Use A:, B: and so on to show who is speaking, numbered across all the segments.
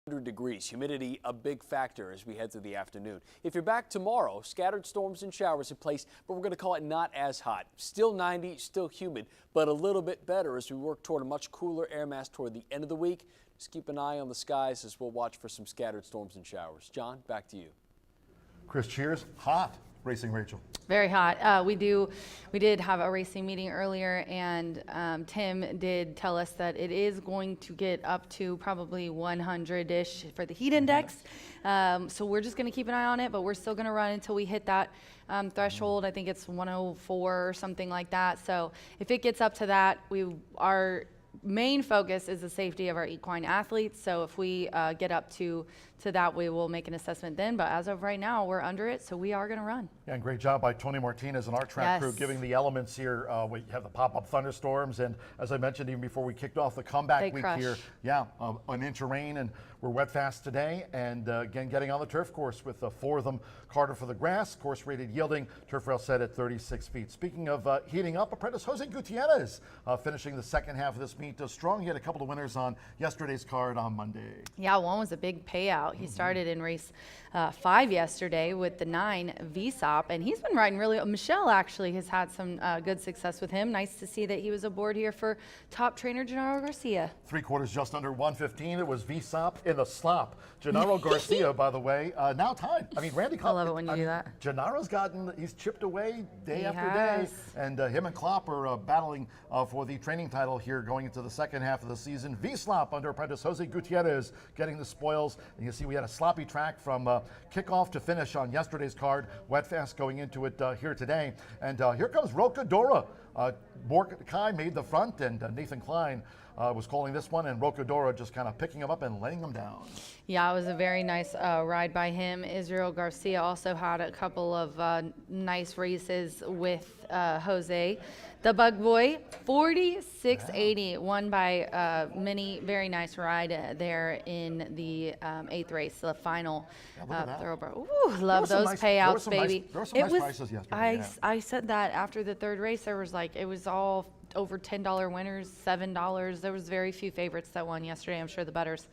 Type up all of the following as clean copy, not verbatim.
A: degrees. Humidity a big factor as we head through the afternoon. If you're back tomorrow, scattered storms and showers in place, but we're going to call it not as hot. Still 90, still humid, but a little bit better as we work toward a much cooler air mass toward the end of the week. Just keep an eye on the skies as we'll watch for some scattered storms and showers. John, back to you.
B: Chris, cheers. Hot racing, Rachel.
C: Very hot. We did have a racing meeting earlier, and Tim did tell us that it is going to get up to probably 100-ish for the heat index. So we're just going to keep an eye on it, but we're still going to run until we hit that threshold. I think it's 104 or something like that. So if it gets up to that, our main focus is the safety of our equine athletes. So if we get up to that, we will make an assessment then. But as of right now, we're under it, so we are going to run.
B: Yeah, and great job by Tony Martinez and our track crew giving the elements here. We have the pop-up thunderstorms, and as I mentioned even before we kicked off the comeback week here, an inch of rain, and we're wet fast today. And again, getting on the turf course with 4 of them. Carter for the grass, course rated yielding, turf rail set at 36 feet. Speaking of heating up, apprentice Jose Gutierrez finishing the second half of this meet strong. He had a couple of winners on yesterday's card on Monday.
C: Yeah, one was a big payout. He started in race 5 yesterday with the 9 VSOP, and he's been riding really well. Michelle actually has had some good success with him. Nice to see that he was aboard here for top trainer Gennaro Garcia.
B: 3/4 just under 115. It was VSOP in the slop. Gennaro Garcia, by the way, now tied. I mean, Randy Klopp.
C: I love it when you do that.
B: Gennaro's he's chipped away day after day, and him and Klopp are battling for the training title here going into the second half of the season. VSOP under apprentice Jose Gutierrez getting the spoils. And you see we had a sloppy track from kickoff to finish on yesterday's card. Wet fast going into it here today. And here comes Rocadora. Mordecai made the front, and Nathan Klein was calling this one, and Rocadora just kind of picking him up and laying him down.
C: Yeah, it was a very nice ride by him. Israel Garcia also had a couple of nice races with Jose. The Bug Boy, 46.80, won by Minnie. Very nice ride there in the 8th race, the final thoroughbred. Ooh, love those payouts, baby.
B: There were some nice prices yesterday.
C: I said that after the 3rd race, there was it was all over $10 winners, $7. There was very few favorites that won yesterday. I'm sure the bettors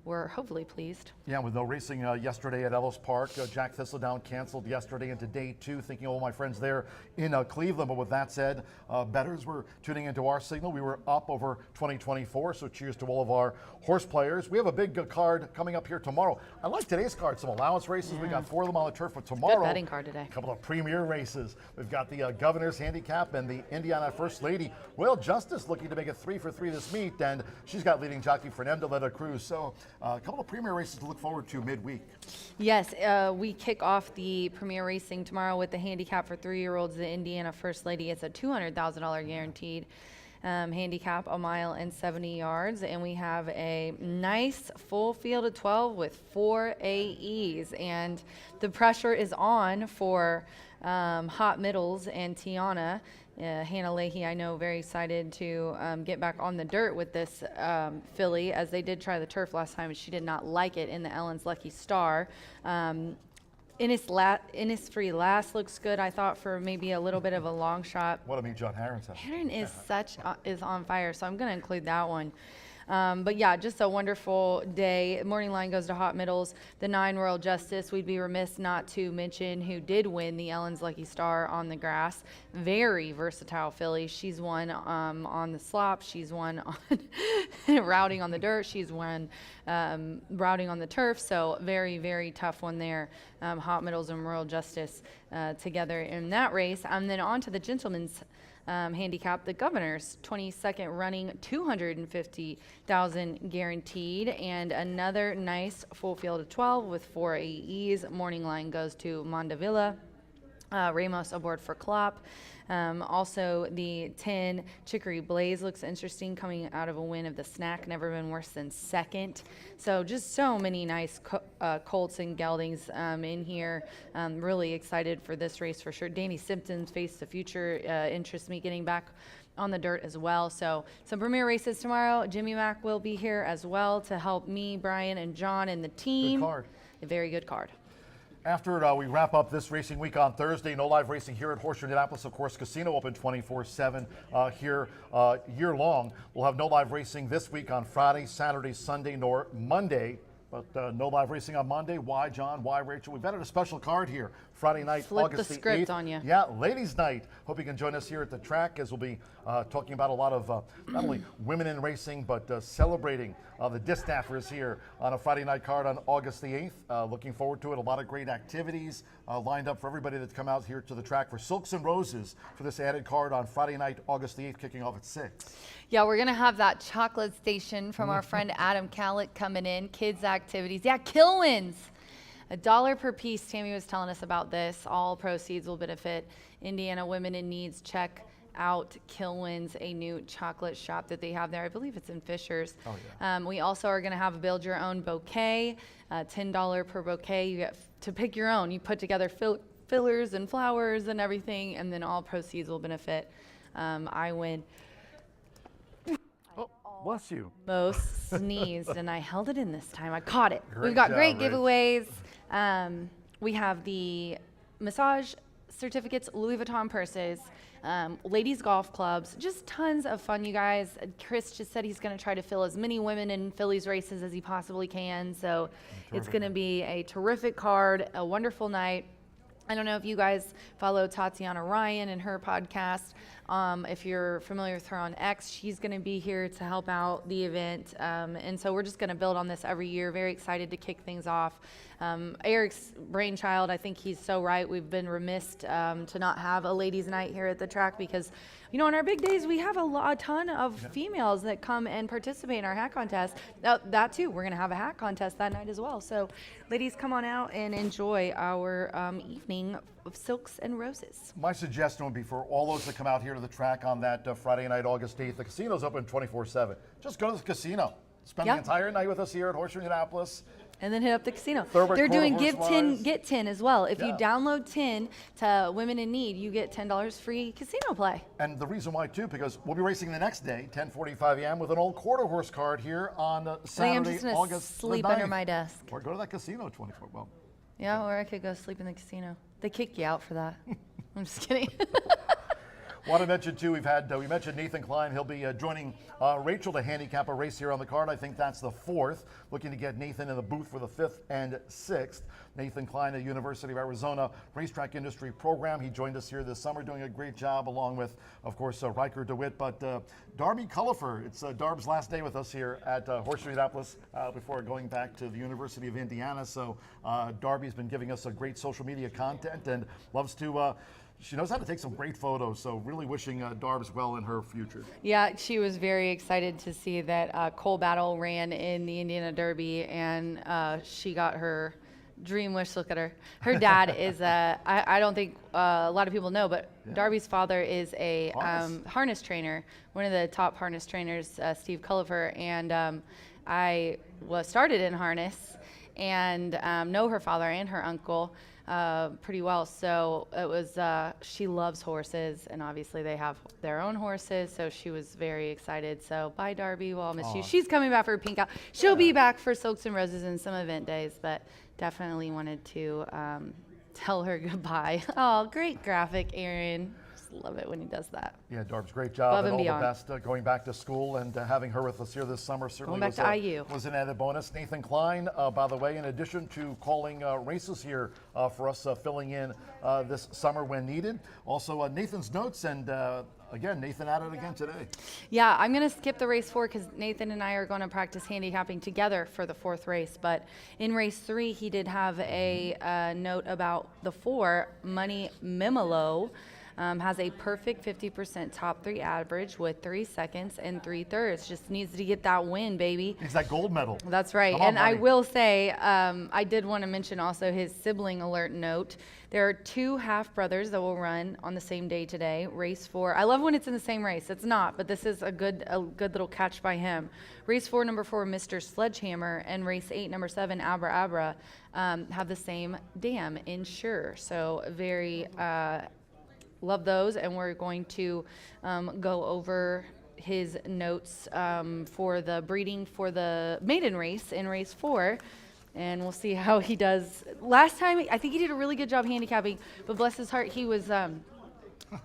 C: were hopefully pleased. Yeah,
B: with no racing yesterday at Ellis Park. Jack Thistledown canceled yesterday into day 2, thinking of all my friends there in Cleveland. But with that said, bettors were tuning into our signal. We were up over 2024, so cheers to all of our horse players. We have a big card coming up here tomorrow. I like today's card, some allowance races. We got 4 of them on the turf for tomorrow.
C: Good betting card today.
B: A couple of premier races. We've got the Governor's Handicap and the Indiana First Lady. Royal Justice looking to make it 3 for 3 this meet, and she's got leading jockey Fernando de la Cruz. So a couple of premier races to look forward to midweek.
C: Yes, we kick off the premier racing tomorrow with the handicap for 3-year-olds, the Indiana First Lady. It's a $200,000 guaranteed handicap, 1 mile and 70 yards. And we have a nice full field of 12 with 4 AEs. And the pressure is on for Hot Middles and Tiana. Hannah Leahy, I know, very excited to get back on the dirt with this filly, as they did try the turf last time, and she did not like it in the Ellen's Lucky Star. Innisfree Last looks good, I thought, for maybe a little bit of a long shot.
B: What I mean, John Harron's
C: Harron is on fire, so I'm going to include that one. But yeah, just a wonderful day. Morning line goes to Hot Middles. The 9 Royal Justice, we'd be remiss not to mention, who did win the Ellen's Lucky Star on the grass. Very versatile filly. She's won on the slop. She's won on routing on the dirt. She's won routing on the turf. So very tough one there. Hot Middles and Royal Justice together in that race. And then on to the gentlemen's handicap, the Governor's 22nd running, 250,000 guaranteed, and another nice full field of 12 with 4 AEs. Morning line goes to Mondavilla. Ramos aboard for Klopp. Also, the 10 Chicory Blaze looks interesting, coming out of a win of the Snack. Never been worse than second. So just so many nice colts and geldings in here. Really excited for this race for sure. Danny Simpson's Face the Future interests me getting back on the dirt as well. So some premier races tomorrow. Jimmy Mack will be here as well to help me, Brian, and John and the team.
B: Good card.
C: A very good card.
B: After we wrap up this racing week on Thursday, no live racing here at Horseshoe Indianapolis. Of course, Casino open 24/7 here year long. We'll have no live racing this week on Friday, Saturday, Sunday, nor Monday But no live racing on Monday. Why, John? Why, Rachel? We've added a special card here. Friday night,
C: Flip
B: August
C: the
B: the
C: script
B: 8th.
C: on you.
B: Yeah, ladies' night. Hope you can join us here at the track as we'll be talking about a lot of not only women in racing, but celebrating the distaffers here on a Friday night card on August the 8th. Looking forward to it. A lot of great activities lined up for everybody that's come out here to the track for Silks and Roses for this added card on Friday night, August the 8th, kicking off at 6.
C: Yeah, we're going to have that chocolate station from our friend Adam Calick coming in. Kids activities. Yeah, Kilwins. $1 per piece. Tammy was telling us about this. All proceeds will benefit Indiana Women in Needs. Check out Kilwins, a new chocolate shop that they have there. I believe it's in Fishers.
B: Oh, yeah.
C: We also are going to have a build your own bouquet, $10 per bouquet. You get to pick your own. You put together fillers and flowers and everything, and then all proceeds will benefit I Win.
B: Oh, bless you.
C: Most sneezed, and I held it in this time. I caught it.
B: Great
C: We've got
B: job,
C: great
B: Rach.
C: giveaways. We have the massage certificates, Louis Vuitton purses, ladies golf clubs, just tons of fun, you guys. Chris just said he's going to try to fill as many women in Phillies races as he possibly can. So it's going to be a terrific card, a wonderful night. I don't know if you guys follow Tatiana Ryan and her podcast. If you're familiar with her on X, she's going to be here to help out the event. And so we're just going to build on this every year. Very excited to kick things off. Eric's brainchild, I think he's so right. We've been remiss to not have a ladies' night here at the track because, you know, on our big days, we have a ton of females that come and participate in our hat contest. That too, we're going to have a hat contest that night as well. So ladies, come on out and enjoy our evening of Silks and Roses.
B: My suggestion would be for all those that come out here to the track on that Friday night, August 8th, the casino's open 24/7. Just go to the casino. Spend the entire night with us here at Horseshoe Indianapolis.
C: And then hit up the casino.
B: Thoroughbred
C: They're doing
B: Quarter
C: Give
B: Horse
C: 10,
B: Wise.
C: Get 10 as well. If you
B: Yeah.
C: download 10 to Women in Need, you get $10 free casino play.
B: And the reason why, too, because we'll be racing the next day, 10:45 a.m., with an old quarter horse card here on
C: I think I'm
B: Saturday,
C: just going to
B: August
C: sleep
B: the 9th.
C: under my desk.
B: Or go to that casino 24. Well,
C: Yeah, or I could go sleep in the casino. They kick you out for that. I'm just kidding.
B: want to mention, too, we mentioned Nathan Klein. He'll be joining Rachel to handicap a race here on the card. I think that's the 4th. Looking to get Nathan in the booth for the 5th and 6th. Nathan Klein, at University of Arizona Racetrack Industry Program. He joined us here this summer, doing a great job, along with, of course, Riker DeWitt. But Darby Cullifer, it's Darb's last day with us here at Horseshoe Indianapolis before going back to the University of Indiana. So Darby's been giving us a great social media content and loves to she knows how to take some great photos, so really wishing Darbs well in her future.
C: Yeah, she was very excited to see that Cole Battle ran in the Indiana Derby, and she got her dream wish. Look at her. Her dad is I don't think a lot of people know, but Darby's father is a harness trainer, one of the top harness trainers, Steve Culliver, and I was started in harness and know her father and her uncle pretty well. So it was, she loves horses, and obviously they have their own horses, so she was very excited. So bye, Darby, well, I'll miss you. She's coming back for Pink Out. She'll be back for Silks and Roses and some event days, but definitely wanted to tell her goodbye. Oh, great graphic, Aaron. Just love it when he does that.
B: Yeah, Darbs, great job,
C: Above
B: and
C: and
B: all
C: beyond.
B: the best going back to school, and having her with us here this summer certainly
C: Going back to IU.
B: was an added bonus. Nathan Klein, by the way, in addition to calling races here for us, filling in this summer when needed. Also, Nathan's notes, and again, Nathan at it again today.
C: Yeah, I'm going to skip the race 4 because Nathan and I are going to practice handicapping together for the 4th race. But in race 3, he did have a note about the 4. Money Mimolo has a perfect 50% top 3 average with 3 seconds and 3/3. Just needs to get that win, baby.
B: It's that gold medal.
C: That's right.
B: Come on,
C: And I
B: Money.
C: will say, I did want to mention also his sibling alert note. There are 2 half-brothers that will run on the same day today. Race 4. I love when it's in the same race. It's not, but this is a good little catch by him. Race 4, number 4, Mr. Sledgehammer, and race 8, number 7, Abra Abra, have the same dam, Insure. So very love those, and we're going to go over his notes for the breeding for the maiden race in race 4, and we'll see how he does. Last time, I think he did a really good job handicapping, but bless his heart, he was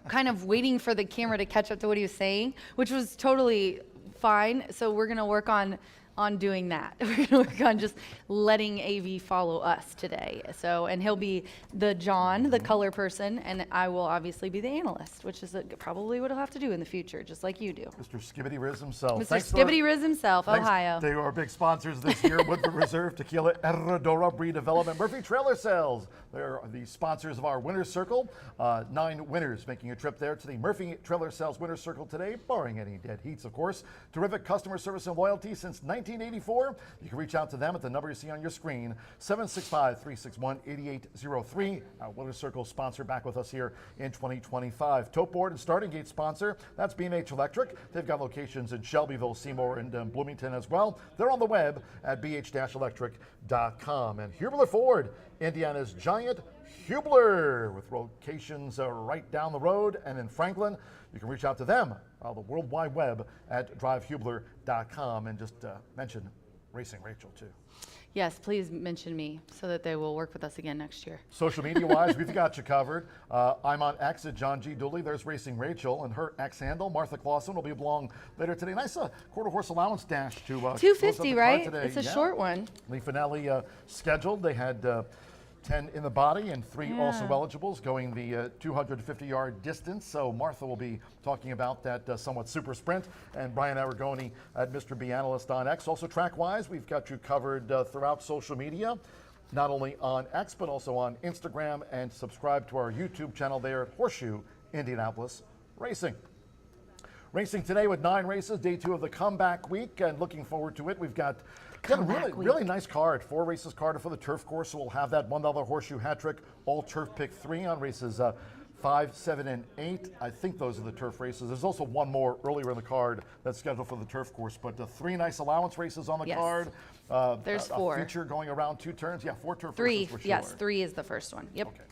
C: kind of waiting for the camera to catch up to what he was saying, which was totally fine. So we're going to work on on doing that. We're going to work on just letting AV follow us today. So, and he'll be the John, the color person, and I will obviously be the analyst, which is probably what he'll have to do in the future, just like you do.
B: Mr. Skibbity Riz himself.
C: Mr. Skibbity Riz himself, Ohio.
B: They are our big sponsors this year. Woodford Reserve, Tequila, Herradura, Breed Development, Murphy Trailer Sales. They're the sponsors of our Winner's Circle. 9 winners making a trip there to the Murphy Trailer Sales Winner's Circle today, barring any dead heats, of course. Terrific customer service and loyalty since 1984. You can reach out to them at the number you see on your screen, 765-361-8803. Our Winner's Circle sponsor back with us here in 2025. Tote Board and Starting Gate sponsor, that's B&H Electric. They've got locations in Shelbyville, Seymour, and Bloomington as well. They're on the web at bh-electric.com. And Hubler Ford, Indiana's giant Hubler, with locations right down the road and in Franklin. You can reach out to them on the World Wide Web at drivehubler.com, and just mention Racing Rachel too.
C: Yes, please mention me so that they will work with us again next year.
B: Social media-wise, we've got you covered. I'm on X at John G. Dooley. There's Racing Rachel, and her X handle, Martha Clausen, will be along later today. Nice quarter horse allowance dash to
C: 250, right?
B: today.
C: It's a short one.
B: Lee Finelli scheduled. They had 10 in the body and 3 also eligibles going the 250-yard distance. So Martha will be talking about that somewhat super sprint. And Brian Aragoni at Mr. B Analyst on X. Also track-wise, we've got you covered throughout social media, not only on X, but also on Instagram, and subscribe to our YouTube channel there at Horseshoe Indianapolis Racing. Racing today with 9 races, day 2 of the comeback week, and looking forward to it. We've got a really nice card. 4 races carded for the turf course, so we'll have that $1 horseshoe hat trick, all turf pick 3 on races 5, 7, and 8. I think those are the turf races. There's also one more earlier in the card that's scheduled for the turf course, but 3 nice allowance races on the card.
C: There's 4.
B: A feature going around 2 turns. Yeah, 4 turf
C: 3,
B: races for sure.
C: yes, 3 is the first one. Yep.
B: Okay.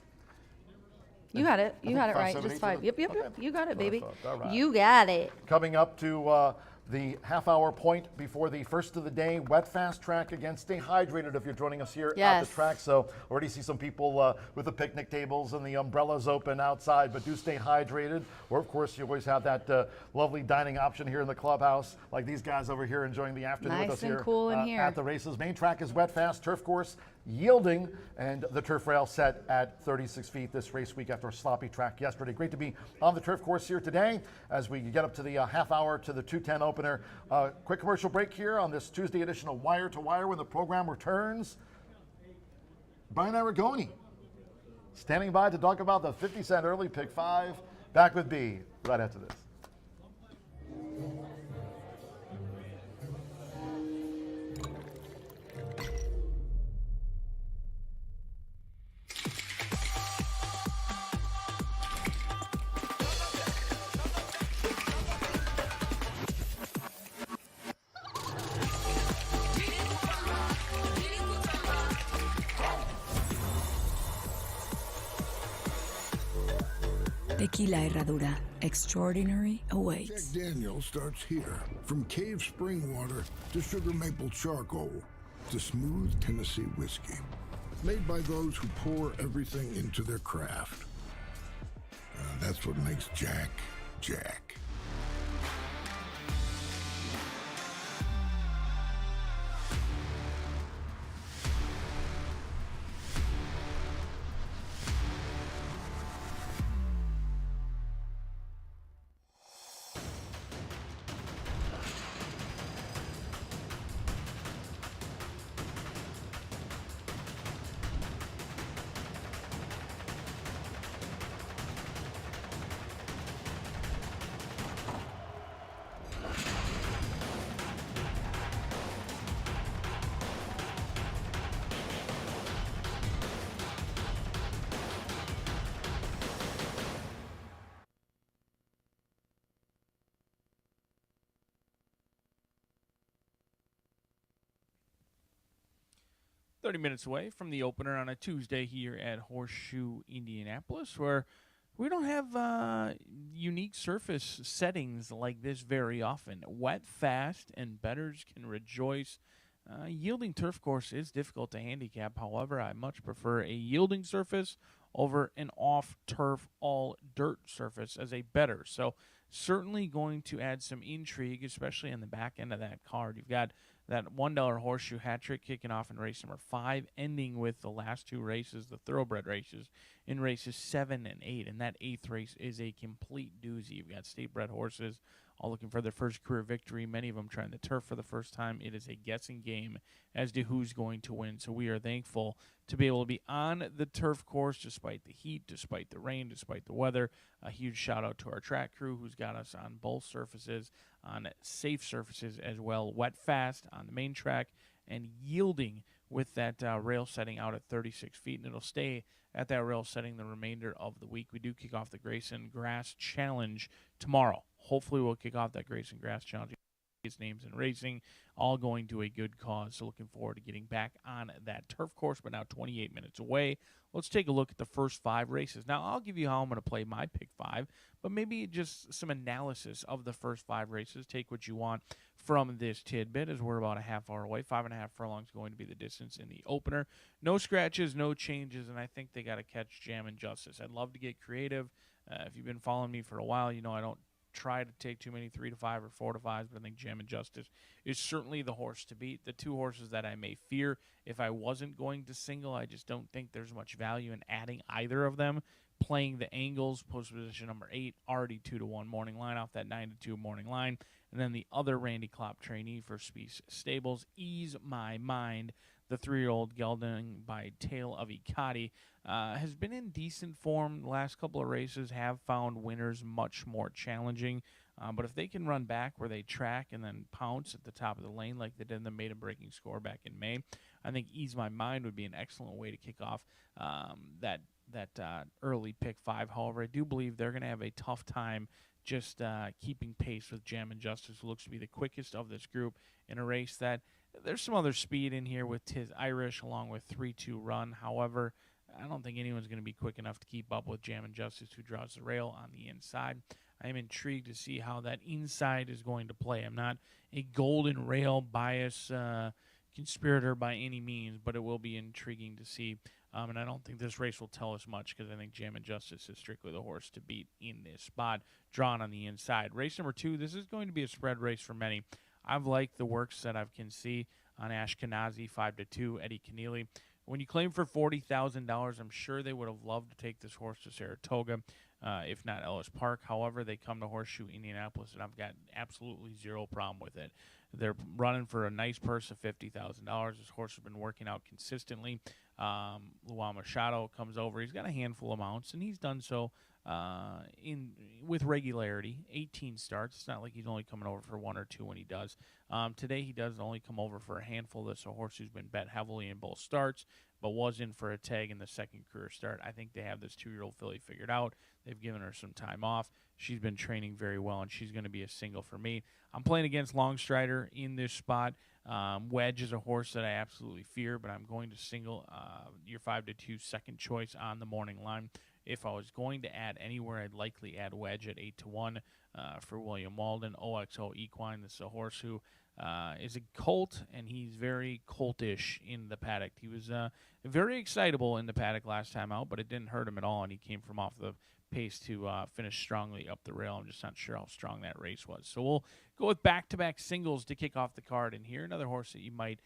C: You had it. You had it
B: 5,
C: right.
B: 7,
C: Just
B: 8
C: 5. Yep.
B: Okay.
C: You got it,
B: That's what I
C: baby.
B: thought. All right.
C: You got it.
B: Coming up to the half-hour point before the first of the day, wet fast track again. Stay hydrated if you're joining us here at the track. So already see some people with the picnic tables and the umbrellas open outside, but do stay hydrated. Or of course, you always have that lovely dining option here in the clubhouse, like these guys over here enjoying the afternoon with us here,
C: cool in here
B: at the races. Main track is wet fast, turf course yielding, and the turf rail set at 36 feet this race week after a sloppy track yesterday. Great to be on the turf course here today as we get up to the half hour to the 2:10 opener. Quick commercial break here on this Tuesday edition of Wire to Wire. When the program returns, Brian Aragoni standing by to talk about the 50-cent early pick 5. Back with B right after this.
D: Tequila Herradura. Extraordinary awaits.
E: Jack Daniel starts here. From cave spring water to sugar maple charcoal to smooth Tennessee whiskey. Made by those who pour everything into their craft. That's what makes Jack, Jack.
F: Minutes away from the opener on a Tuesday here at Horseshoe Indianapolis, where we don't have unique surface settings like this very often. Wet, fast, and bettors can rejoice. Yielding turf course is difficult to handicap. However, I much prefer a yielding surface over an off-turf, all-dirt surface as a better. So certainly going to add some intrigue, especially on the back end of that card. You've got That $1 horseshoe hat trick kicking off in race number 5, ending with the last 2 races, the thoroughbred races, in races 7 and 8. And that 8th race is a complete doozy. You've got state-bred horses all looking for their first career victory, many of them trying the turf for the first time. It is a guessing game as to who's going to win. So we are thankful to be able to be on the turf course despite the heat, despite the rain, despite the weather. A huge shout out to our track crew who's got us on both surfaces, on safe surfaces as well, wet fast on the main track, and yielding with that rail setting out at 36 feet, and it'll stay at that rail setting the remainder of the week. We do kick off the Grayson Grass Challenge tomorrow. Hopefully we'll kick off that Grayson Grass Challenge. His names in racing, all going to a good cause. So looking forward to getting back on that turf course, but now 28 minutes away. Let's take a look at the first 5 races. Now, I'll give you how I'm going to play my pick 5, but maybe just some analysis of the first 5 races. Take what you want from this tidbit, as we're about a half hour away. 5.5 furlongs going to be the distance in the opener. No scratches, no changes, and I think they got to catch Jam and Justice. I'd love to get creative. If you've been following me for a while, you know I don't try to take too many 3 to 5 or 4 to 5s, but I think Jam and Justice is certainly the horse to beat. The 2 horses that I may fear if I wasn't going to single, I just don't think there's much value in adding either of them. Playing the angles, post position number 8, already 2-1 morning line off that 9-2 morning line. And then the other Randy Klopp trainee for Spies Stables, Ease My Mind, the 3-year-old gelding by Tale of Ikati, has been in decent form. The last couple of races have found winners much more challenging. But if they can run back where they track and then pounce at the top of the lane like they did in the maiden breaking score back in May, I think Ease My Mind would be an excellent way to kick off that early pick 5. However, I do believe they're going to have a tough time just keeping pace with Jam and Justice, who looks to be the quickest of this group in a race that there's some other speed in here with Tis Irish along with 3-2 Run. However, I don't think anyone's going to be quick enough to keep up with Jam and Justice, who draws the rail on the inside. I am intrigued to see how that inside is going to play. I'm not a golden rail bias conspirator by any means, but it will be intriguing to see. And I don't think this race will tell us much because I think Jam and Justice is strictly the horse to beat in this spot, drawn on the inside. Race number 2, this is going to be a spread race for many. I've liked the works that I can see on Ashkenazi, 5-2, Eddie Keneally. When you claim for $40,000, I'm sure they would have loved to take this horse to Saratoga, if not Ellis Park. However, they come to Horseshoe Indianapolis, and I've got absolutely zero problem with it. They're running for a nice purse of $50,000. This horse has been working out consistently. Luan Machado comes over. He's got a handful of mounts, and he's done so with regularity. 18 starts. It's not like he's only coming over for 1 or 2 when he does. Today he does only come over for a handful. This is a horse who's been bet heavily in both starts, but was in for a tag in the second career start. I think they have this 2-year-old filly figured out. They've given her some time off. She's been training very well, and she's going to be a single for me. I'm playing against Longstrider in this spot. Wedge is a horse that I absolutely fear, but I'm going to single your 5-2 second choice on the morning line. If I was going to add anywhere, I'd likely add Wedge at 8-1 for William Walden. OXO Equine, this is a horse who is a colt, and he's very coltish in the paddock. He was very excitable in the paddock last time out, but it didn't hurt him at all, and he came from off the pace to finish strongly up the rail. I'm just not sure how strong that race was. So we'll go with back-to-back singles to kick off the card. And here, another horse that you might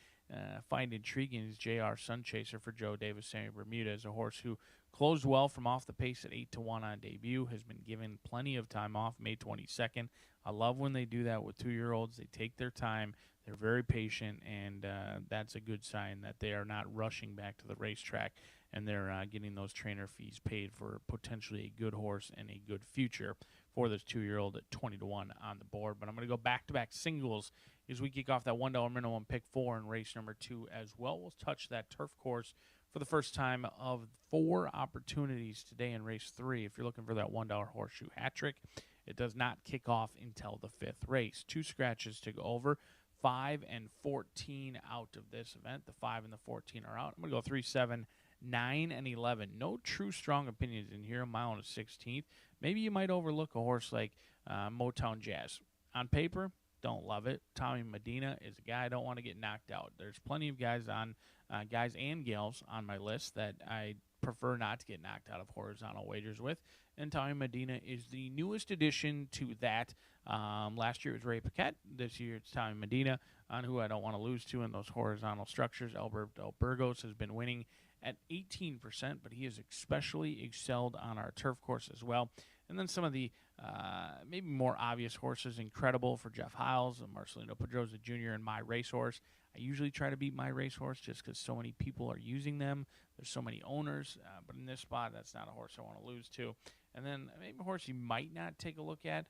F: find intriguing is JR Sunchaser for Joe Davis. Sammy Bermuda is a horse who closed well from off the pace at 8-1 on debut, has been given plenty of time off, May 22nd. I love when they do that with 2-year-olds. They take their time. They're very patient, and that's a good sign that they are not rushing back to the racetrack, and they're getting those trainer fees paid for potentially a good horse and a good future for this 2-year-old at 20-1 on the board. But I'm going to go back-to-back singles as we kick off that $1 minimum pick 4 in race number 2 as well. We'll touch that turf course for the first time of 4 opportunities today in race 3. If you're looking for that $1 horseshoe hat trick, it does not kick off until the 5th race. 2 scratches to go over. 5 and 14 out of this event. The 5 and the 14 are out. I'm going to go 3, 7, 9, and 11. No true strong opinions in here. A mile and a 16th. Maybe you might overlook a horse like Motown Jazz. On paper, don't love it. Tommy Medina is a guy I don't want to get knocked out. There's plenty of guys and gals on my list that I prefer not to get knocked out of horizontal wagers with. And Tommy Medina is the newest addition to that. Last year it was Ray Paquette. This year it's Tommy Medina, on who I don't want to lose to in those horizontal structures. Alberto Burgos has been winning at 18%, but he has especially excelled on our turf course as well. And then some of the maybe more obvious horses, Incredible for Jeff Hiles, Marcelino Pedroza Jr., and My Racehorse. I usually try to beat My Racehorse just because so many people are using them. There's so many owners, but in this spot, that's not a horse I want to lose to. And then maybe a horse you might not take a look at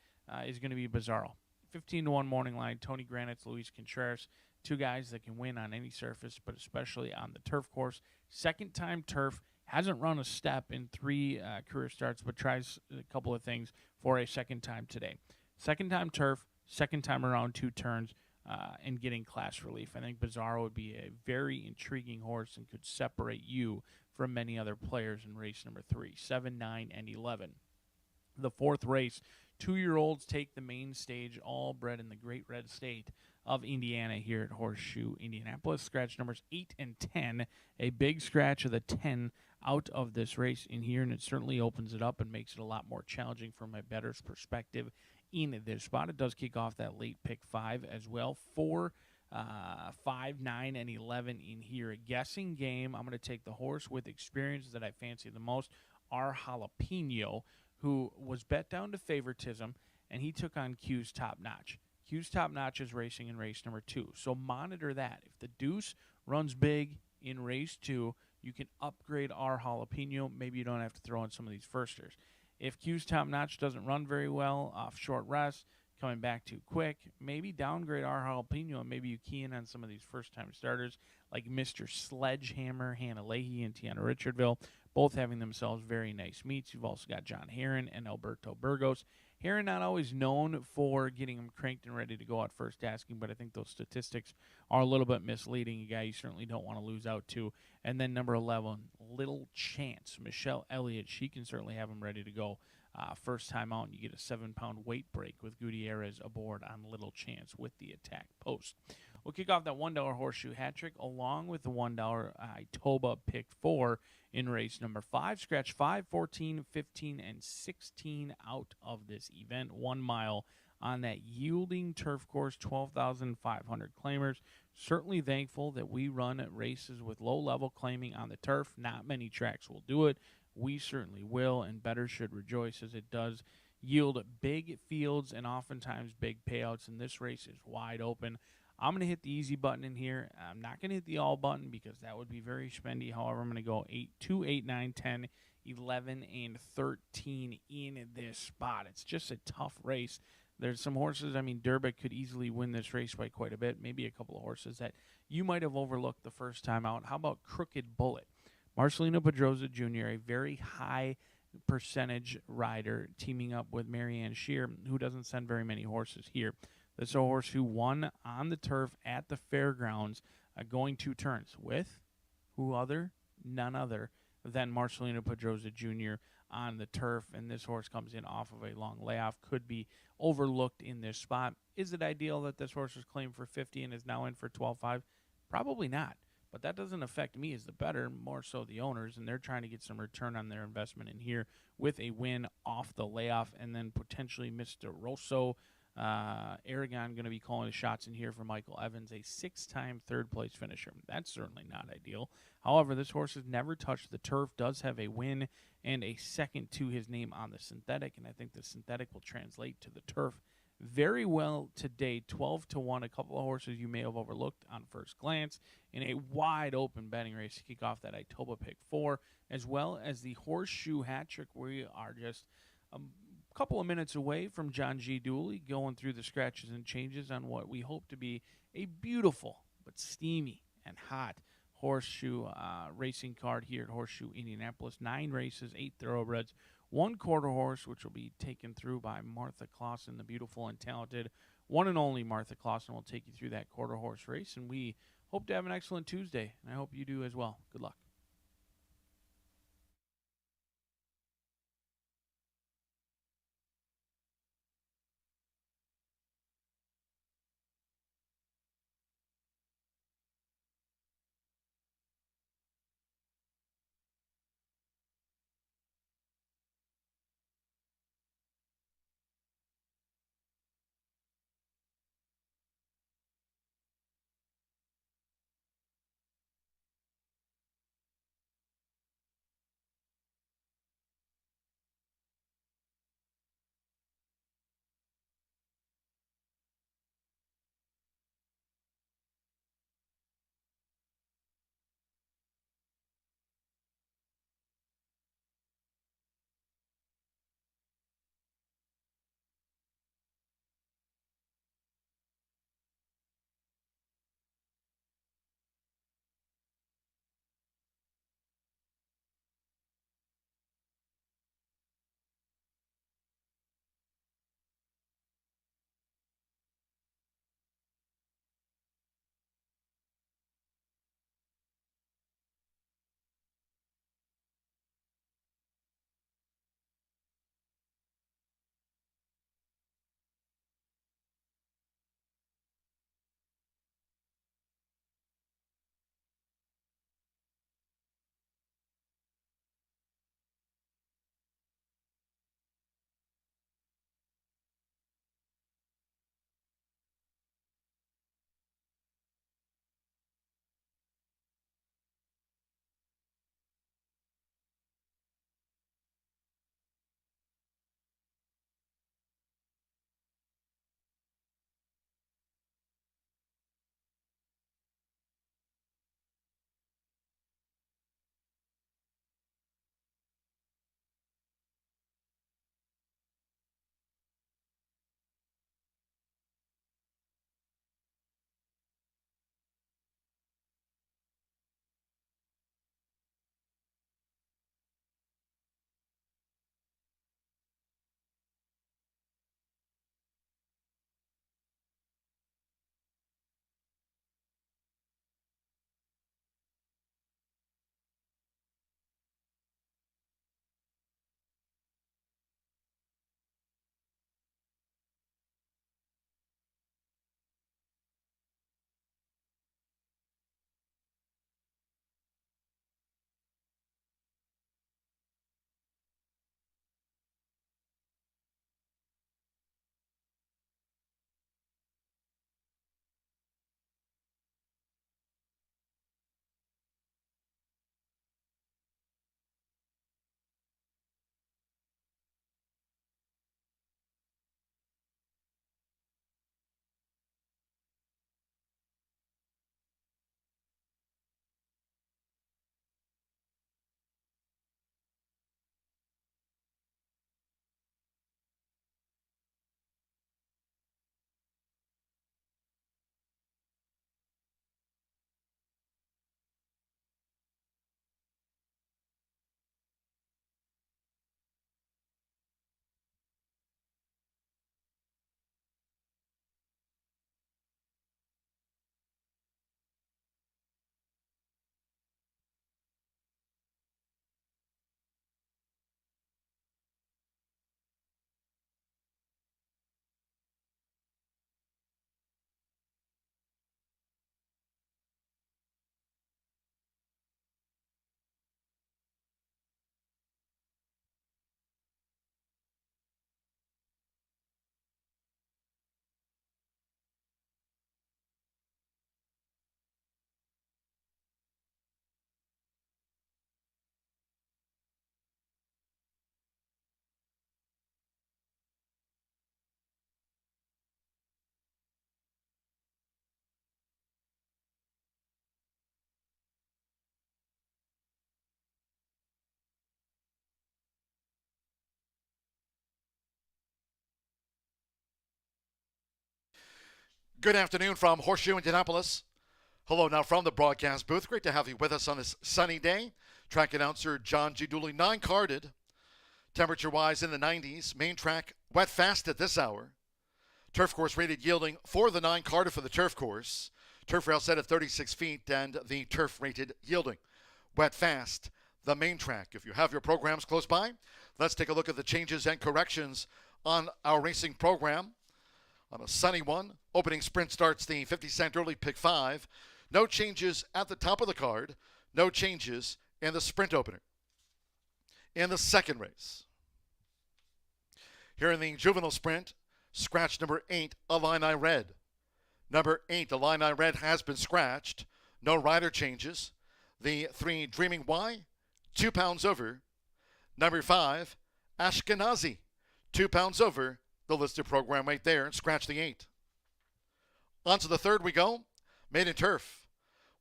F: is going to be Bizarro. 15-1 morning line, Tony Granitz, Luis Contreras, two guys that can win on any surface, but especially on the turf course. Second-time turf, hasn't run a step in 3 career starts, but tries a couple of things for a second time today. Second-time turf, second time around 2 turns, and getting class relief. I think Bizarro would be a very intriguing horse and could separate you from many other players in race number 3, 7, 9, and 11. The 4th race, 2-year-olds take the main stage, all bred in the great red state of Indiana here at Horseshoe Indianapolis. Scratch numbers 8 and 10. A big scratch of the 10 out of this race in here, and it certainly opens it up and makes it a lot more challenging from a bettor's perspective in this spot. It does kick off that late pick 5 as well. 4, 5, 9, and 11 in here. A guessing game. I'm going to take the horse with experience that I fancy the most, our Jalapeno, who was bet down to favoritism, and he took on Q's Top Notch. Q's Top Notch is racing in race number 2, so monitor that. If the deuce runs big in race 2, you can upgrade our Jalapeno. Maybe you don't have to throw in some of these firsters. If Q's Top Notch doesn't run very well off short rest, coming back too quick, maybe downgrade our Jalapeno, and maybe you key in on some of these first-time starters like Mr. Sledgehammer, Hannah Leahy, and Tiana Richardville, both having themselves very nice meets. You've also got John Herron and Alberto Burgos. Herron not always known for getting him cranked and ready to go out first asking, but I think those statistics are a little bit misleading. A guy you certainly don't want to lose out to. And then number 11, Little Chance. Michelle Elliott, she can certainly have him ready to go first time out, and you get a 7-pound weight break with Gutierrez aboard on Little Chance with the attack post. We'll kick off that $1 horseshoe hat trick along with the $1 Itoba pick 4 in race number 5. Scratch 5, 14, 15, and 16 out of this event. 1 mile on that yielding turf course, 12,500 claimers. Certainly thankful that we run races with low-level claiming on the turf. Not many tracks will do it. We certainly will, and better should rejoice as it does yield big fields and oftentimes big payouts, and this race is wide open. I'm going to hit the easy button in here. I'm not going to hit the all button because that would be very spendy. However, I'm going to go 2, 8, 9, 10, 11, and 13 in this spot. It's just a tough race. There's some horses, Durbick could easily win this race by quite a bit. Maybe a couple of horses that you might have overlooked the first time out. How about Crooked Bullet? Marcelino Pedroza Jr., a very high percentage rider, teaming up with Marianne Shear, who doesn't send very many horses here. This is a horse who won on the turf at the fairgrounds, going 2 turns with none other than Marcelino Pedroza Jr. on the turf, and this horse comes in off of a long layoff, could be overlooked in this spot. Is it ideal that this horse was claimed for 50 and is now in for 12.5? Probably not, but that doesn't affect me as the bettor, more so the owners, and they're trying to get some return on their investment in here with a win off the layoff, and then potentially Mr. Rosso, Aragon going to be calling the shots in here for Michael Evans, a 6-time third-place finisher. That's certainly not ideal. However, this horse has never touched the turf, does have a win and a second to his name on the synthetic, and I think the synthetic will translate to the turf very well today. 12-1, a couple of horses you may have overlooked on first glance in a wide-open betting race to kick off that Itoba pick 4, as well as the horseshoe hat trick. We are just couple of minutes away from John G. Dooley going through the scratches and changes on what we hope to be a beautiful but steamy and hot horseshoe racing card here at Horseshoe Indianapolis. 9 races, 8 thoroughbreds, 1 quarter horse, which will be taken through by Martha Clausen, the beautiful and talented one and only Martha Clausen will take you through that quarter horse race, and we hope to have an excellent Tuesday, and I hope you do as well. Good luck.
B: Good afternoon from Horseshoe Indianapolis. Hello now from the broadcast booth. Great to have you with us on this sunny day. Track announcer John G. Dooley, 9-carded. Temperature-wise in the 90s. Main track wet fast at this hour. Turf course rated yielding for the 9-carded for the turf course. Turf rail set at 36 feet and the turf rated yielding. Wet fast, the main track. If you have your programs close by, let's take a look at the changes and corrections on our racing program. On a sunny one, opening sprint starts the 50-cent early pick 5. No changes at the top of the card. No changes in the sprint opener. In the second race, here in the juvenile sprint, scratch number 8, Illini Red. Number 8, Illini Red has been scratched. No rider changes. The 3, Dreaming Y, 2 pounds over. Number 5, Ashkenazi, 2 pounds over the listed program right there, and scratch the 8. On to the third we go. Maiden Turf.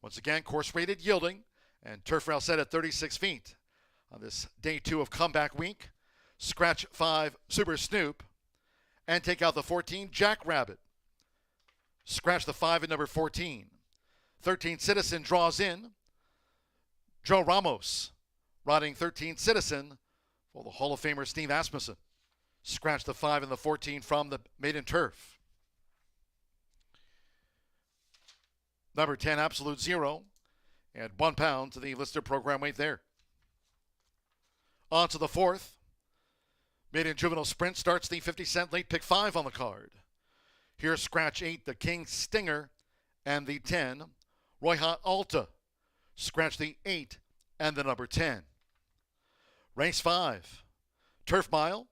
B: Once again, course rated yielding, and turf rail set at 36 feet. On this day 2 of comeback week, scratch 5, Super Snoop, and take out the 14, Jackrabbit. Scratch the 5 at number 14. 13, Citizen draws in. Joe Ramos, riding 13, Citizen, for the Hall of Famer Steve Asmussen. Scratch the 5 and the 14 from the Maiden Turf. Number 10, Absolute Zero, and 1 pound to the listed program weight there. On to the fourth. Maiden Juvenile Sprint starts the 50-cent late pick 5 on the card. Here's scratch 8, the King Stinger, and the 10, Royha Alta. Scratch the 8 and the number 10. Race 5, Turf Mile.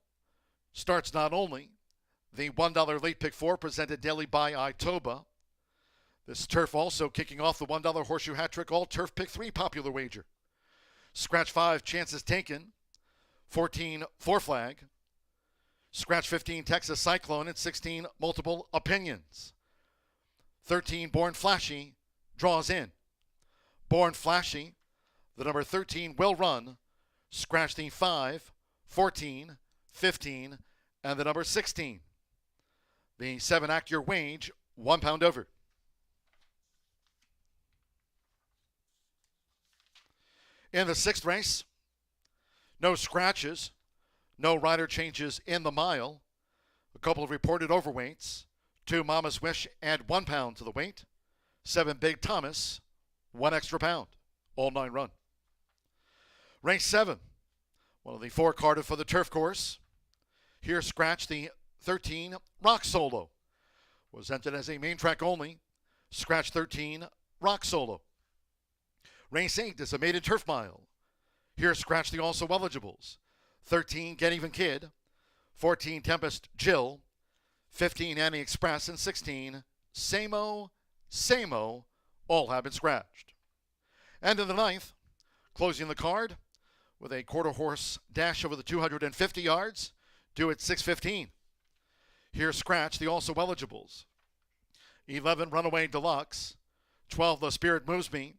B: Starts not only the $1 late pick 4 presented daily by Itoba. This turf also kicking off the $1 horseshoe hat trick all turf pick 3 popular wager. Scratch 5, Chances Taken. 14, 4 Flag. Scratch 15, Texas Cyclone, and 16, Multiple Opinions. 13, Born Flashy, draws in. Born Flashy, the number 13 will run. Scratch the 5, 14, 15, and the number 16. The 7, Act Your Wage, 1 pound over. In the 6th race, no scratches, no rider changes in the mile. A couple of reported overweights. 2, Mama's Wish, add 1 pound to the weight. 7, Big Thomas, 1 extra pound. All 9 run. Race 7, one of the 4 carded for the turf course. Here, scratch the 13, Rock Solo. Was entered as a main track only. Scratch 13, Rock Solo. Race 8 is a maiden turf mile. Here, scratch the also eligibles. 13, Get Even Kid. 14, Tempest Jill. 15, Annie Express. And 16, Samo, all have been scratched. And in the 9th, closing the card with a quarter horse dash over the 250 yards, due at 6:15. Here, scratch the also eligibles. 11, Runaway Deluxe. 12, The Spirit Moves Me.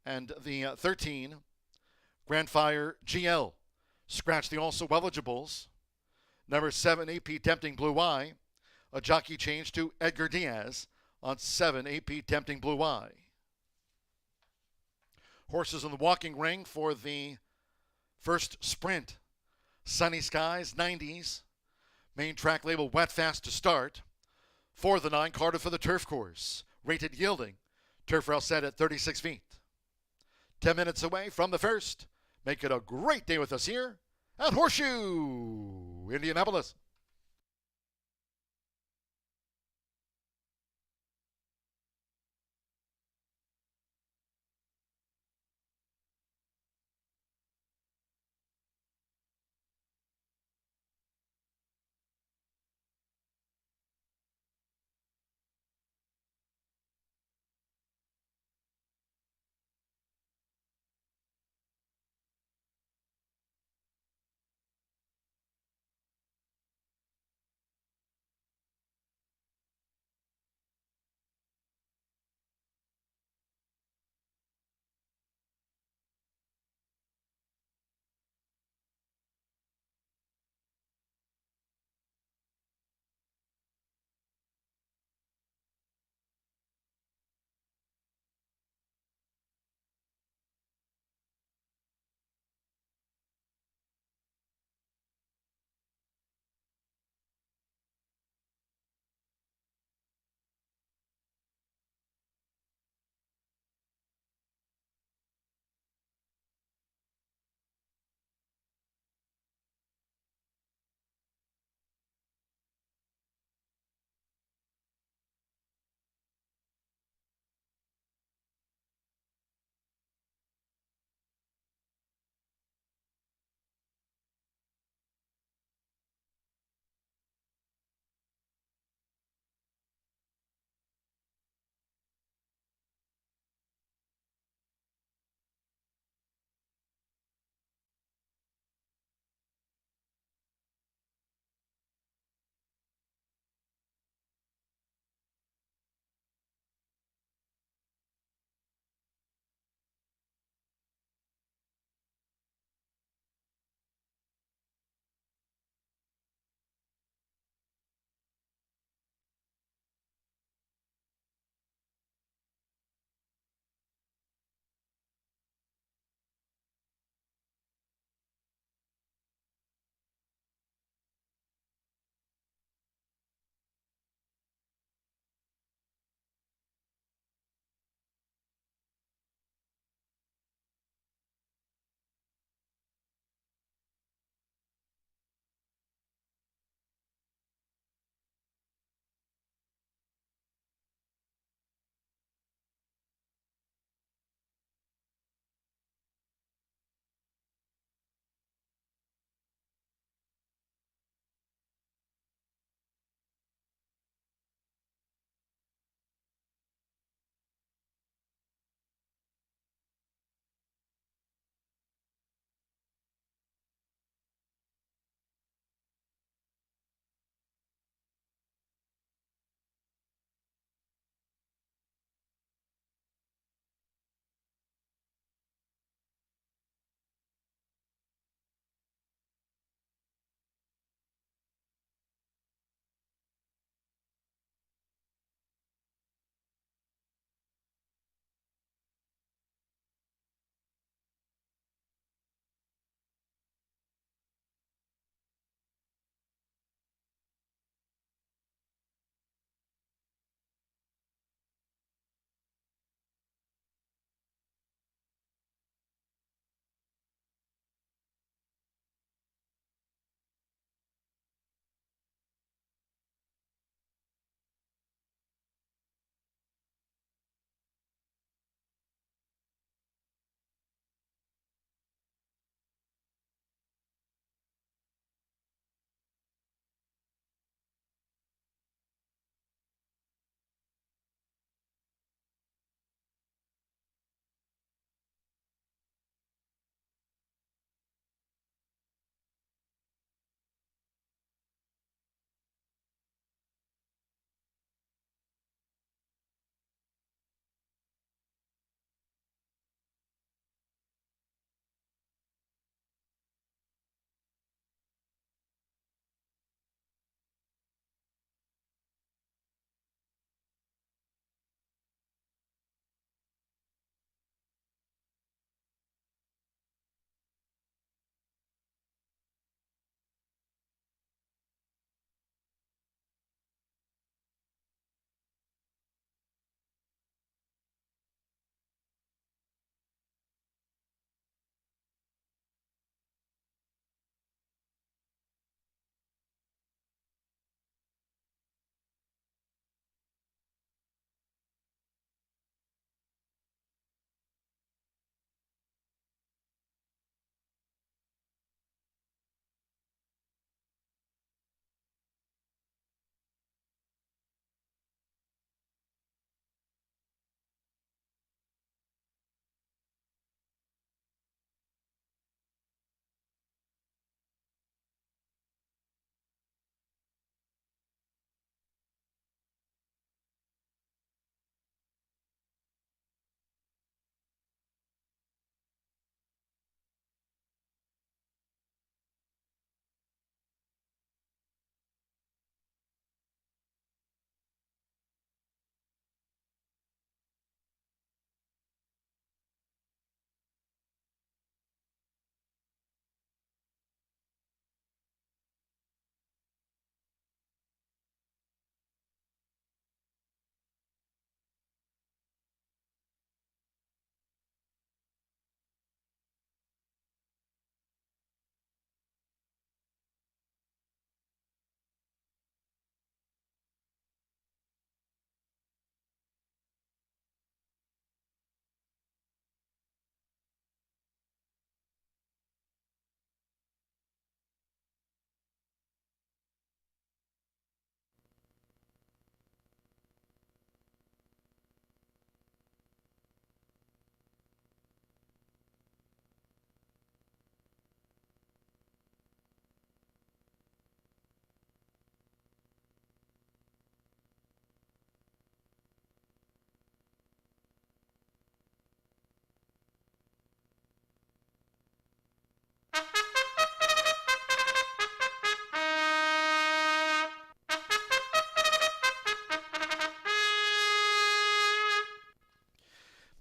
B: And the 13, Grandfire GL. Scratch the also eligibles. Number 7, AP Tempting Blue Eye. A jockey change to Edgar Diaz on 7, AP Tempting Blue Eye. Horses in the walking ring for the first sprint. Sunny skies, 90s. Main track label wet fast to start. For the 9, Carter for the turf course. Rated yielding. Turf rail set at 36 feet. 10 minutes away from the first. Make it a great day with us here at Horseshoe Indianapolis.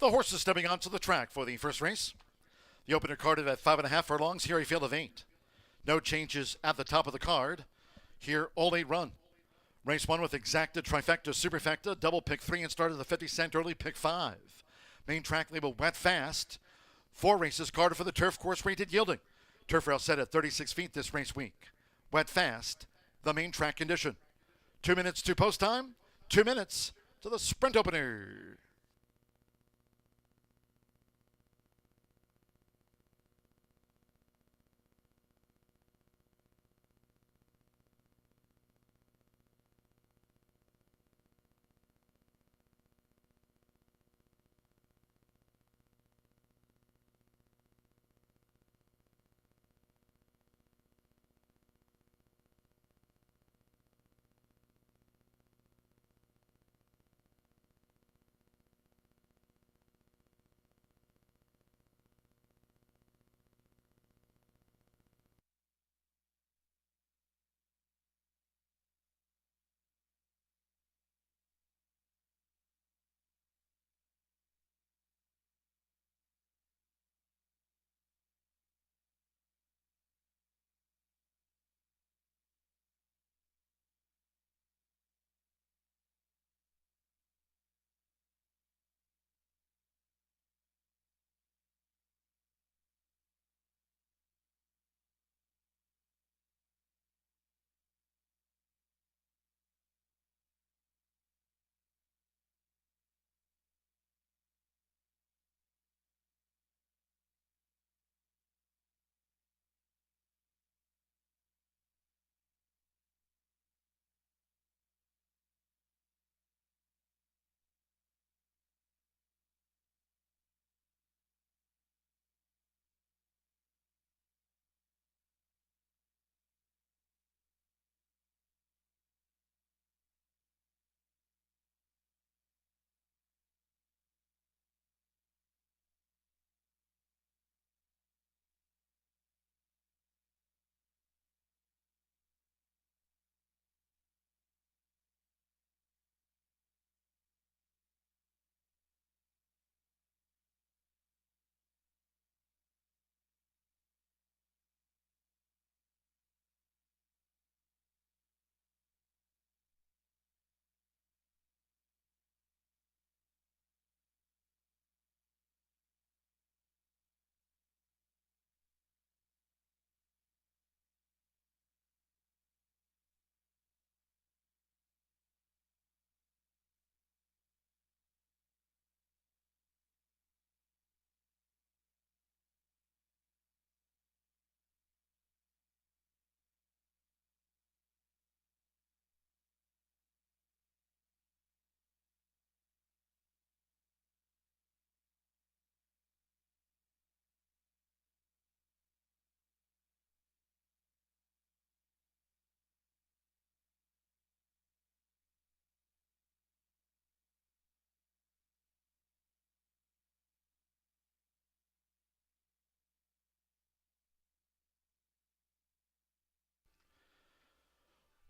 B: The horses stepping onto the track for the first race. The opener carded at 5.5 furlongs. Here a field of 8. No changes at the top of the card. Here all 8 run. Race 1 with exacta, trifecta, superfecta, double pick 3 and started the 50-cent early pick 5. Main track label wet fast. 4 races carded for the turf course rated yielding. Turf rail set at 36 feet this race week. Wet fast, the main track condition. 2 minutes to post time, 2 minutes to the sprint opener.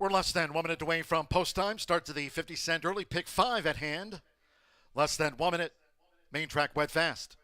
B: We're less than 1 minute away from post time. Start to the 50-cent early pick 5 at hand. Less than 1 minute. Main track wet fast.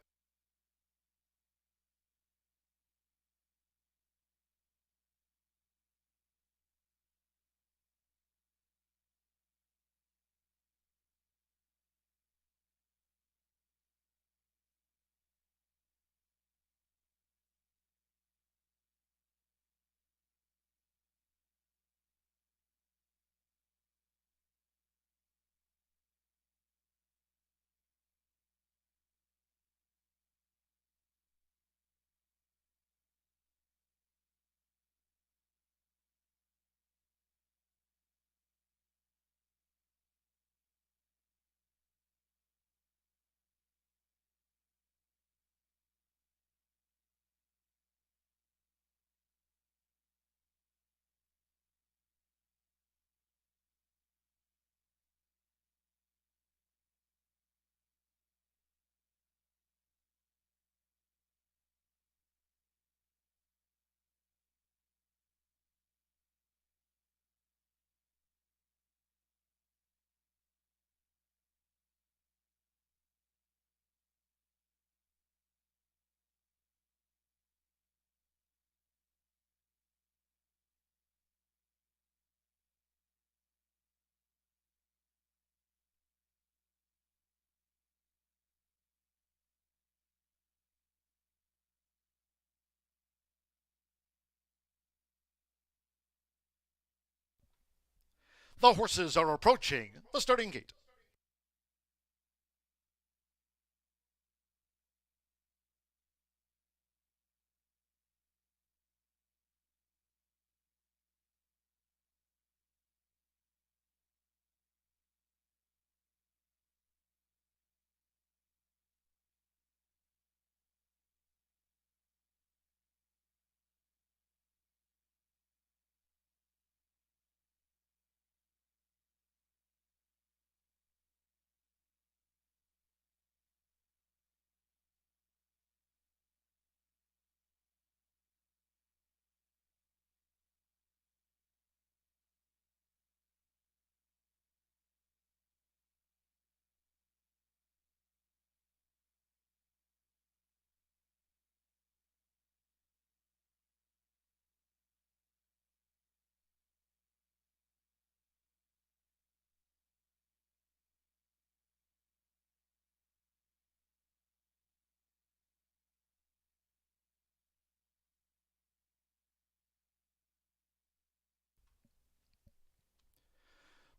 B: The horses are approaching the starting gate.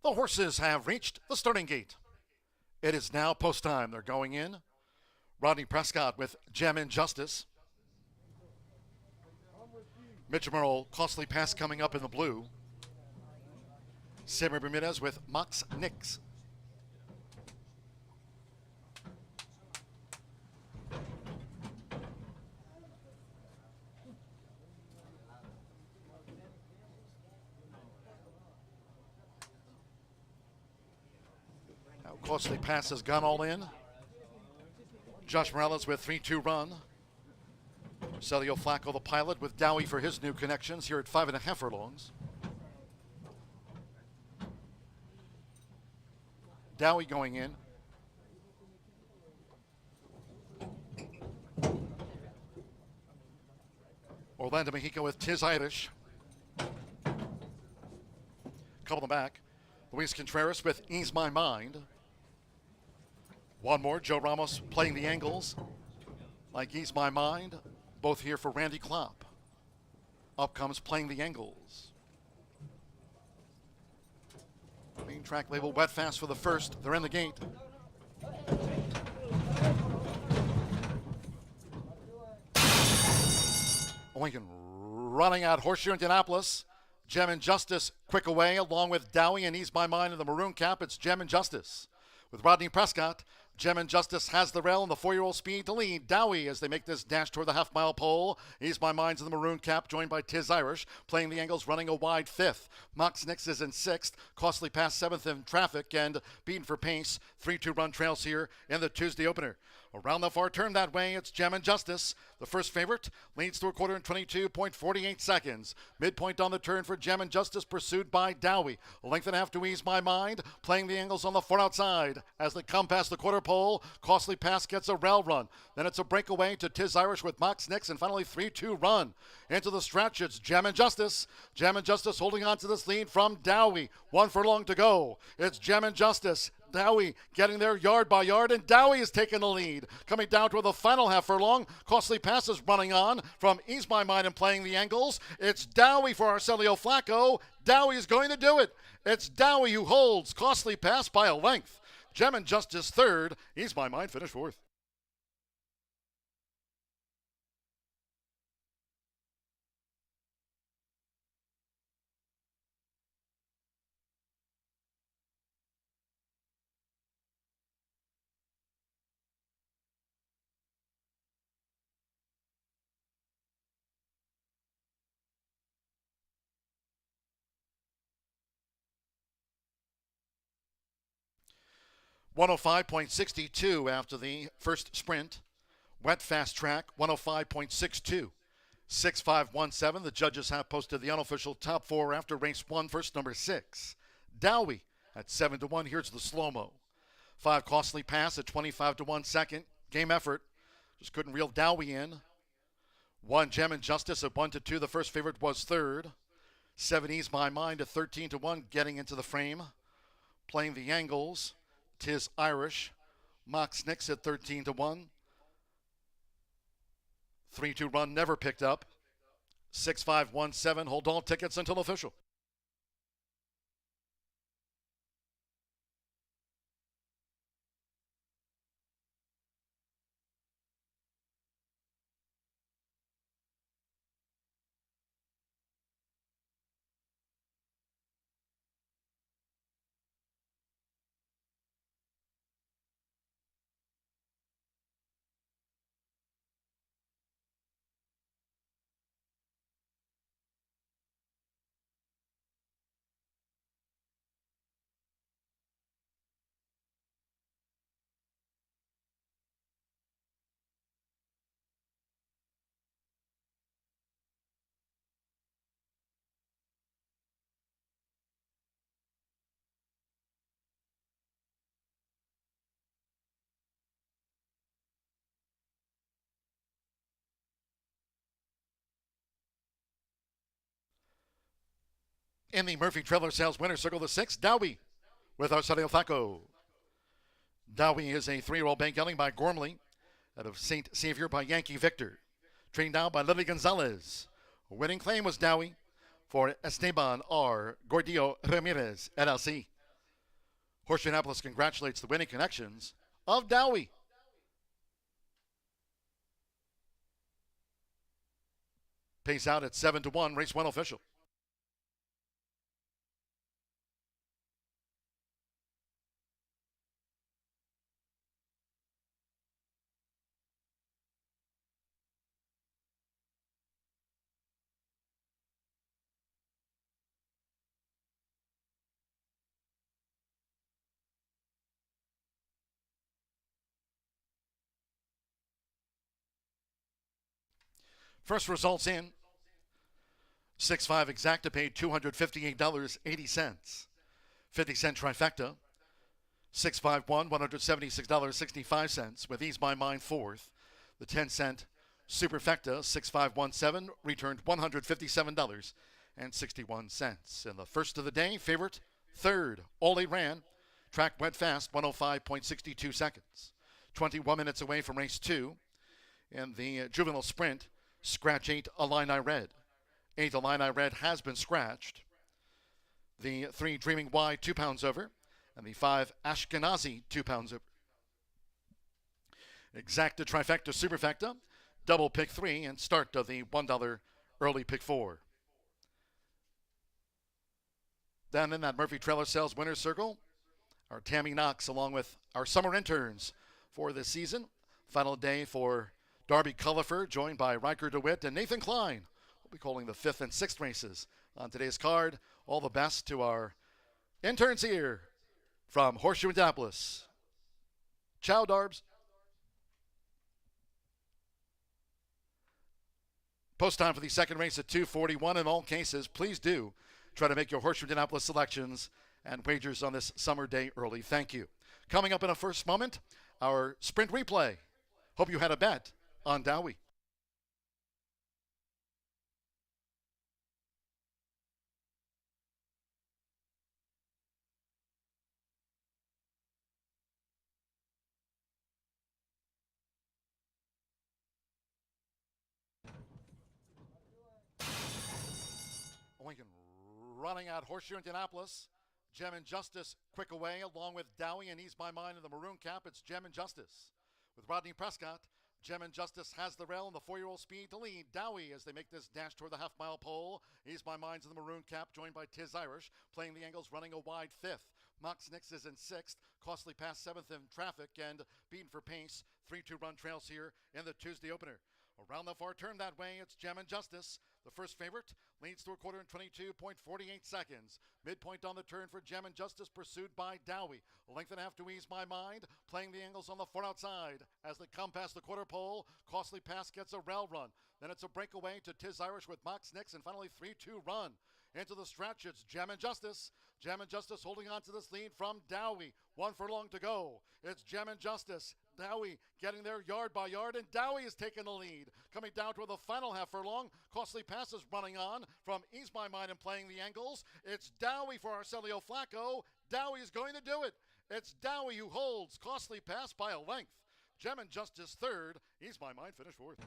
B: The horses have reached the starting gate. It is now post time. They're going in. Rodney Prescott with Gem and Justice. Mitch Merle, Costly Pass coming up in the blue. Sammy Bermudez with Mox Nix. Now Costly Pass has gone all in. Josh Morales with 3-2 run. Celio Flacco, the pilot, with Dowie for his new connections here at 5.5 furlongs. Dowie going in. Orlando Mexico with Tiz Irish. Couple them back. Luis Contreras with Ease My Mind. One more, Joe Ramos playing the angles. Like Ease My Mind, both here for Randy Klopp. Up comes Playing the Angles. Main track label Wet Fast for the first. They're in the gate. Lincoln running out Horseshoe Indianapolis. Gem and Justice quick away along with Dowie and Ease My Mind in the maroon cap. It's Gem and Justice. With Rodney Prescott, Gem and Justice has the rail and the 4-year-old speed to lead. Dowie as they make this dash toward the half-mile pole. Ease My Mind's in the maroon cap, joined by Tiz Irish. Playing the Angles, running a wide 5th. Mox Nix is in 6th. Costly Pass 7th in traffic, and Beaten for Pace. 3-2 run trails here in the Tuesday opener. Around the far turn that way, it's Gem and Justice. The first favorite leads through a quarter in 22.48 seconds. Midpoint on the turn for Gem and Justice, pursued by Dowie. A length and a half to Ease My Mind. Playing the Angles on the far outside. As they come past the quarter pole, Costly Pass gets a rail run. Then it's a breakaway to Tiz Irish with Mox Nix, and finally 3-2 run. Into the stretch, it's Gem and Justice. Gem and Justice holding on to this lead from Dowie. 1 furlong to go. It's Gem and Justice. Dowie getting there yard by yard, and Dowie is taking the lead. Coming down to the final half furlong, Costly Pass is running on from Ease My Mind and Playing the Angles. It's Dowie for Arcelio Flacco. Dowie is going to do it. It's Dowie who holds Costly Pass by a length. Gem and Justice third. Ease My Mind finished fourth. .105.62 after the first sprint. Wet Fast Track, 105.62. 6517. The judges have posted the unofficial top 4 after race 1, first number 6. Dowie at 7-1. Here's the slow-mo. 5 Costly Pass at 25-1 second. Game effort. Just couldn't reel Dowie in. 1 Gem and Justice at 1-2. The first favorite was third. 7 Ease My Mind at 13-1, getting into the frame. Playing the Angles. Tiz Irish. Mox Nix at 13-1. 3-2 run never picked up. 6517. Hold all tickets until official. In the Murphy Trailer Sales Winner's Circle, the 6, Dowie with Arsenio Flacco. Dowie is a 3-year-old bank gelding by Gormley out of St. Savior by Yankee Victor. Trained now by Lily Gonzalez. A winning claim was Dowie for Esteban R. Gordillo Ramirez, LLC. Horseshoe Indianapolis congratulates the winning connections of Dowie. Pace out at 7-1, race 1 official. First results in. 6-5 exacta paid $258.80. 50-cent trifecta. 6-5 won $176.65 with Ease My Mind fourth. The 10-cent superfecta 6-5 won 7 returned $157.61. And the first of the day, favorite third, Ole ran. Track went fast, 105.62 seconds. 21 minutes away from race 2. In the juvenile sprint, scratch 8 Illini Red. 8 Illini Red has been scratched. The 3 Dreaming Wide 2 pounds over, and the 5 Ashkenazi 2 pounds over. Exacta trifecta superfecta, double pick 3, and start of the $1 early pick 4. Down in that Murphy Trailer Sales Winner's Circle, our Tammy Knox along with our summer interns for this season. Final day for Darby Cullifer, joined by Riker DeWitt and Nathan Klein. We'll be calling the 5th and 6th races on today's card. All the best to our interns here from Horseshoe Indianapolis. Ciao, Darbs. Post time for the second race at 2:41. In all cases, please do try to make your Horseshoe Indianapolis selections and wagers on this summer day early. Thank you. Coming up in a first moment, our sprint replay. Hope you had a bet on Dowie. Lincoln running out Horseshoe Indianapolis. Gem and Justice quick away along with Dowie and Ease My Mind in the maroon cap. It's Gem and Justice. With Rodney Prescott, Gem and Justice has the rail and the 4-year-old speed to lead Dowie as they make this dash toward the half-mile pole. Ease My Mind's in the maroon cap, joined by Tiz Irish, playing the angles, running a wide 5th. Mox Nix is in 6th. Costly Pass 7th in traffic, and beaten for pace. 3-2 run trails here in the Tuesday opener. Around the far turn that way, it's Gem and Justice. The first favorite leads through a quarter in 22.48 seconds. Midpoint on the turn for Gem and Justice, pursued by Dowie. A length and a half to Ease My Mind, playing the angles on the far outside. As they come past the quarter pole, Costly Pass gets a rail run. Then it's a breakaway to Tiz Irish with Mox Nix, and finally 3-2 run. Into the stretch, it's Gem and Justice. Gem and Justice holding on to this lead from Dowie. 1 furlong to go. It's Gem and Justice. Dowie getting there yard by yard, and Dowie is taking the lead. Coming down to the final half furlong, Costly Pass is running on from Ease My Mind and playing the angles. It's Dowie for Arsenio Flacco. Dowie is going to do it. It's Dowie who holds Costly Pass by a length. Gem and Justice third. Ease My Mind finished fourth.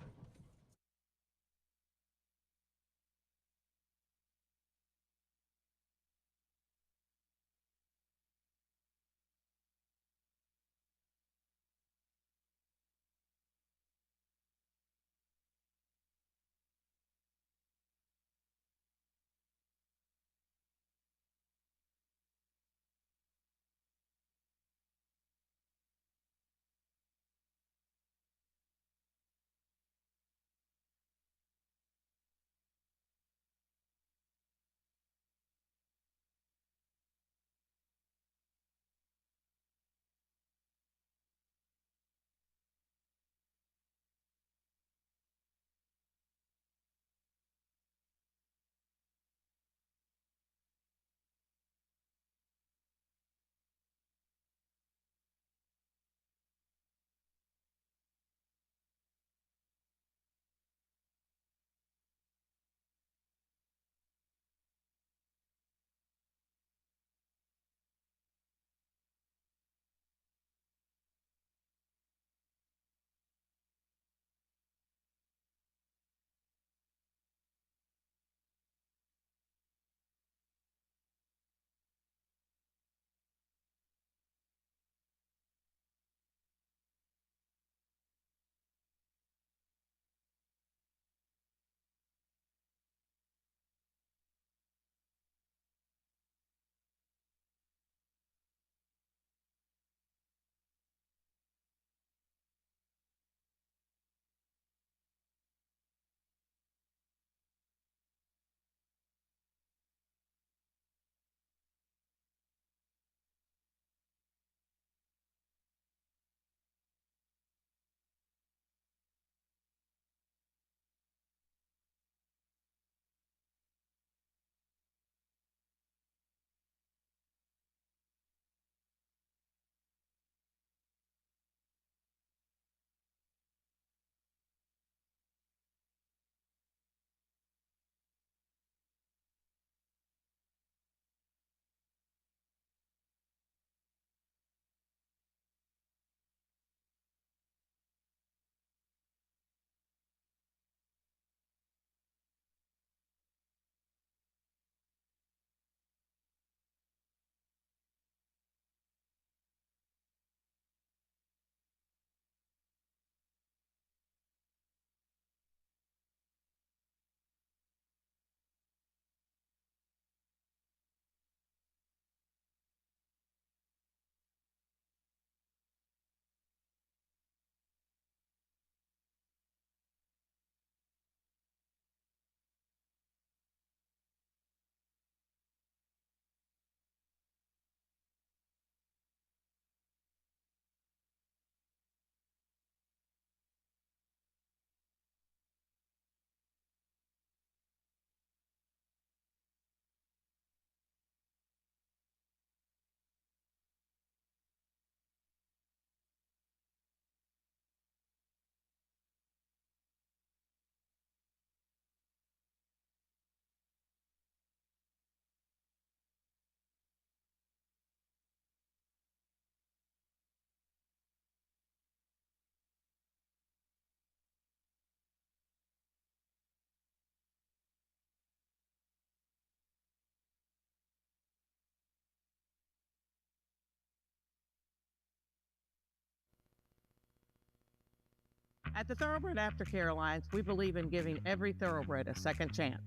G: At the Thoroughbred Aftercare Alliance, we believe in giving every thoroughbred a second chance.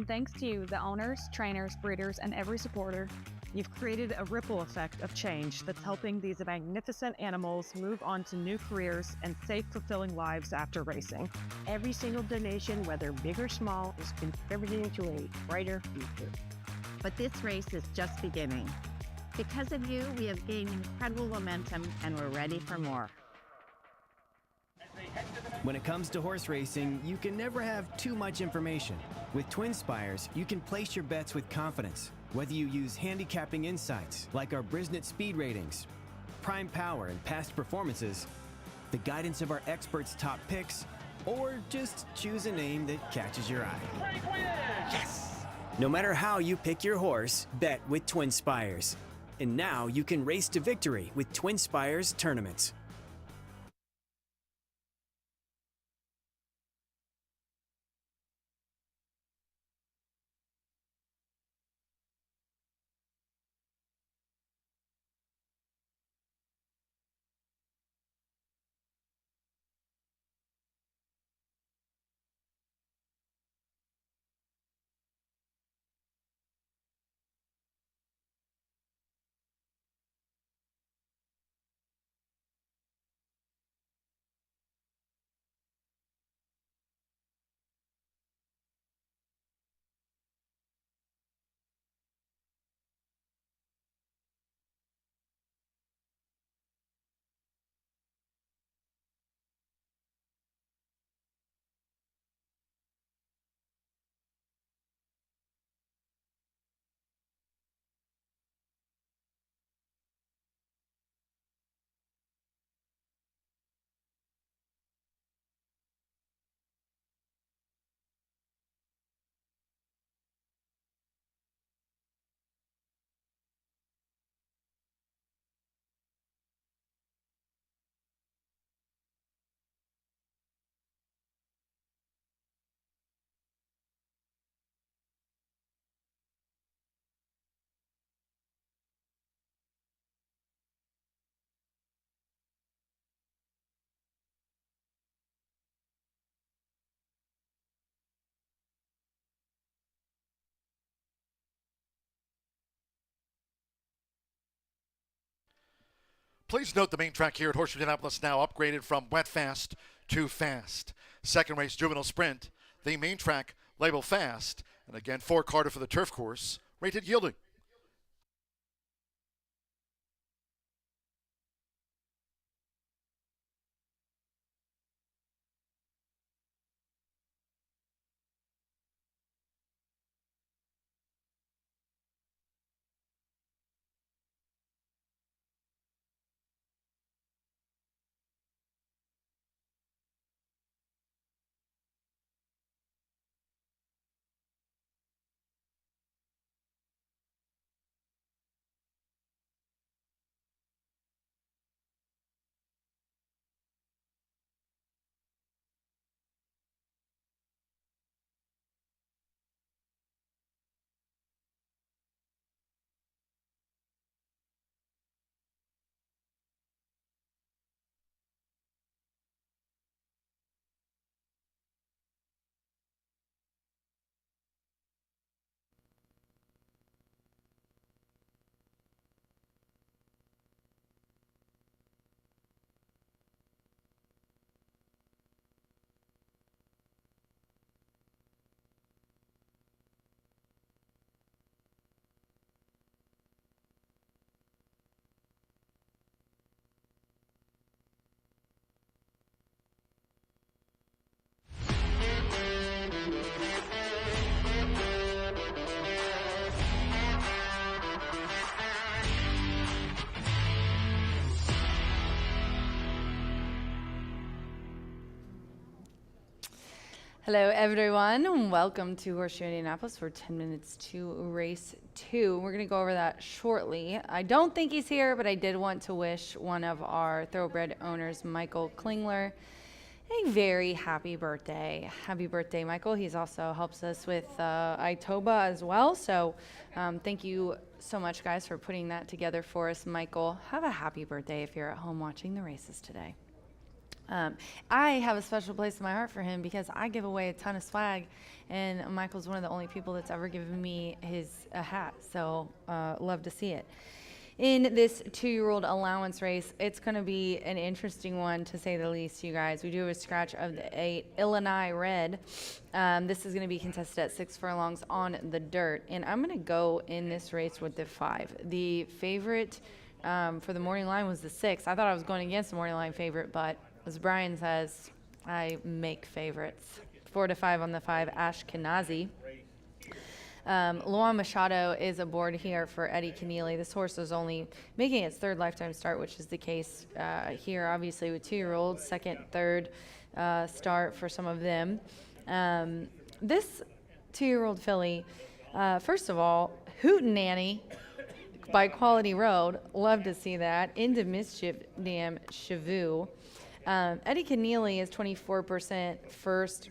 H: Thanks to you, the owners, trainers, breeders, and every supporter,
G: You've created a ripple effect of change that's helping these magnificent animals move on to new careers and safe, fulfilling lives after racing.
I: Every single donation, whether big or small, is contributing to a brighter future.
J: But this race is just beginning. Because of you, we have gained incredible momentum and we're ready for more.
K: When it comes to horse racing, you can never have too much information. With Twin Spires, you can place your bets with confidence. Whether you use handicapping insights like our Brisnet speed ratings, prime power and past performances, the guidance of our experts' top picks, or just choose a name that catches your eye. Yes! No matter how you pick your horse, bet with Twin Spires. And now you can race to victory with Twin Spires tournaments.
B: Please note the main track here at Horseshoe Indianapolis now upgraded from wet fast to fast. Second race, Juvenile Sprint. The main track, labeled fast. And again, 4 Carter for the turf course, rated yielding.
C: Hello, everyone. Welcome to Horseshoe Indianapolis. We're 10 minutes to race 2. We're going to go over that shortly. I don't think he's here, but I did want to wish one of our thoroughbred owners, Michael Klingler, a very happy birthday. Happy birthday, Michael. He's also helps us with Itoba as well. So thank you so much, guys, for putting that together for us, Michael. Have a happy birthday if you're at home watching the races today. I have a special place in my heart for him because I give away a ton of swag, and Michael's one of the only people that's ever given me a hat. So love to see it. In this 2-year-old allowance race, it's going to be an interesting one to say the least, you guys. We do have a scratch of the 8 Illinois Red. This is going to be contested at 6 furlongs on the dirt, and I'm going to go in this race with the 5. The favorite for the morning line was the 6. I thought I was going against the morning line favorite, but as Brian says, I make favorites. 4 to 5 on the 5, Ashkenazi. Luan Machado is aboard here for Eddie Keneally. This horse is only making its 3rd lifetime start, which is the case here, obviously, with 2-year-olds, 2nd, 3rd start for some of them. This 2-year-old filly, first of all, Hootenanny by Quality Road. Love to see that. Into Mischief Dam Chavoo. Eddie Keneally is 24% first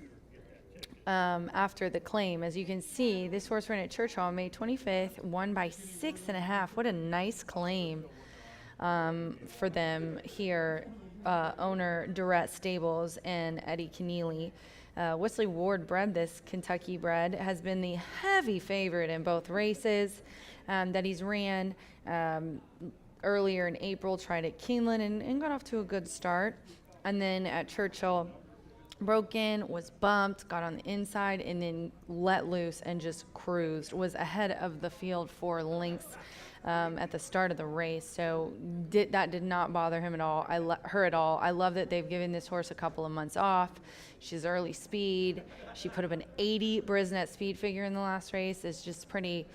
C: after the claim. As you can see, this horse ran at Churchill on May 25th, won by 6.5. What a nice claim for them here. Owner Durrett Stables and Eddie Keneally. Wesley Ward bred this Kentucky bred, has been the heavy favorite in both races that he's ran. Earlier in April, tried at Keeneland and got off to a good start. And then at Churchill, broke in, was bumped, got on the inside, and then let loose and just cruised. Was ahead of the field 4 lengths at the start of the race. So that did not bother him at all. Her at all. I love that they've given this horse a couple of months off. She's early speed. She put up an 80 Brisnet speed figure in the last race. It's just pretty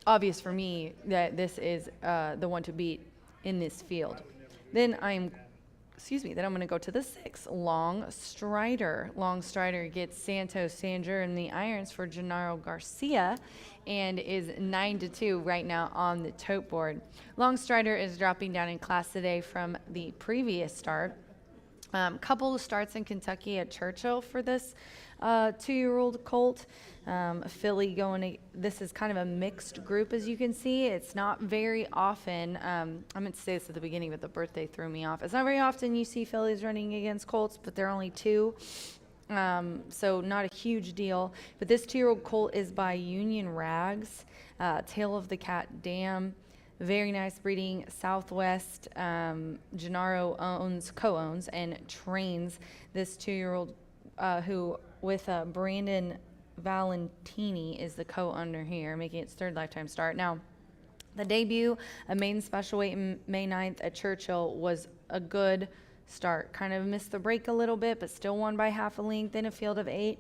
C: obvious for me that this is the one to beat in this field. Then I'm going to go to the 6, Long Strider. Long Strider gets Santos Sanger in the irons for Gennaro Garcia and is 9-2 right now on the tote board. Long Strider is dropping down in class today from the previous start. Couple of starts in Kentucky at Churchill for this 2-year-old colt. Filly going, this is kind of a mixed group, as you can see. It's not very often, I meant to say this at the beginning, but the birthday threw me off. It's not very often you see fillies running against colts, but they're only 2. So not a huge deal. But this 2-year-old colt is by Union Rags, Tail of the Cat Dam. Very nice breeding. Southwest, Gennaro co-owns and trains this 2-year-old who with Brandon Valentini is the co-owner here, making its 3rd lifetime start. Now, the debut, a maiden special weight May 9th at Churchill, was a good start. Kind of missed the break a little bit, but still won by half a length in a field of 8.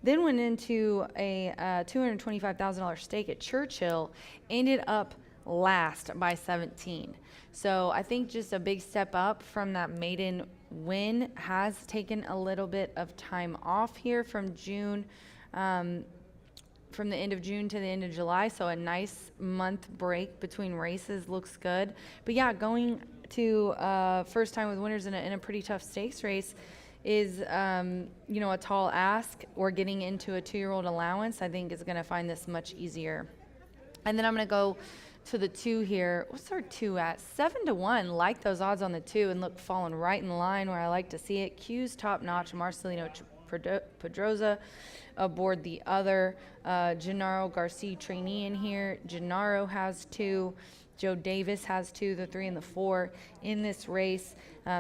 C: Then went into a $225,000 stake at Churchill, ended up last by 17. So I think just a big step up from that maiden win. Has taken a little bit of time off here from June, from the end of June to the end of July. So a nice month break between races looks good. But yeah, going to first time with winners in a pretty tough stakes race is, a tall ask. Or getting into a 2-year-old allowance, I think is going to find this much easier. And then I'm going to go to the 2 here. What's our 2 at? 7-1. Like those odds on the 2, and look, falling right in line where I like to see it. Q's top notch. Marcelino Pedroza aboard the other. Gennaro Garcia trainee in here. Gennaro has 2. Joe Davis has 2, the 3 and the 4 in this race.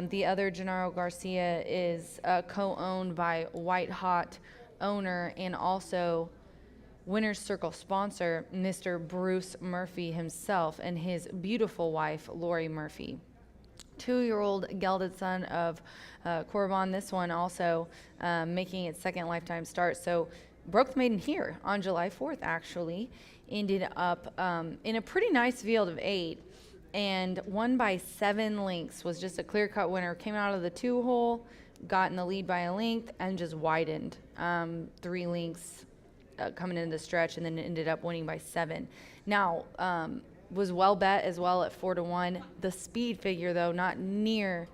C: The other Gennaro Garcia is co-owned by White Hot owner and also Winner's Circle sponsor, Mr. Bruce Murphy himself, and his beautiful wife, Lori Murphy. 2-year-old gelded son of Corbin, this one also making its 2nd lifetime start. So broke the maiden here on July 4th, actually. Ended up in a pretty nice field of 8 and won by 7 lengths. Was just a clear-cut winner. Came out of the 2-hole, got in the lead by a length, and just widened 3 lengths coming into the stretch, and then ended up winning by 7. Now, was well bet as well at 4-1. The speed figure, though, not near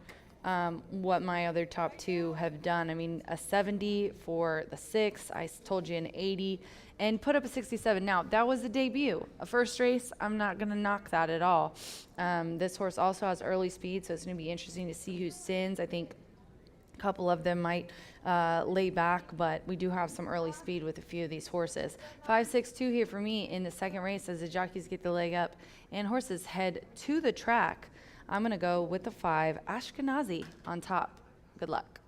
C: what my other top 2 have done. I mean, a 70 for the 6. I told you an 80, and put up a 67. Now, that was the debut. A first race, I'm not going to knock that at all. This horse also has early speed, so it's going to be interesting to see who sins. I think A couple of them might lay back, but we do have some early speed with a few of these horses. 5-6-2 here for me in the second race as the jockeys get the leg up and horses head to the track. I'm going to go with the 5, Ashkenazi on top. Good luck.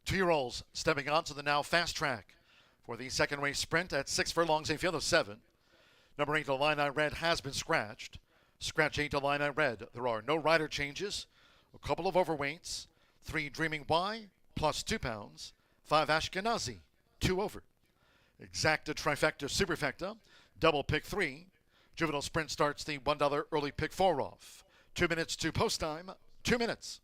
B: Two-year-olds stepping onto the now fast track for the second race sprint at 6 furlongs, a field of 7. Number 8, Illini Red, has been scratched. Scratch 8, Illini Red. There are no rider changes. A couple of overweights. 3, Dreaming Y, plus 2 pounds. 5, Ashkenazi, 2 over. Exacta, Trifecta, Superfecta, double pick 3. Juvenile Sprint starts the $1 early pick 4 off. 2 minutes to post time, 2 minutes.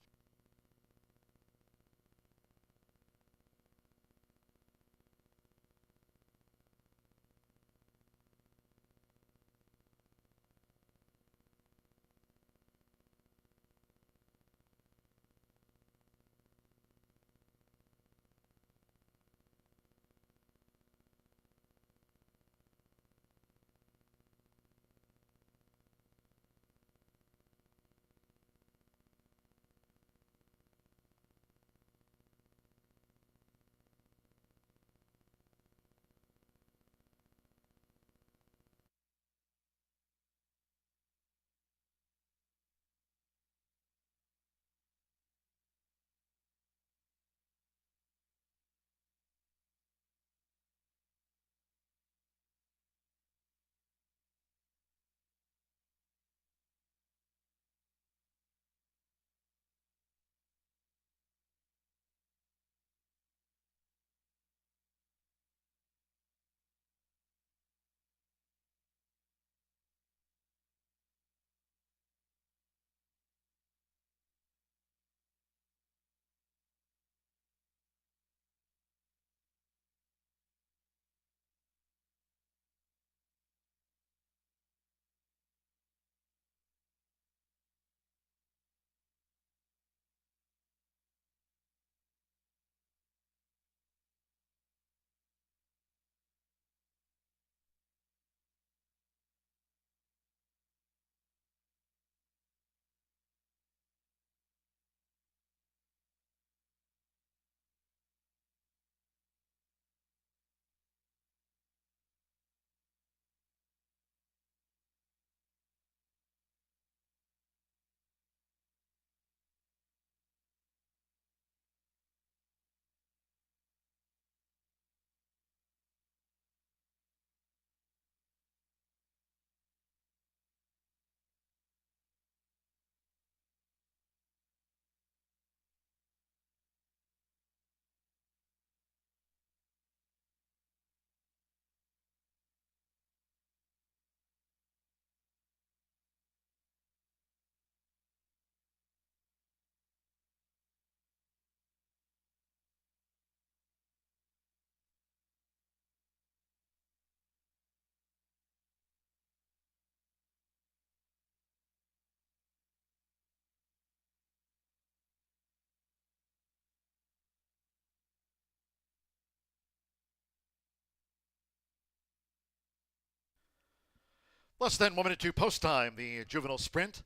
B: Less than 1 minute to post time, the juvenile sprint.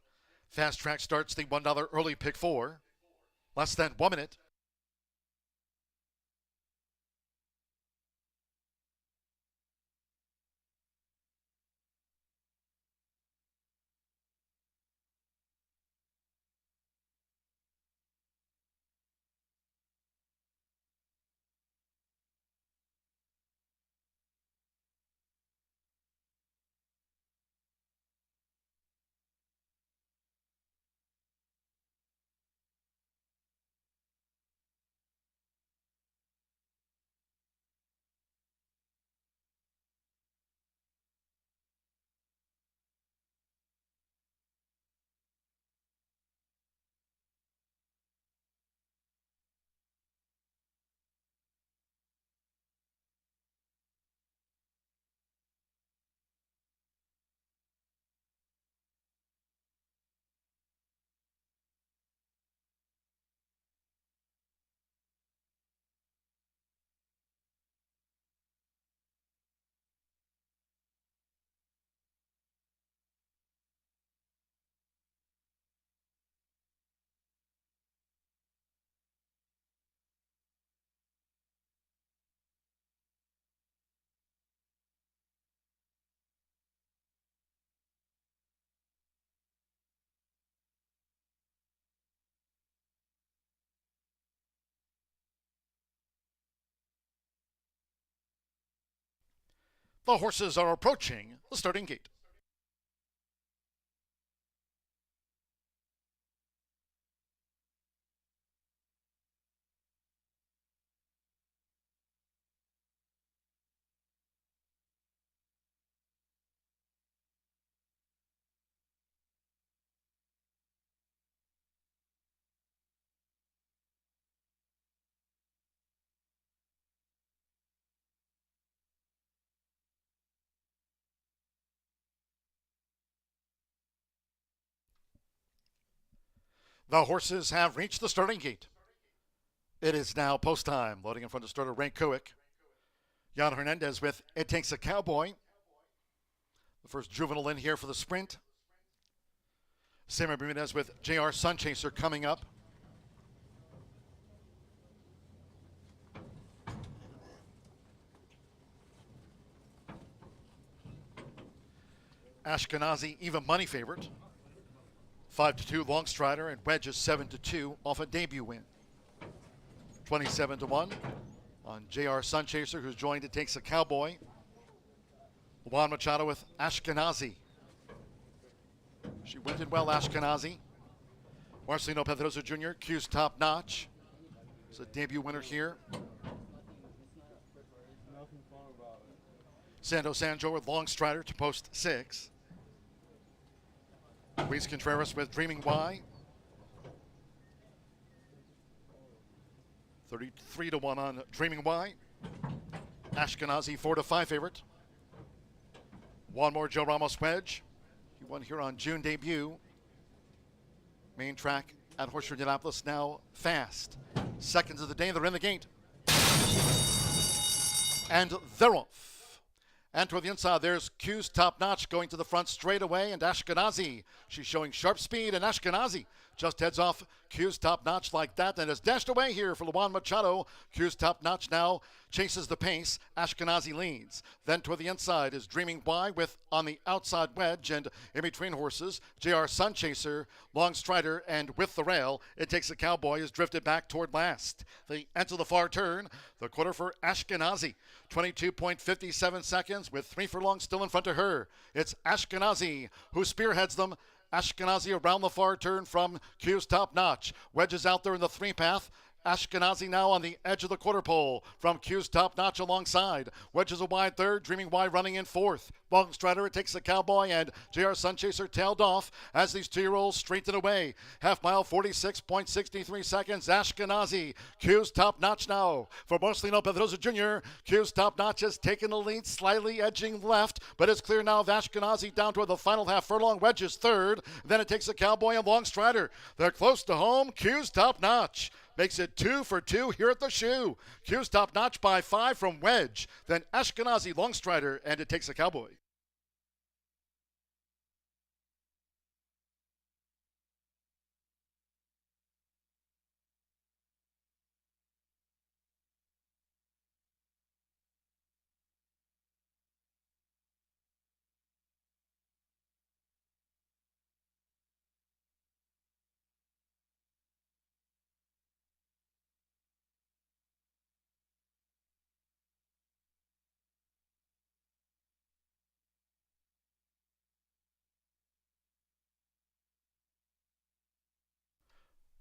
B: Fast track starts the $1 early pick 4. Less than 1 minute. The horses are approaching the starting gate. The horses have reached the starting gate. It is now post time. Loading in front of starter Rank Kowick. Jan Hernandez with It Takes a Cowboy. The first juvenile in here for the sprint. Samuel Bermudez with JR Sunchaser coming up. Ashkenazi, even money favorite. 5-2 Long Strider, and Wedge is 7-2 off a debut win. 27-1 on JR Sunchaser, who's joined It Takes a Cowboy. Juan Machado with Ashkenazi. She went in well, Ashkenazi. Marcelino Pedrosa Jr., Q's top notch. It's a debut winner here. Sando Sanjo with Long Strider to post 6. Luis Contreras with Dreaming Y. 33-1 on Dreaming Y. Ashkenazi 4-5 favorite. One more Joe Ramos Wedge. He won here on June debut. Main track at Horseshoe Indianapolis now fast. Seconds of the day, they're in the gate. And they're off. And toward the inside, there's Q's top notch going to the front straight away, and Ashkenazi. She's showing sharp speed, and Ashkenazi just heads off Q's top notch like that and is dashed away here for Juan Machado. Q's top notch now chases the pace. Ashkenazi leads. Then toward the inside is Dreaming Y with on the outside Wedge, and in between horses, JR Sunchaser, Long Strider, and with the rail, It Takes a Cowboy is drifted back toward last. They enter the far turn. The quarter for Ashkenazi. 22.57 seconds with 3 furlongs still in front of her. It's Ashkenazi who spearheads them. Ashkenazi around the far turn from Q's top notch. Wedges out there in the 3-path. Ashkenazi now on the edge of the quarter pole from Q's top notch alongside. Wedges a wide third, Dreaming Y running in fourth. Long Strider, It Takes a Cowboy, and JR Sunchaser tailed off as these two-year-olds straighten away. Half mile, 46.63 seconds. Ashkenazi, Q's top notch now for Marcelino Pedrosa Jr. Q's top notch has taken the lead, slightly edging left, but it's clear now of Ashkenazi down toward the final half furlong. Wedges third, then It Takes a Cowboy and Long Strider. They're close to home. Q's top notch makes it 2 for 2 here at the shoe. Q's top notch by 5 from Wedge. Then Ashkenazi, Long Strider, and It Takes a Cowboy.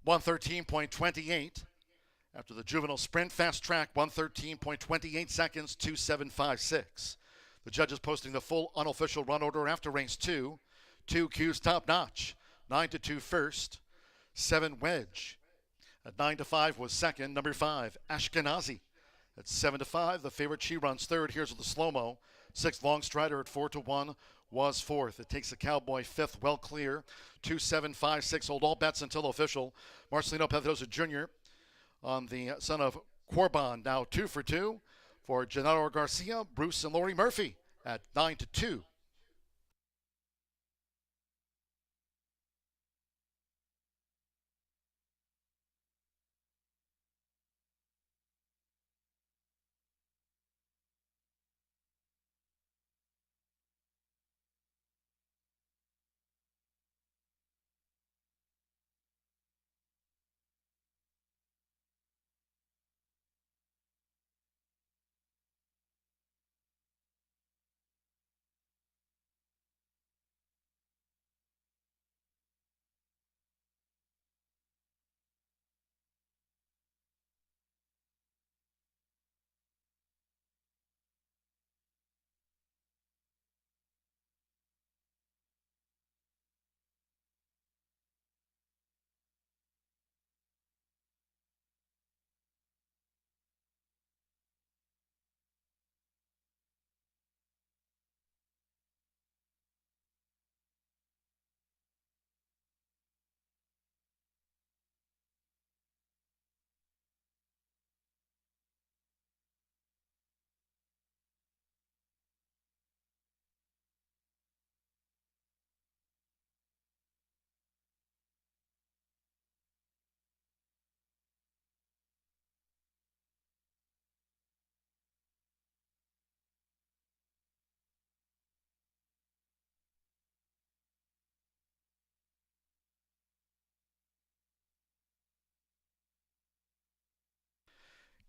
B: 113.28. After the juvenile sprint, fast track, 113.28 seconds, 2:7.56. The judges posting the full unofficial run order after race 2. 2 Q's Top Notch, 9-2 first. 7 Wedge. At 9-5 was second. Number 5 Ashkenazi. At 7-5, the favorite, she runs third. Here's with the slow-mo. 6 Long Strider at 4-1 was fourth. It takes the Cowboy fifth, well clear. 2:7.56. Hold all bets until official. Marcelino Pedrosa Jr. on the son of Corban, now 2 for 2 for Gennaro Garcia, Bruce, and Lori Murphy at 9-2.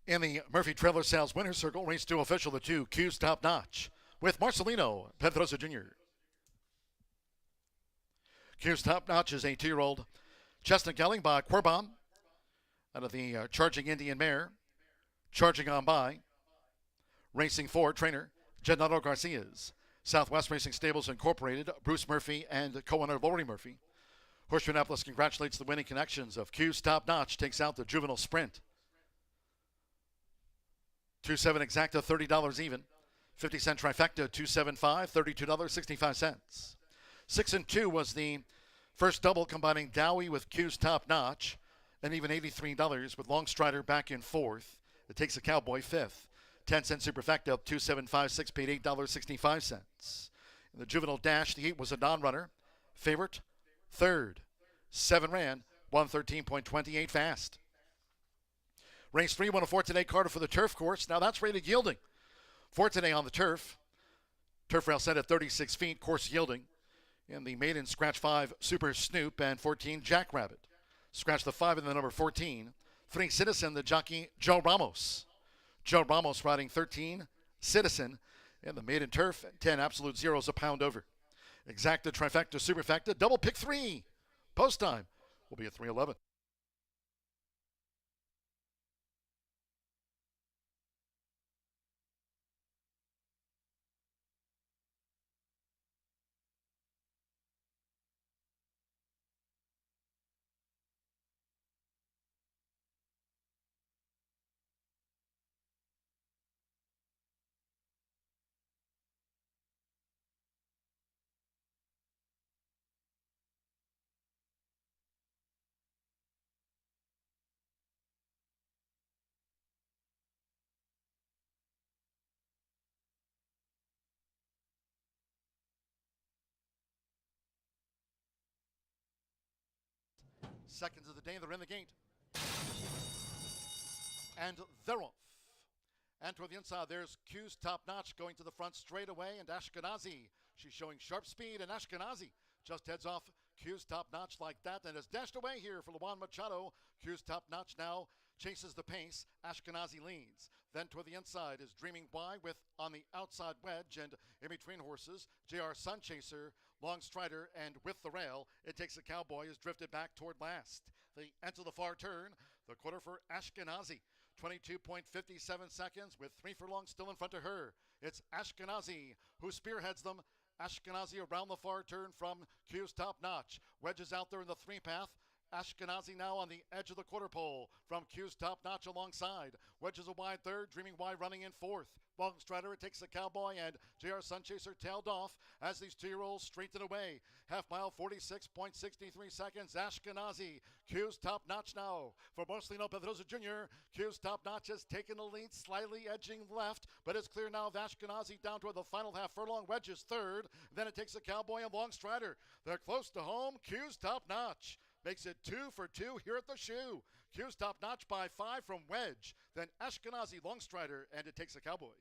B: In the Murphy Trailer Sales Winner's Circle, race 2 official, the 2 Q's Top Notch with Marcelino Pedrosa Jr. Q's Top Notch is a 2-year-old chestnut gelding by Corban out of the Charging Indian mare. Charging on by Racing 4 trainer Gennaro Garcia's Southwest Racing Stables Incorporated, Bruce Murphy and co-owner Lori Murphy. Horseshoe Indianapolis congratulates the winning connections of Q's Top Notch, takes out the juvenile sprint. 2-7 exacta, $30 even. 50-cent trifecta, 275, $32.65. 6 and 2 was the first double combining Dowie with Q's Top Notch, and even $83 with Long Strider back in fourth. It takes a Cowboy fifth. 10-cent superfecta, 2.756, paid $8.65. In the juvenile dash, the 8 was a non-runner. Favorite, third. 7 ran, 113.28 fast. Race 3, 104 today, Carter for the turf course. Now that's rated yielding. 4 today on the turf. Turf rail set at 36 feet, course yielding. In the maiden, scratch 5, Super Snoop, and 14, Jackrabbit. Scratch the 5 in the number 14. 3, Citizen, the jockey, Joe Ramos. Joe Ramos riding 13, Citizen. In the maiden turf, 10, Absolute Zeros, a pound over. Exacta, trifecta, superfecta, double pick 3. Post time will be at 3:11. Seconds of the day, they're in the gate. And they're off. And toward the inside, there's Q's Top Notch going to the front straight away, and Ashkenazi. She's showing sharp speed, and Ashkenazi just heads off Q's Top Notch like that, and is dashed away here for Luan Machado. Q's Top Notch now chases the pace. Ashkenazi leads. Then toward the inside is Dreaming Why with on the outside Wedge, and in between horses, JR Sunchaser, Long Strider, and With the Rail. It takes a Cowboy is drifted back toward last. They enter the far turn. The quarter for Ashkenazi. 22.57 seconds with 3 furlongs still in front of her. It's Ashkenazi who spearheads them. Ashkenazi around the far turn from Q's Top Notch. Wedges out there in the 3-path. Ashkenazi now on the edge of the quarter pole from Q's Top Notch alongside. Wedges a wide third, Dreaming Wide running in fourth. Long Strider, it takes the Cowboy, and JR Sunchaser tailed off as these two-year-olds straighten away. Half mile, 46.63 seconds. Ashkenazi, Q's Top Notch now for Marcelino Pedrosa Jr. Q's Top Notch has taken the lead, slightly edging left, but it's clear now of Ashkenazi down toward the final half furlong. Wedges third, then it takes the Cowboy and Long Strider. They're close to home. Q's Top Notch makes it 2 for 2 here at the shoe. Q's Top Notch by 5 from Wedge. Then Ashkenazi, Long Strider, and it takes a Cowboy.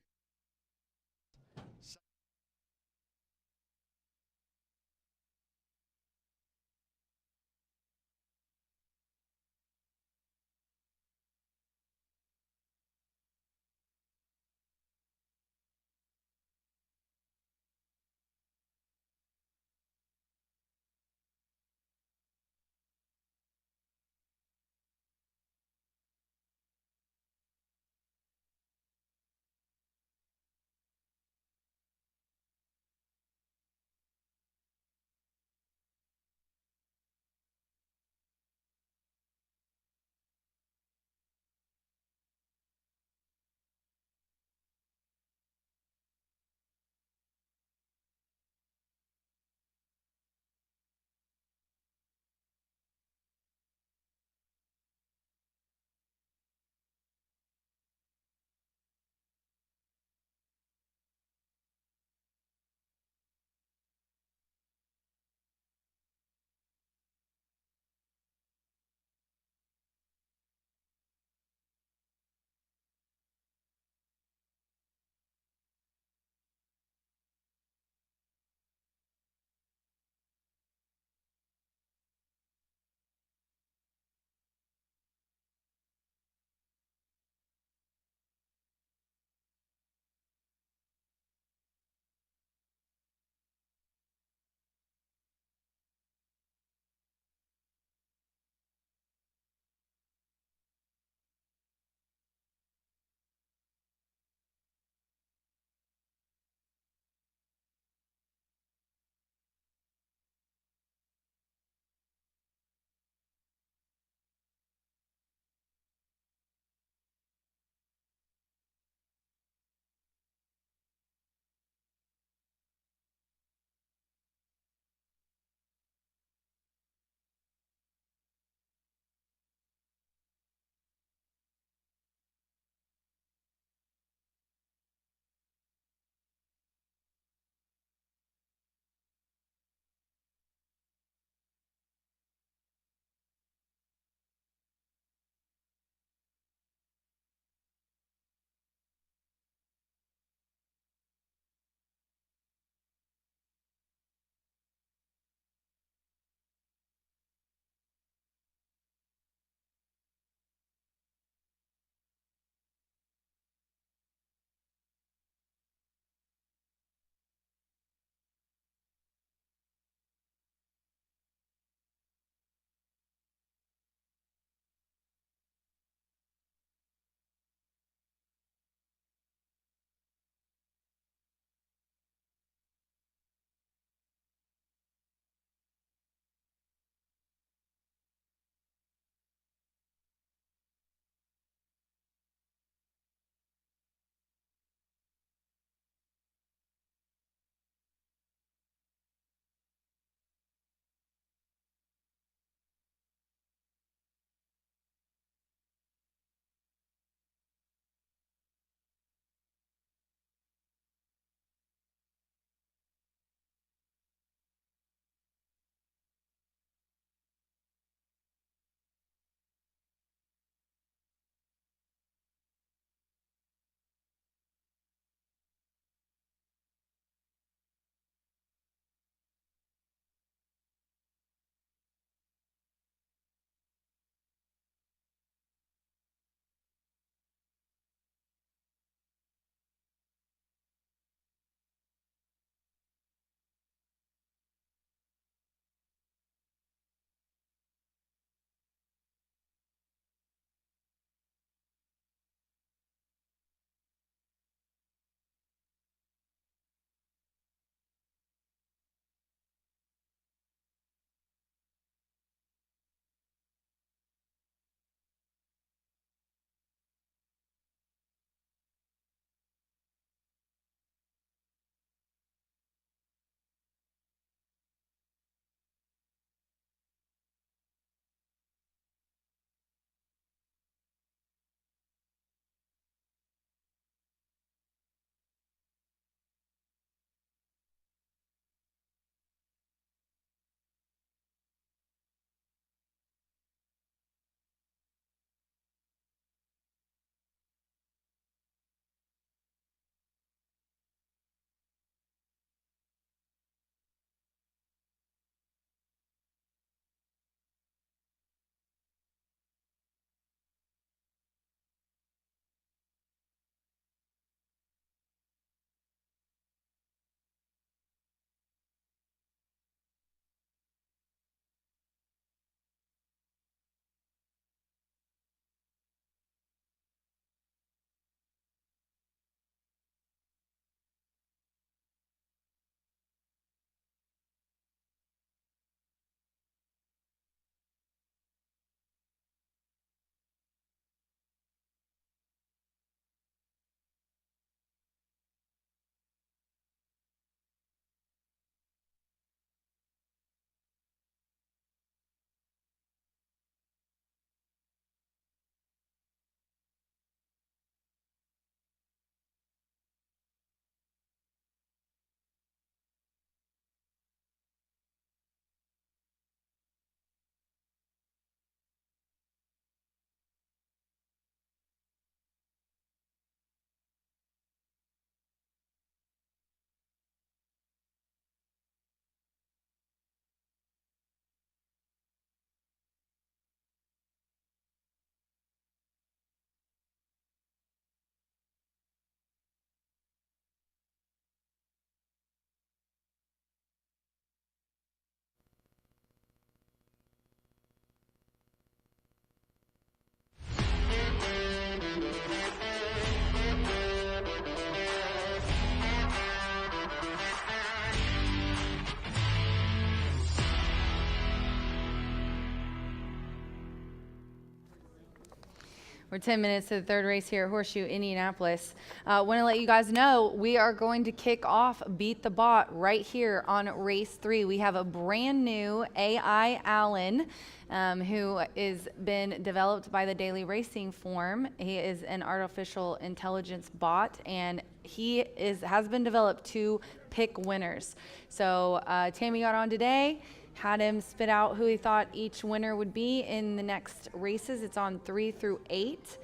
C: We're 10 minutes to the third race here at Horseshoe Indianapolis. Want to let you guys know we are going to kick off Beat the Bot right here on race 3. We have a brand new AI Allen who is been developed by the Daily Racing Form. He is an artificial intelligence bot, and he has been developed to pick winners. So Tammy got on today, had him spit out who he thought each winner would be in the next races. It's on 3 through 8.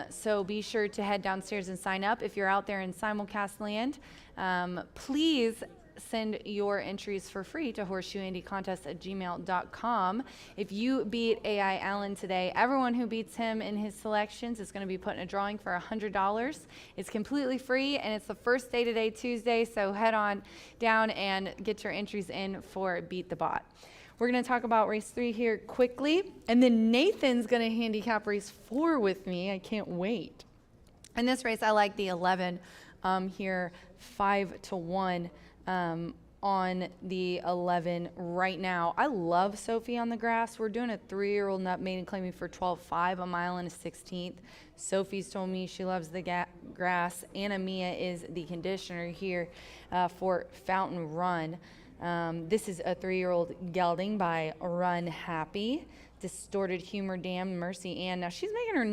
C: So be sure to head downstairs and sign up if you're out there in simulcast land. Please send your entries for free to horseshoeindycontest@gmail.com. If you beat AI Allen today, everyone who beats him in his selections is going to be put in a drawing for $100. It's completely free, and it's the first day today, Tuesday, so head on down and get your entries in for Beat the Bot. We're going to talk about race 3 here quickly, and then Nathan's going to handicap race 4 with me. I can't wait. In this race, I like the 11 here, 5-1. On the 11 right now. I love Sophie on the grass. We're doing a 3-year-old nut maiden claiming for 12.5, a mile and a 16th. Sophie's told me she loves the grass. Anna Mia is the conditioner here for Fountain Run. This is a 3-year-old gelding by Run Happy. Distorted Humor Dam, Mercy Ann. Now she's making her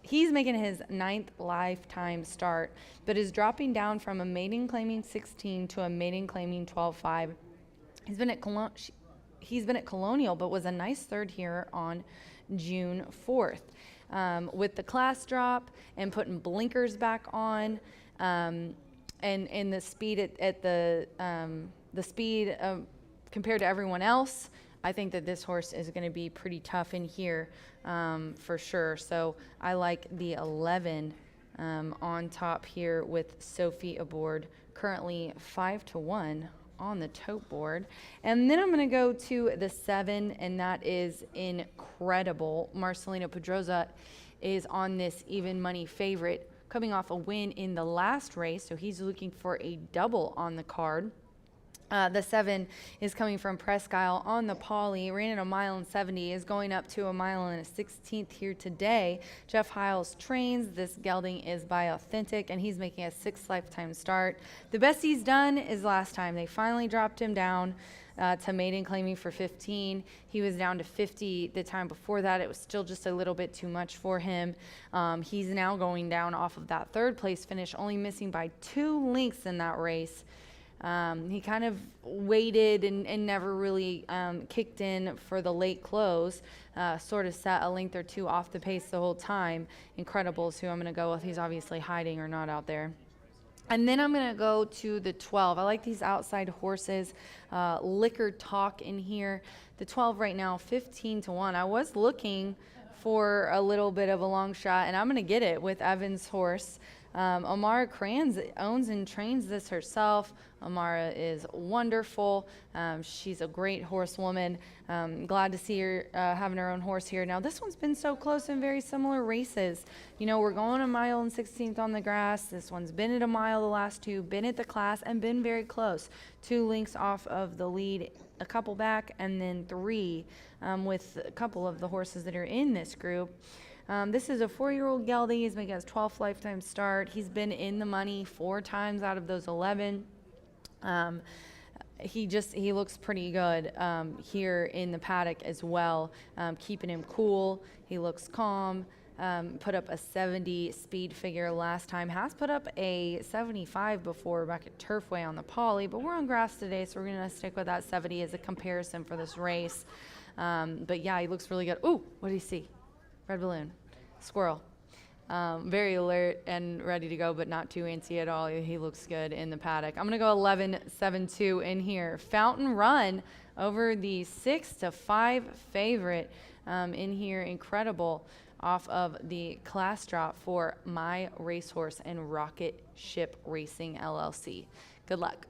C: he's making his 9th lifetime start, but is dropping down from a maiden claiming 16 to a maiden claiming 12.5. He's been at Colonial, but was a nice third here on June 4th. With the class drop and putting blinkers back on, and the speed at the speed compared to everyone else, I think that this horse is going to be pretty tough in here for sure. So I like the 11 on top here with Sophie aboard, currently 5-1 on the tote board. And then I'm going to go to the 7, and that is Incredible. Marcelino Pedroza is on this even money favorite, coming off a win in the last race, so he's looking for a double on the card. The 7 is coming from Presque Isle on the Poly, ran at a mile and 70, is going up to a mile and a 16th here today. Jeff Hiles trains. This gelding is by Authentic, and he's making a 6th lifetime start. The best he's done is last time. They finally dropped him down to maiden claiming for 15. He was down to 50 the time before that. It was still just a little bit too much for him. He's now going down off of that 3rd place finish, only missing by 2 lengths in that race. He kind of waited and never really kicked in for the late close, sort of sat a length or 2 off the pace the whole time. Incredible's who I'm going to go with. He's obviously hiding or not out there. And then I'm going to go to the 12. I like these outside horses. Liquor Talk in here. The 12 right now, 15-1. I was looking for a little bit of a long shot, and I'm going to get it with Evan's horse. Amara Kranz owns and trains this herself. Amara is wonderful. She's a great horsewoman. Glad to see her having her own horse here. Now, this one's been so close in very similar races. You know, we're going a mile and 16th on the grass. This one's been at a mile the last 2, been at the class, and been very close. 2 lengths off of the lead, a couple back, and then 3 with a couple of the horses that are in this group. This is a 4-year-old gelding. He's making his 12th lifetime start. He's been in the money 4 times out of those 11. He looks pretty good here in the paddock as well, keeping him cool. He looks calm. Put up a 70 speed figure last time. Has put up a 75 before back at Turfway on the Poly, but we're on grass today, so we're going to stick with that 70 as a comparison for this race. But yeah, he looks really good. Ooh, what do you see? Red balloon, squirrel. Very alert and ready to go, but not too antsy at all. He looks good in the paddock. I'm going to go 11-7-2 in here. Fountain Run over the 6-5 favorite in here. Incredible off of the class drop for My Racehorse and Rocket Ship Racing LLC. Good luck.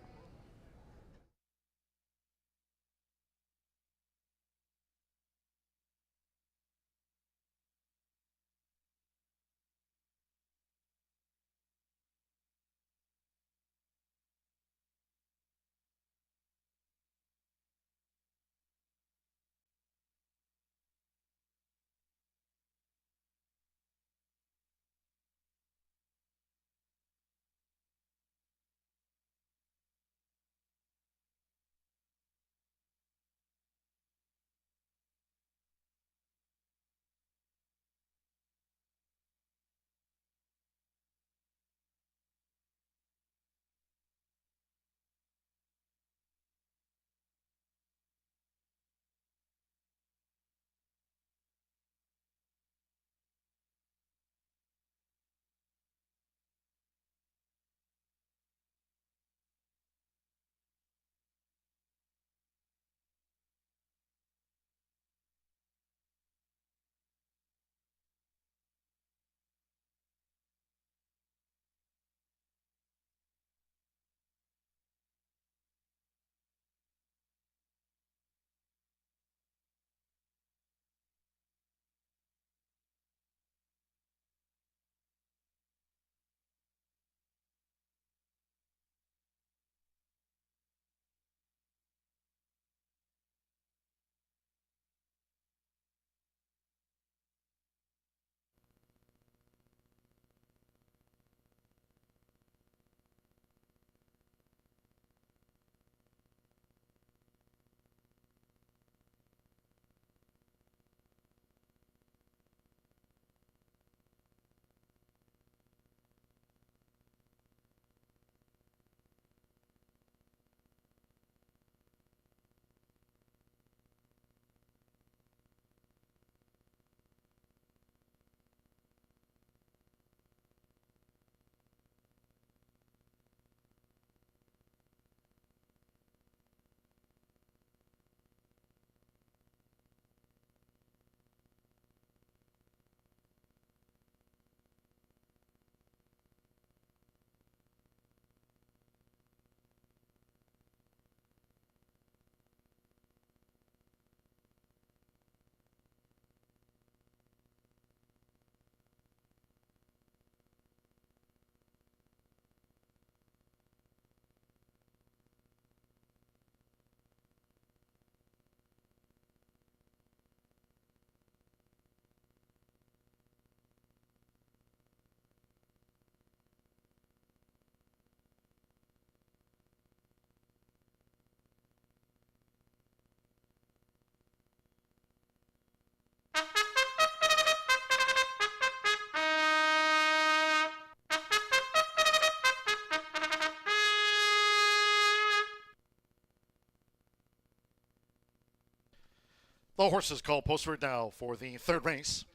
B: The horses call postward now for the third race.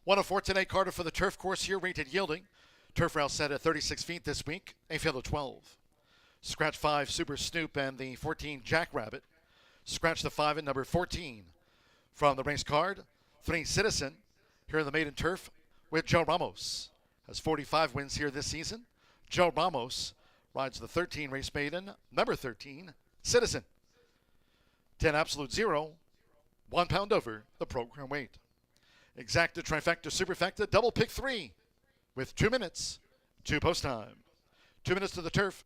B: 104 today, Carter for the turf course here, rated yielding. Turf rail set at 36 feet this week, a field of 12. Scratch 5, Super Snoop, and the 14, Jackrabbit. Scratch the 5 and number 14. From the race card, 3, Citizen, here in the maiden turf with Joe Ramos. Has 45 wins here this season. Joe Ramos rides the 13 race maiden, number 13, Citizen. 10 absolute 0, 1 pound over the program weight. Exacta, trifecta, superfecta, double pick 3 with 2 minutes to post time. 2 minutes to the turf.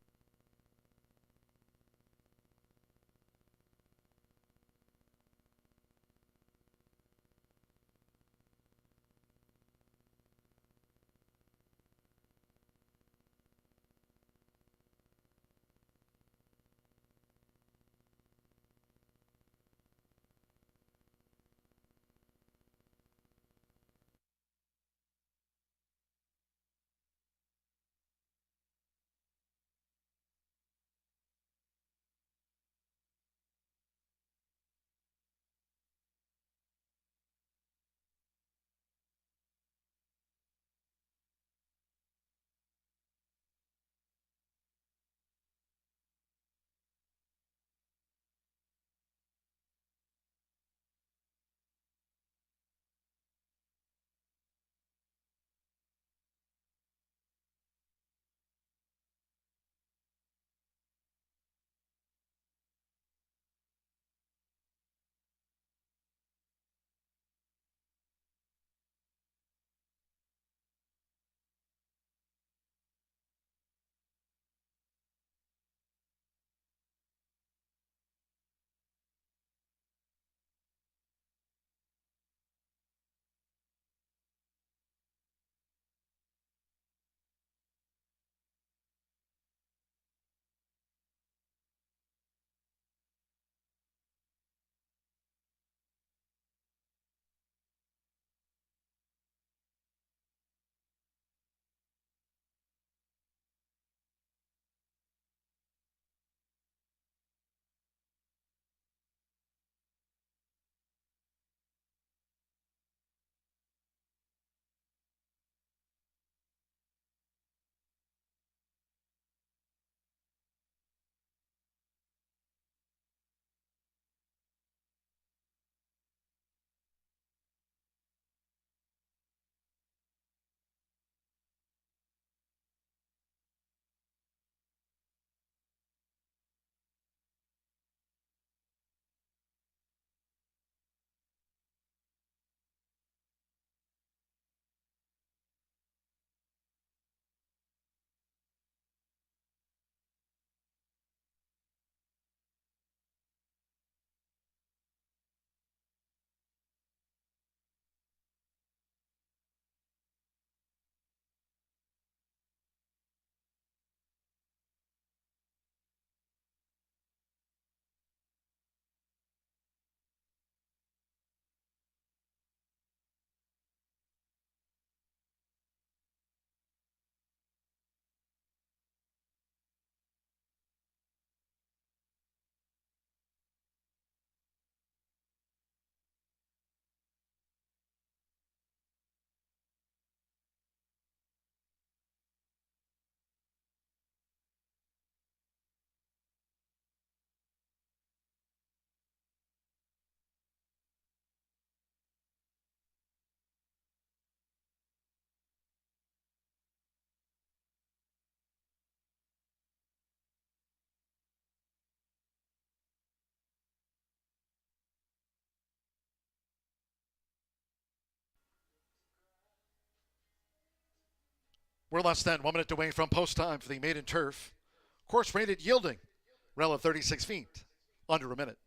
B: We're less than 1 minute away from post time for the maiden turf. Course rated yielding, rail of 36 feet, under a minute.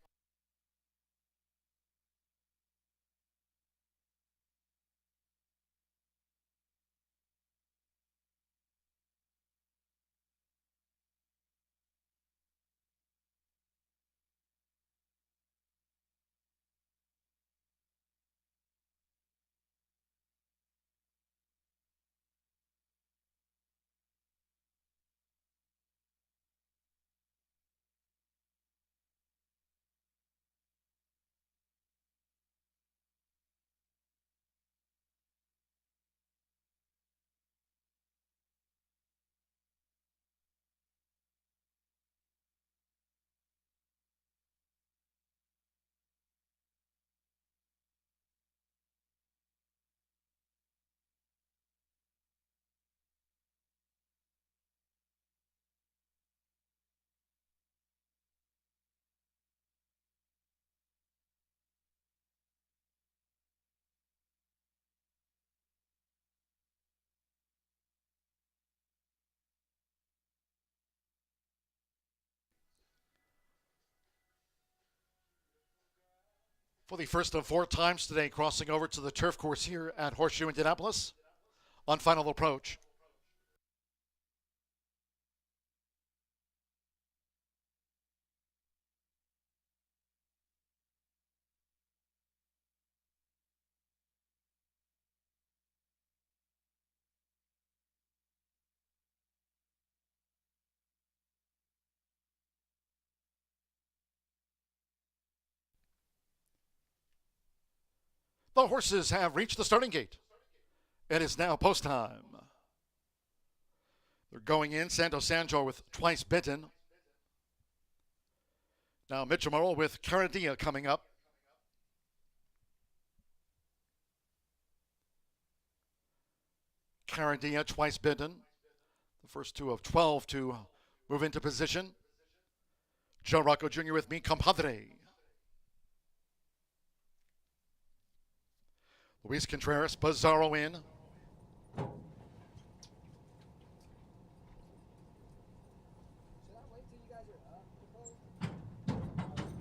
B: For the first of 4 times today, crossing over to the turf course here at Horseshoe Indianapolis on final approach. The horses have reached the starting gate. It is now post time. They're going in. Santo Sancho with Twice Bitten. Now Mitchell with Caradia coming up. Caradia, Twice Bitten. The first 2 of 12 to move into position. Joe Rocco Jr. with Mi Compadre. Luis Contreras, Bizarro in.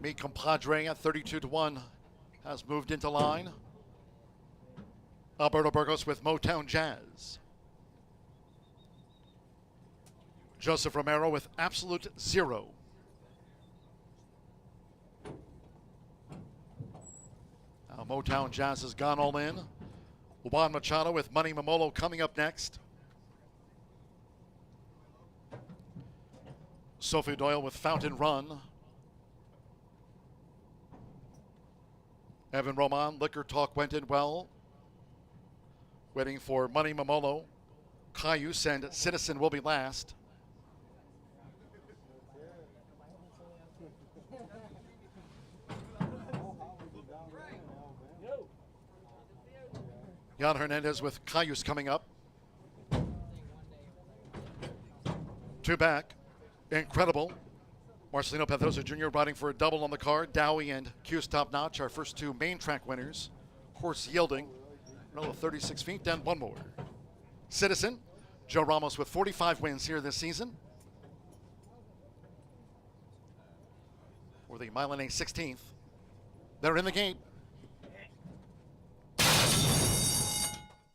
B: Mi Compadre at 32-1 has moved into line. Alberto Burgos with Motown Jazz. Joseph Romero with Absolute Zero. Now Motown Jazz has gone all in. Juan Machado with Money Mamolo coming up next. Sophie Doyle with Fountain Run. Evan Roman, Liquor Talk went in well. Waiting for Money Mamolo. Cayuse and Citizen will be last. Jan Hernandez with Cayuse coming up. 2 back. Incredible. Marcelino Pedrosa Jr. riding for a double on the card. Dowie and Q's Top Notch, our first 2 main track winners. Horse Yielding, another 36 feet, then 1 more. Citizen, Joe Ramos with 45 wins here this season. For the Milan 16th. They're in the gate.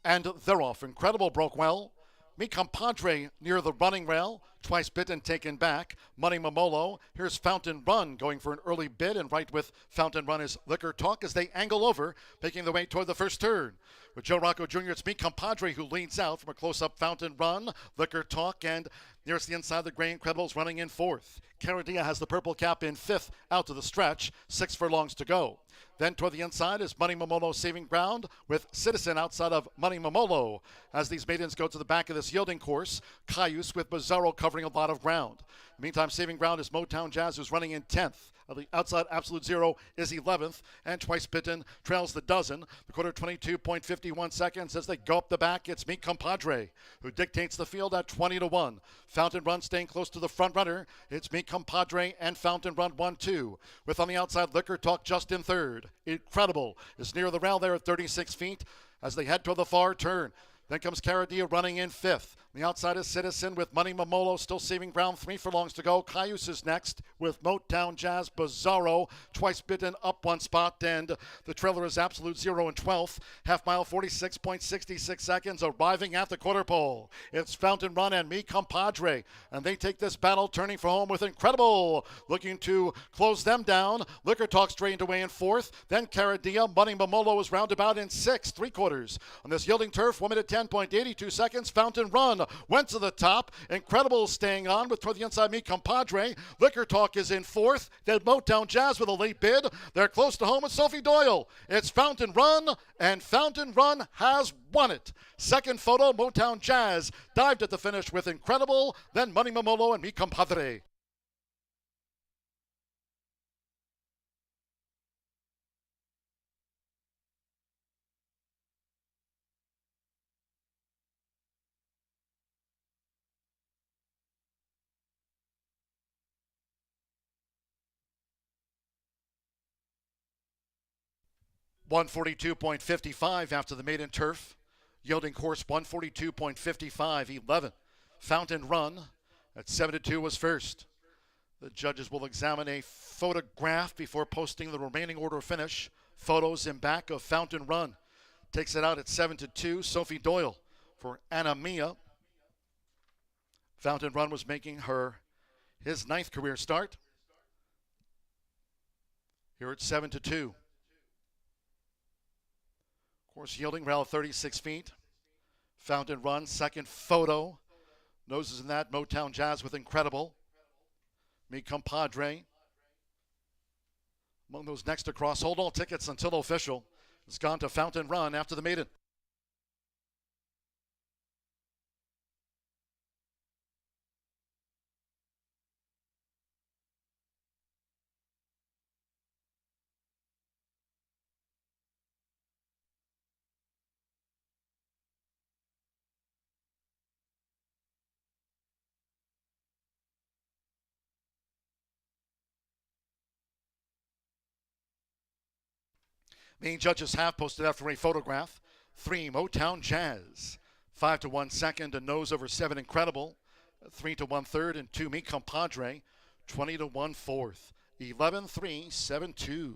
B: And they're off. Incredible broke well. Mi Compadre near the running rail. Twice Bitten taken back. Money Mamolo. Here's Fountain Run going for an early bid. And right with Fountain Run is Liquor Talk as they angle over, making their way toward the first turn. With Joe Rocco Jr., it's Mi Compadre who leads out from a close-up Fountain Run. Liquor Talk and nearest the inside, the Gray Incredibles running in 4th. Caradia has the purple cap in 5th out to the stretch. 6 furlongs to go. Then toward the inside is Money Mamolo saving ground with Citizen outside of Money Mamolo. As these maidens go to the back of this yielding course, Cayuse with Bizarro covering a lot of ground. Meantime, saving ground is Motown Jazz, who's running in 10th. The outside Absolute Zero is 11th, and Twice Bitten trails the dozen. The quarter 22.51 seconds as they go up the back. It's Mi Compadre who dictates the field at 20-1. Fountain Run staying close to the front runner. It's Mi Compadre and Fountain Run 1-2. With on the outside Liquor Talk just in 3rd. Incredible is near the rail there at 36 feet as they head toward the far turn. Then comes Caradia running in 5th. The outside is Citizen with Money Mamolo still saving ground. 3 furlongs to go. Cayuse is next with Motown Jazz, Bizarro. Twice Bitten up 1 spot. And the trailer is Absolute Zero in 12th. Half mile 46.66 seconds arriving at the quarter pole. It's Fountain Run and Mi Compadre. And they take this battle turning for home with Incredible. Looking to close them down. Liquor Talk straightened away in 4th. Then Caradia. Money Mamolo is roundabout in 6th. 3/4. On this yielding turf, 1 minute 10.82 seconds. Fountain Run went to the top. Incredible staying on with toward the inside Mi Compadre. Liquor Talk is in 4th. Then Motown Jazz with a late bid. They're close to home with Sophie Doyle. It's Fountain Run, and Fountain Run has won it. Second photo, Motown Jazz dived at the finish with Incredible, then Money Mamolo and Mi Compadre. $142.55 after the maiden turf. Yielding course 142.55, 11. Fountain Run at 7-2 was first. The judges will examine a photograph before posting the remaining order of finish. photos in back of Fountain Run. Takes it out at 7-2. Sophie Doyle for Anna Mia. Fountain Run was making his 9th career start. Here at 7-2. Of course, yielding around 36 feet. Fountain Run, second photo. Noses in that. Motown Jazz with Incredible. Mi Compadre. Among those next across. Hold all tickets until official. It's gone to Fountain Run after the maiden. Main judges have posted after a photograph. 3, Motown Jazz. 5-1 second, and nose over 7, Incredible. 3-1 third, and 2, Mi Compadre. 20-1 fourth. 11-3, 7-2.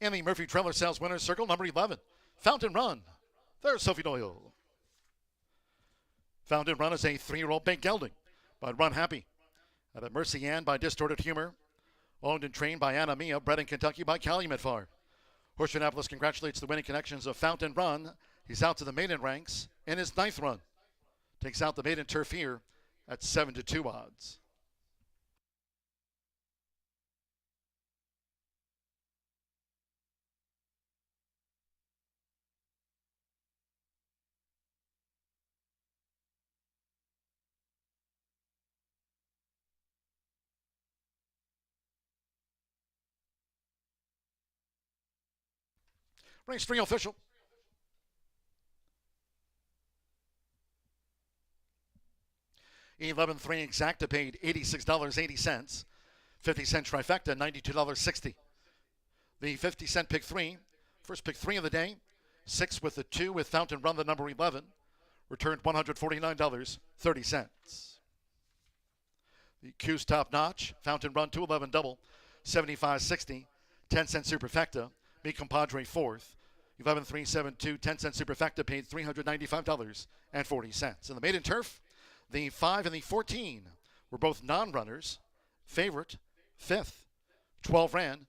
B: And the Murphy Trailer Sales Winners Circle, number 11, Fountain Run. There's Sophie Doyle. Fountain Run is a 3-year-old big gelding by Run Happy. Out of Mercy Ann by Distorted Humor. Owned and trained by Anna Mia, bred in Kentucky by Calumet Farm. Horseshoe Indianapolis congratulates the winning connections of Fountain Run. He's out to the maiden ranks in his 9th run. Takes out the maiden turf here at 7-2 odds. Race 3 official. $11.3 exacta paid $86.80. 50-cent trifecta, $92.60. The 50-cent pick 3, first pick 3 of the day, 6 with the 2 with Fountain Run, the number 11, returned $149.30. The Q's top notch, Fountain Run 211 double, $75.60. 10-cent superfecta, Mi Compadre 4th. 11.372, 10-cent superfecta paid $395.40. In the maiden turf, the 5 and the 14 were both non-runners. Favorite, 5th. 12 ran,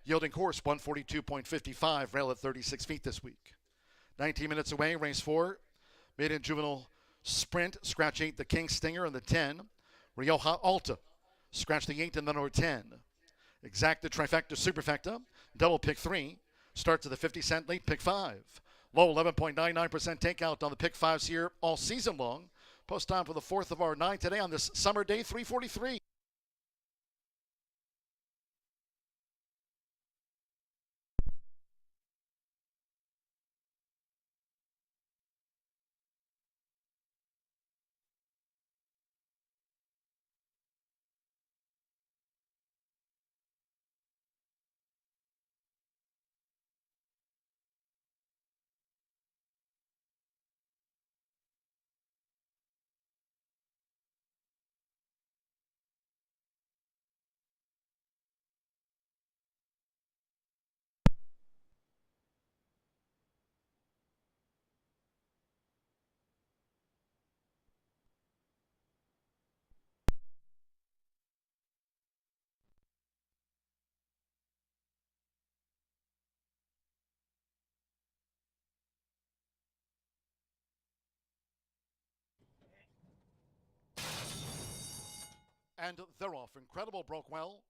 B: yielding course 142.55, rail at 36 feet this week. 19 minutes away, race 4, maiden juvenile sprint, scratch 8, the King Stinger, and the 10. Rioja Alta, scratch the 8 and the number 10. Exacta trifecta superfecta, double pick 3. Starts at the 50-cent late pick 5. Low 11.99% takeout on the pick 5s here all season long. Post time for the 4th of our 9 today on this summer day, 3:43. and they're off. Incredible broke well.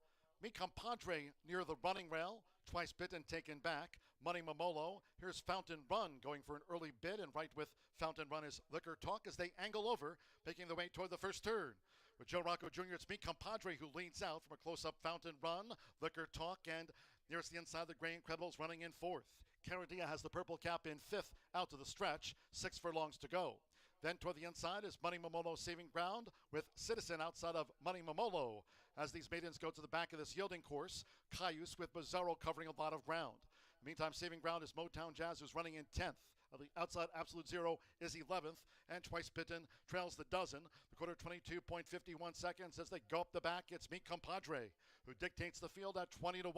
B: Mi Compadre near the running rail. Twice Bitten taken back. Money Momolo. Here's Fountain Run going for an early bid, and right with Fountain Run is Liquor Talk as they angle over, making their way toward the first turn. With Joe Rocco Jr., it's Mi Compadre who leads out from a close-up Fountain Run. Liquor Talk, and nearest the inside, the Gray Incredibles running in fourth. Caradia has the purple cap in fifth out to the stretch. 6 furlongs to go. Then toward the inside is Money Momolo saving ground with Citizen outside of Money Momolo. As these maidens go to the back of this yielding course, Cayuse with Bizarro covering a lot of ground. Meantime, saving ground is Motown Jazz, who's running in 10th. The outside Absolute Zero is 11th, and Twice Bitten trails the dozen. The quarter 22.51 seconds as they go up the back. It's Mi Compadre who dictates the field at 20-1.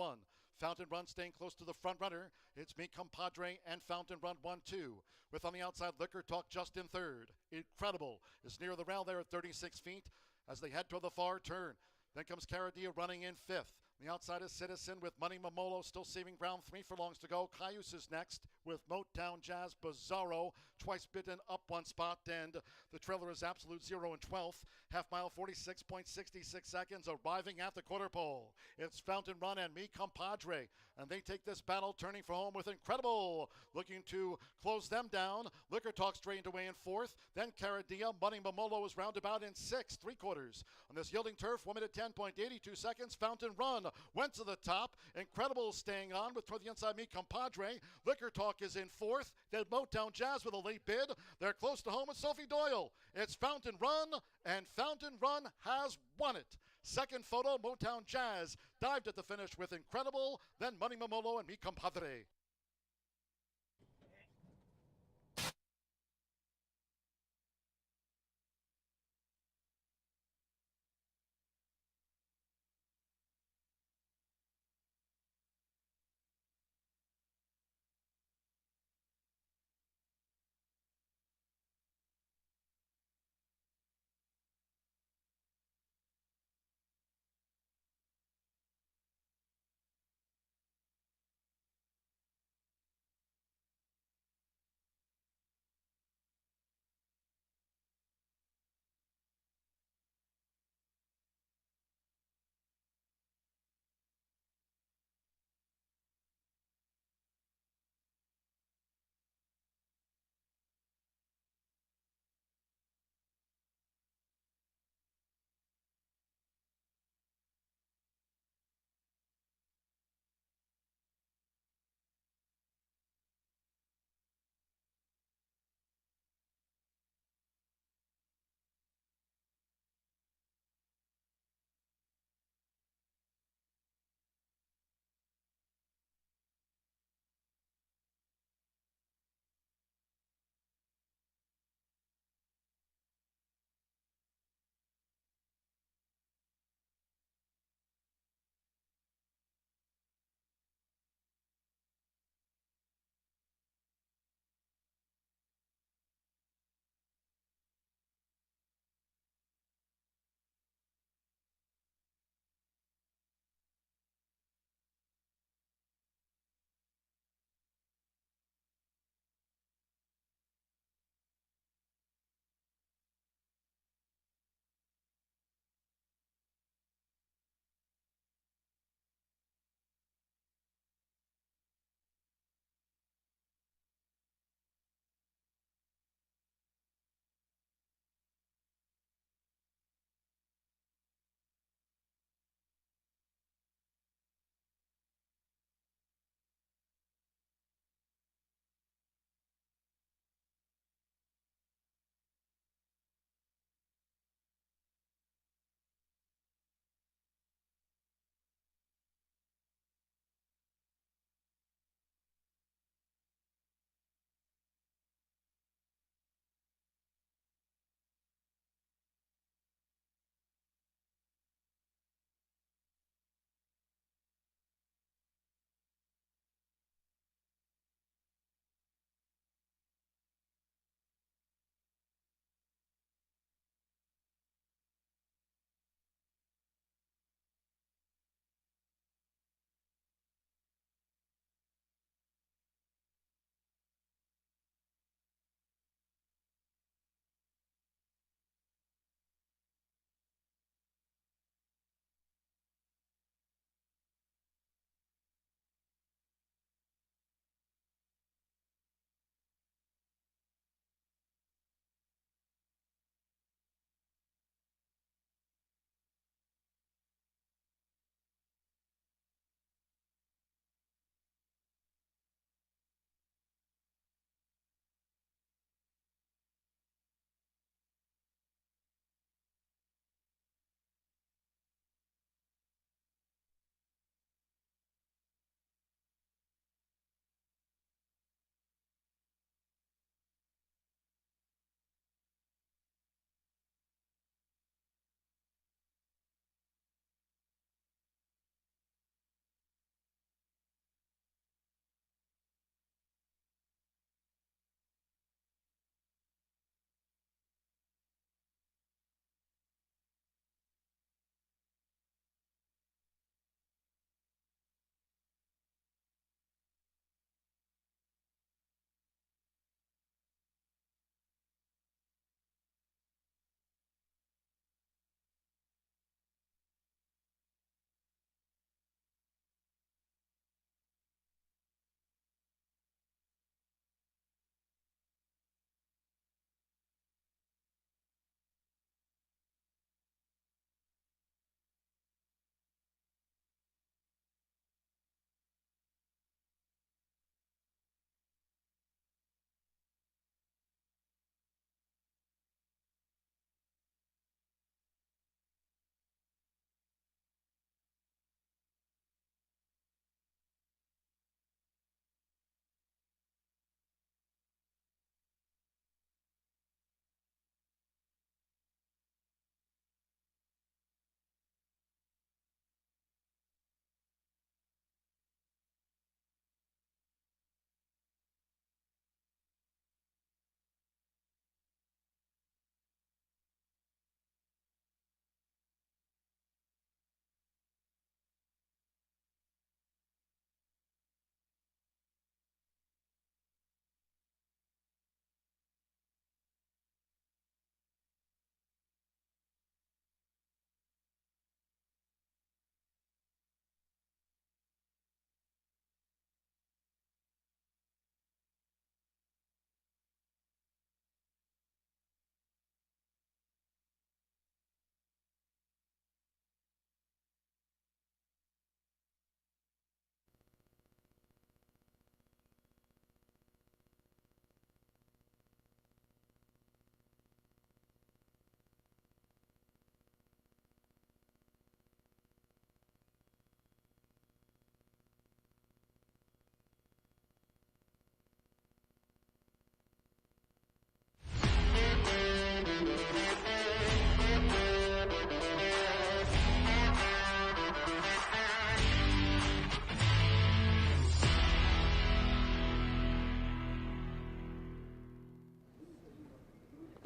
B: Fountain Run staying close to the front runner. It's Mi Compadre and Fountain Run 1-2. With on the outside Liquor Talk just in third. Incredible is near the rail there at 36 feet as they head toward the far turn. Then comes Caradia running in fifth. The outside is Citizen with Money Momolo still saving ground. 3 furlongs to go. Cayuse is next with Motown Jazz, Bizarro, Twice Bitten up 1 spot, and the trailer is Absolute Zero in 12th. Half mile, 46.66 seconds, arriving at the quarter pole. It's Fountain Run and Mi Compadre, and they take this battle, turning for home with Incredible, looking to close them down. Liquor Talk straightened away in 4th. Then Caradia, Money Momolo is roundabout in 6th, 3/4. On this yielding turf, 1 minute 10.82 seconds. Fountain Run went to the top. Incredible staying on with toward the inside Mi Compadre. Liquor Talk is in 4th. Then Motown Jazz with a late bid. They're close to home with Sophie Doyle. It's Fountain Run, and Fountain Run has won it. Second photo, Motown Jazz dived at the finish with Incredible, then Money Momolo and Mi Compadre.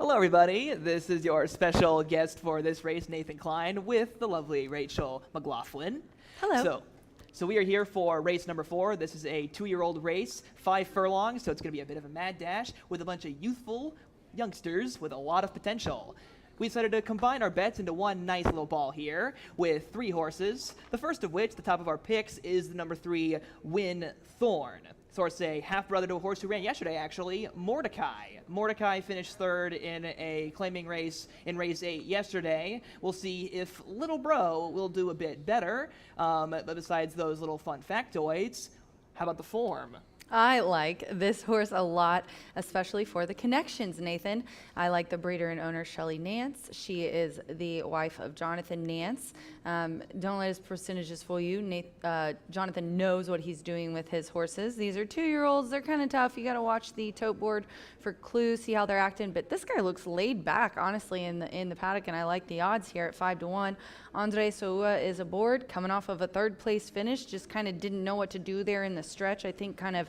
L: Hello, everybody. This is your special guest for this race, Nathan Klein, with the lovely Rachel McLaughlin.
C: Hello.
L: So we are here for race number 4. This is a 2-year-old race, 5 furlongs, so it's going to be a bit of a mad dash with a bunch of youthful youngsters with a lot of potential. We decided to combine our bets into one nice little ball here with 3 horses, the first of which, the top of our picks, is the number 3, Win Thorn. This horse is a half-brother to a horse who ran yesterday, actually, Mordecai. Mordecai finished 3rd in a claiming race in race 8 yesterday. We'll see if Little Bro will do a bit better. But besides those little fun factoids, how about the form?
C: I like this horse a lot, especially for the connections, Nathan. I like the breeder and owner, Shelley Nance. She is the wife of Jonathan Nance. Don't let his percentages fool you. Jonathan knows what he's doing with his horses. These are 2-year-olds. They're kind of tough. You got to watch the tote board for clues, see how they're acting. But this guy looks laid back, honestly, in the paddock, and I like the odds here at 5-1. Andre Soua is aboard, coming off of a 3rd place finish. Just kind of didn't know what to do there in the stretch. I think kind of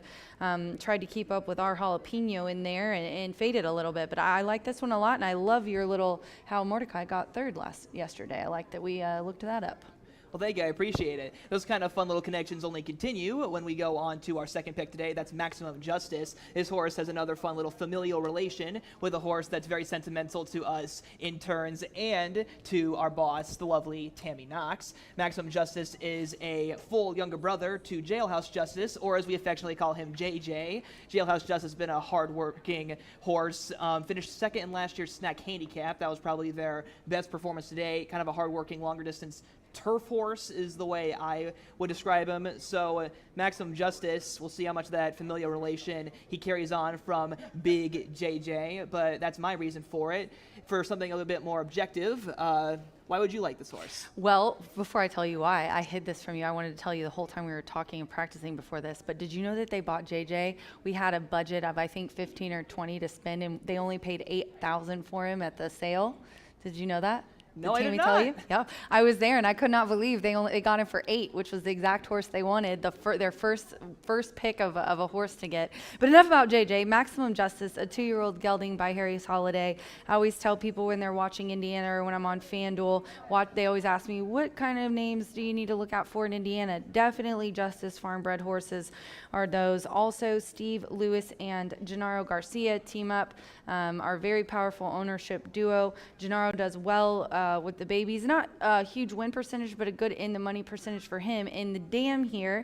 C: tried to keep up with our jalapeno in there and faded a little bit. But I like this one a lot, and I love your little how Mordecai got 3rd yesterday. I like that we looked that up.
L: Well, thank you. I appreciate it. Those kind of fun little connections only continue when we go on to our second pick today. That's Maximum Justice. This horse has another fun little familial relation with a horse that's very sentimental to us in turns and to our boss, the lovely Tammy Knox. Maximum Justice is a full younger brother to Jailhouse Justice, or as we affectionately call him, JJ. Jailhouse Justice has been a hard-working horse. Finished 2nd in last year's Snack Handicap. That was probably their best performance today. Kind of a hard-working, longer-distance turf horse is the way I would describe him. So Maximum Justice, we'll see how much of that familial relation he carries on from Big JJ, but that's my reason for it. For something a little bit more objective, why would you like this horse?
C: Well, before I tell you why, I hid this from you. I wanted to tell you the whole time we were talking and practicing before this, but did you know that they bought JJ? We had a budget of, I think, 15 or 20 to spend, and they only paid $8,000 for him at the sale. Did you know that?
L: No, I did
C: tell
L: not.
C: You? Yeah, I was there, and I could not believe they got him for $8, which was the exact horse they wanted, their first pick of a horse to get. But enough about JJ. Maximum Justice, a 2-year-old gelding by Harry's Holiday. I always tell people when they're watching Indiana or when I'm on FanDuel, they always ask me, what kind of names do you need to look out for in Indiana? Definitely Justice farm-bred horses are those. Also, Steve Lewis and Gennaro Garcia team up, our very powerful ownership duo. Gennaro does well with the babies. Not a huge win percentage, but a good in the money percentage for him. And the dam here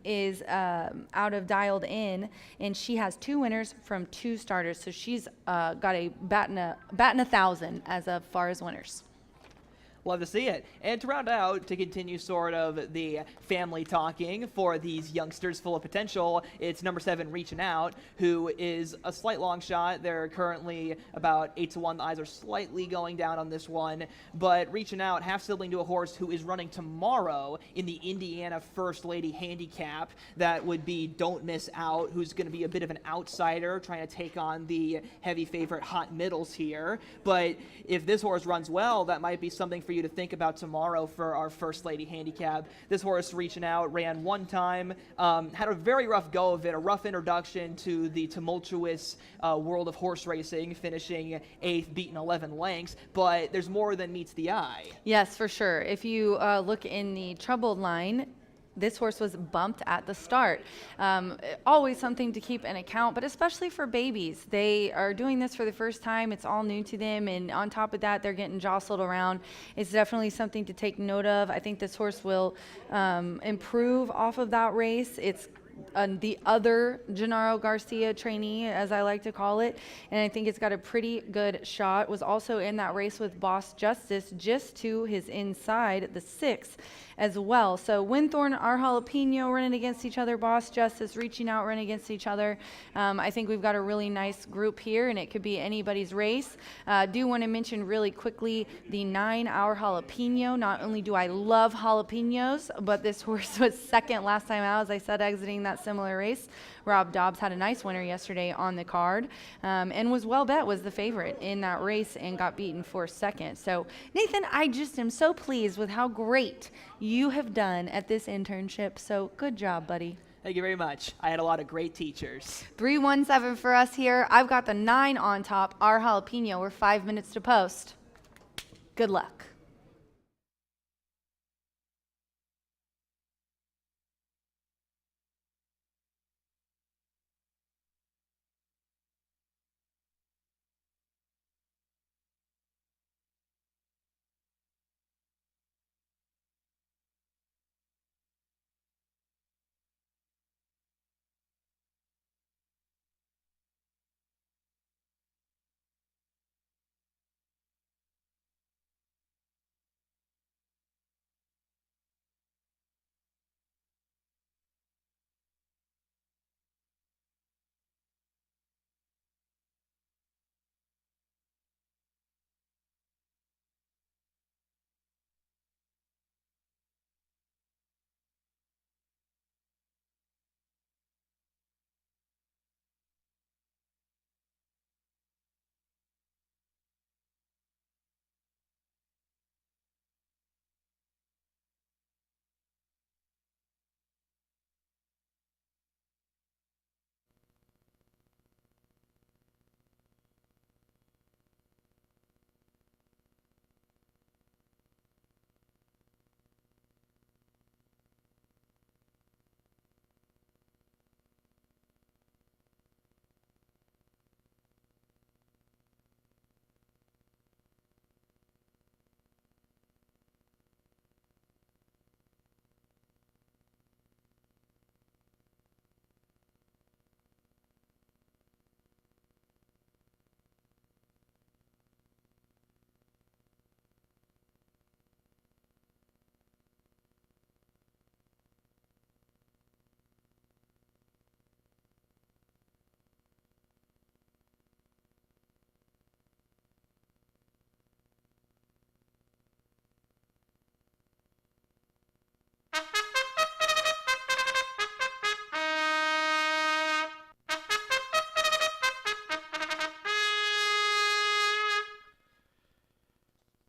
C: is out of Dialed In, and she has 2 winners from 2 starters. So she's got a batting 1,000 as far as winners.
L: Love to see it. And to round out, to continue sort of the family talking for these youngsters full of potential, it's number 7, Reaching Out, who is a slight long shot. They're currently about 8-1. The eyes are slightly going down on this one. But Reaching Out, half-sibling to a horse who is running tomorrow in the Indiana First Lady Handicap. That would be Don't Miss Out, who's going to be a bit of an outsider, trying to take on the heavy favorite Hot Middles here. But if this horse runs well, that might be something for you to think about tomorrow for our First Lady Handicap. This horse, Reaching Out, ran one time, had a very rough go of it, a rough introduction to the tumultuous world of horse racing, finishing 8th, beaten 11 lengths, but there's more than meets the eye.
C: Yes, for sure. If you look in the troubled line, this horse was bumped at the start. Always something to keep in account, but especially for babies. They are doing this for the first time. It's all new to them, and on top of that, they're getting jostled around. It's definitely something to take note of. I think this horse will improve off of that race. It's the other Gennaro Garcia trainee, as I like to call it, and I think it's got a pretty good shot. Was also in that race with Boss Justice, just to his inside, the 6th as well. So Winthorn, our jalapeno running against each other, Boss Justice, Reaching Out running against each other. I think we've got a really nice group here, and it could be anybody's race. Do want to mention really quickly the 9 Our Jalapeno. Not only do I love jalapenos, but this horse was 2nd last time out, as I said, exiting that similar race. Rob Dobbs had a nice winner yesterday on the card, and was well bet, was the favorite in that race, and got beaten for 2nd. So Nathan, I just am so pleased with how great you have done at this internship. So good job, buddy.
L: Thank you very much. I had a lot of great teachers.
C: 317 for us here. I've got the 9 on top. Our jalapeno. We're 5 minutes to post. Good luck.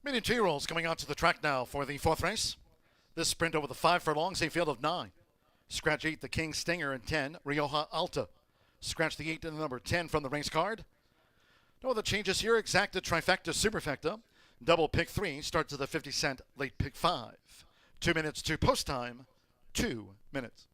B: Medium 2-year-olds coming onto the track now for the 4th race. This sprint over the 5 furlongs, a field of 9. Scratch 8, the King Stinger, and 10, Rioja Alta. Scratch the 8 and the number 10 from the race card. No other changes here. Exacta, trifecta, superfecta. Double pick 3 starts at the 50-cent late pick 5. 2 minutes to post time. 2 minutes.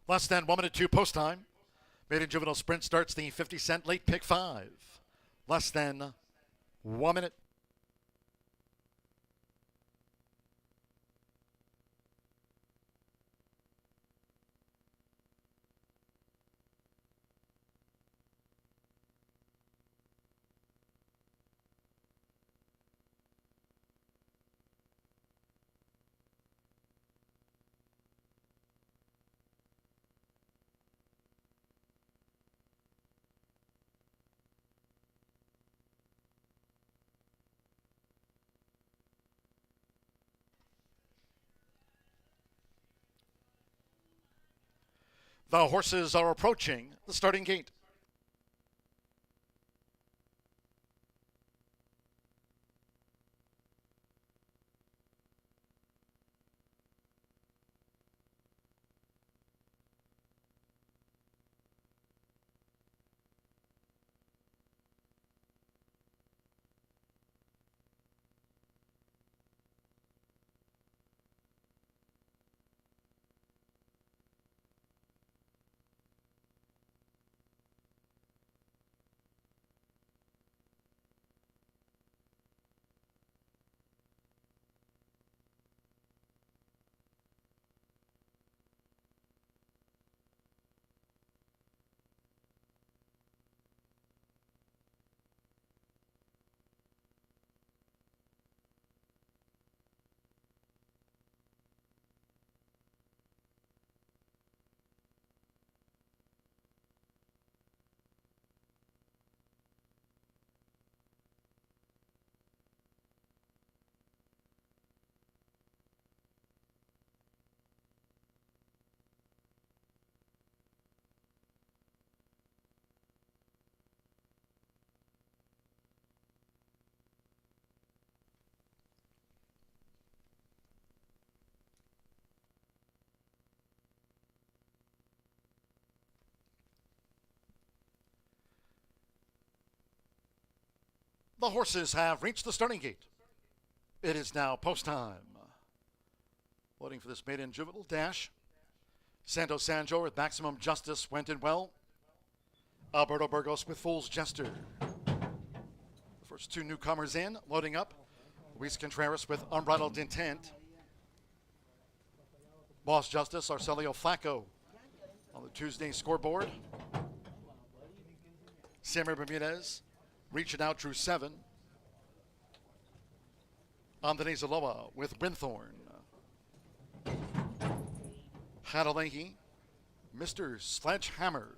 B: Less than 1 minute 2 post time. Maiden Juvenile Sprint starts the 50-cent late pick 5. Less than 1 minute. The horses are approaching the starting gate. The horses have reached the starting gate. It is now post time. Loading for this maiden juvenile dash. Santo Sanjo with Maximum Justice went in well. Alberto Burgos with Fool's Jester. The first two newcomers in, loading up. Luis Contreras with Unbridled Intent. Boss Justice, Arcelio Flacco on the Tuesday scoreboard. Samuel Bermudez reaching out, drew 7. Andrés Aloa with Winthorn. Hadalehi, Mr. Sledgehammer.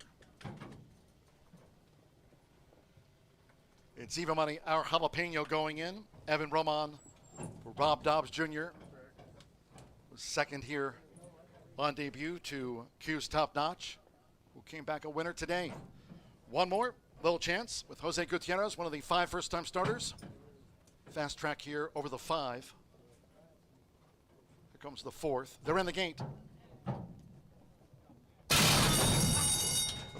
B: It's even money, our jalapeno going in. Evan Roman for Rob Dobbs Jr. Was second here on debut to Q's Top Notch, who came back a winner today. One more little chance with Jose Gutierrez, one of the 5 first-time starters. Fast track here over the 5. Here comes the 4th. They're in the gate.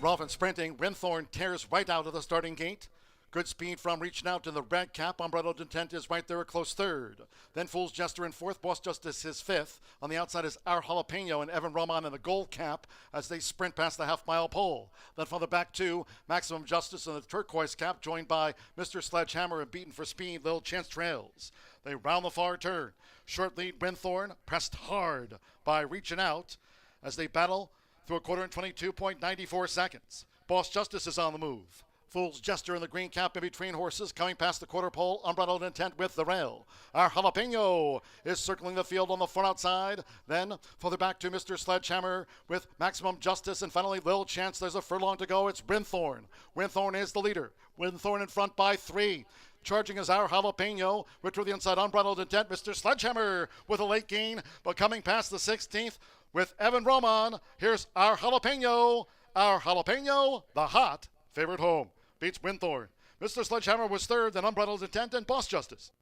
B: Rolfin sprinting. Winthorn tears right out of the starting gate. Good speed from reaching out to the red cap. Unbridled Intent is right there, a close 3rd. Then Fool's Jester in 4th. Boss Justice is 5th. On the outside is Our Jalapeno and Evan Roman in the gold cap as they sprint past the half-mile pole. Then from the back 2, Maximum Justice in the turquoise cap, joined by Mr. Sledgehammer and Beaten for Speed. Little Chance trails. They round the far turn. Short lead, Winthorn pressed hard by reaching out as they battle through a quarter in 22.94 seconds. Boss Justice is on the move. Fool's Jester in the green cap in between horses, coming past the quarter pole. Unbridled Intent with the rail. Our Jalapeno is circling the field on the far outside. Then further back to Mr. Sledgehammer with Maximum Justice. And finally, Little Chance. There's a furlong to go. It's Winthorn. Winthorn is the leader. Winthorn in front by 3. Charging is Our Jalapeno, which to the inside, Unbridled Intent. Mr. Sledgehammer with a late gain, but coming past the 16th with Evan Roman. Here's Our Jalapeno. Our Jalapeno, the hot favorite home, beats Winthorn. Mr. Sledgehammer was 3rd, then Unbridled Intent and Boss Justice.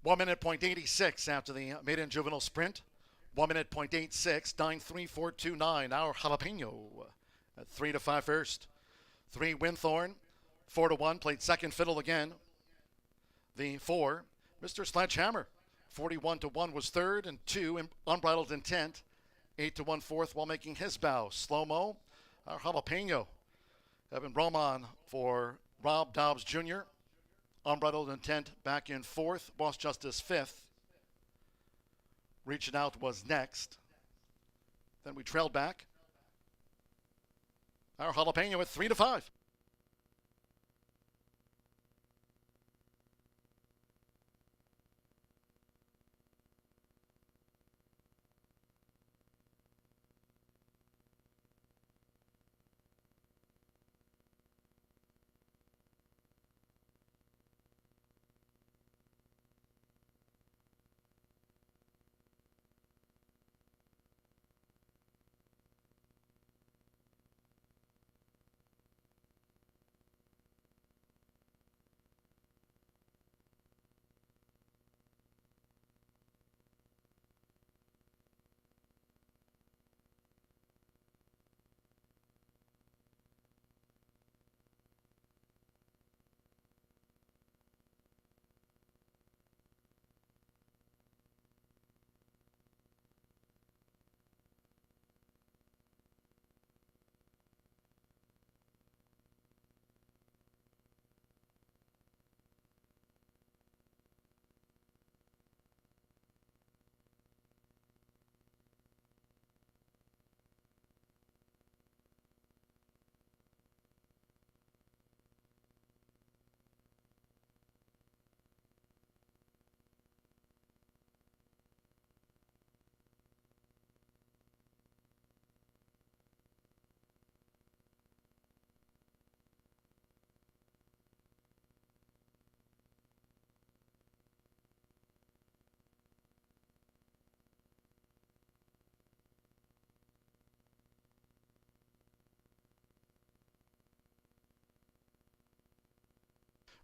B: 1 minute point 86 after the maiden juvenile sprint. 1 minute point 86, 9.3429. Our Jalapeno at 3-5 first. 3 Winthorn, 4-1, played second fiddle again. The 4, Mr. Sledgehammer, 41-1 was third, and 2 Unbridled Intent, 8-1 fourth while making his bow. Slow-mo, our Jalapeno. Evan Roman for Rob Dobbs Jr. Unbridled Intent back in fourth. Boss Justice fifth. Reaching Out was next. Then we trailed back. Our Jalapeno at 3-5.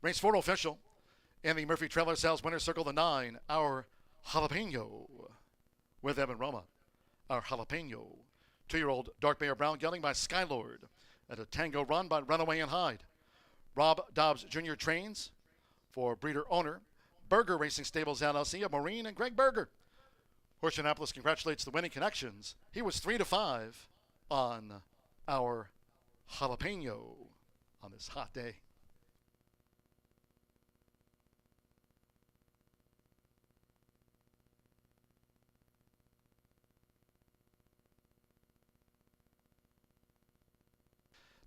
B: Race 4 official. In the Murphy Trailer Sales Winner's Circle, the 9, our Jalapeno with Evan Roma. Our Jalapeno. 2-year-old Dark Bear Brown gelding by Skylord. And a Tango Run by Runaway and Hyde. Rob Dobbs Jr. trains for breeder owner Berger Racing Stables LLC of Maureen and Greg Berger. Horseshoe Indianapolis congratulates the winning connections. He was 3-5 on our Jalapeno on this hot day.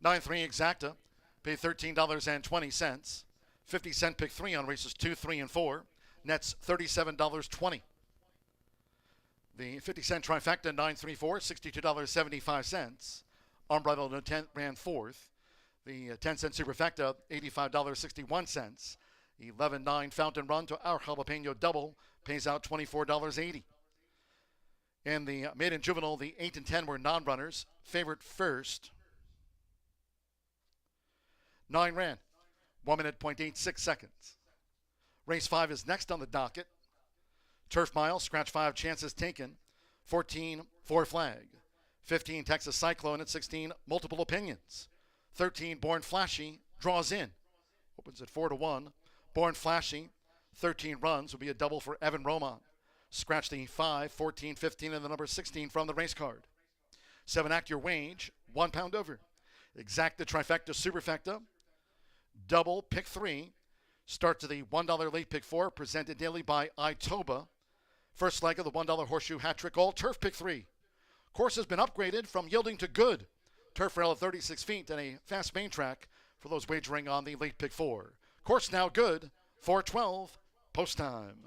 B: $9-3 exacta, paid $13.20. 50-cent pick 3 on races 2, 3, and 4. Nets $37.20. The 50-cent trifecta 9-3-4, $62.75. Unbridled Intent ran fourth. The 10-cent superfecta $85.61. 11-9 Fountain Run to our Jalapeno double pays out $24.80. In the maiden juvenile, the 8 and 10 were non-runners. Favorite first. 9 ran, 1 minute, 0.86 seconds. Race 5 is next on the docket. Turf Mile, scratch 5 chances taken. 14, 4 flag. 15, Texas Cyclone at 16, multiple opinions. 13, Born Flashy, draws in. Opens at 4-1. Born Flashy, 13 runs, will be a double for Evan Roman. Scratch the 5, 14, 15, and the number 16 from the race card. 7, Act Your Wage, £1 over. Exact the trifecta, superfecta. Double, pick 3. Start to the $1 late pick 4, presented daily by Itoba. First leg of the $1 horseshoe hat trick, all turf pick 3. Course has been upgraded from yielding to good. Turf rail of 36 feet and a fast main track for those wagering on the late pick 4. Course now good, 4:12, post time.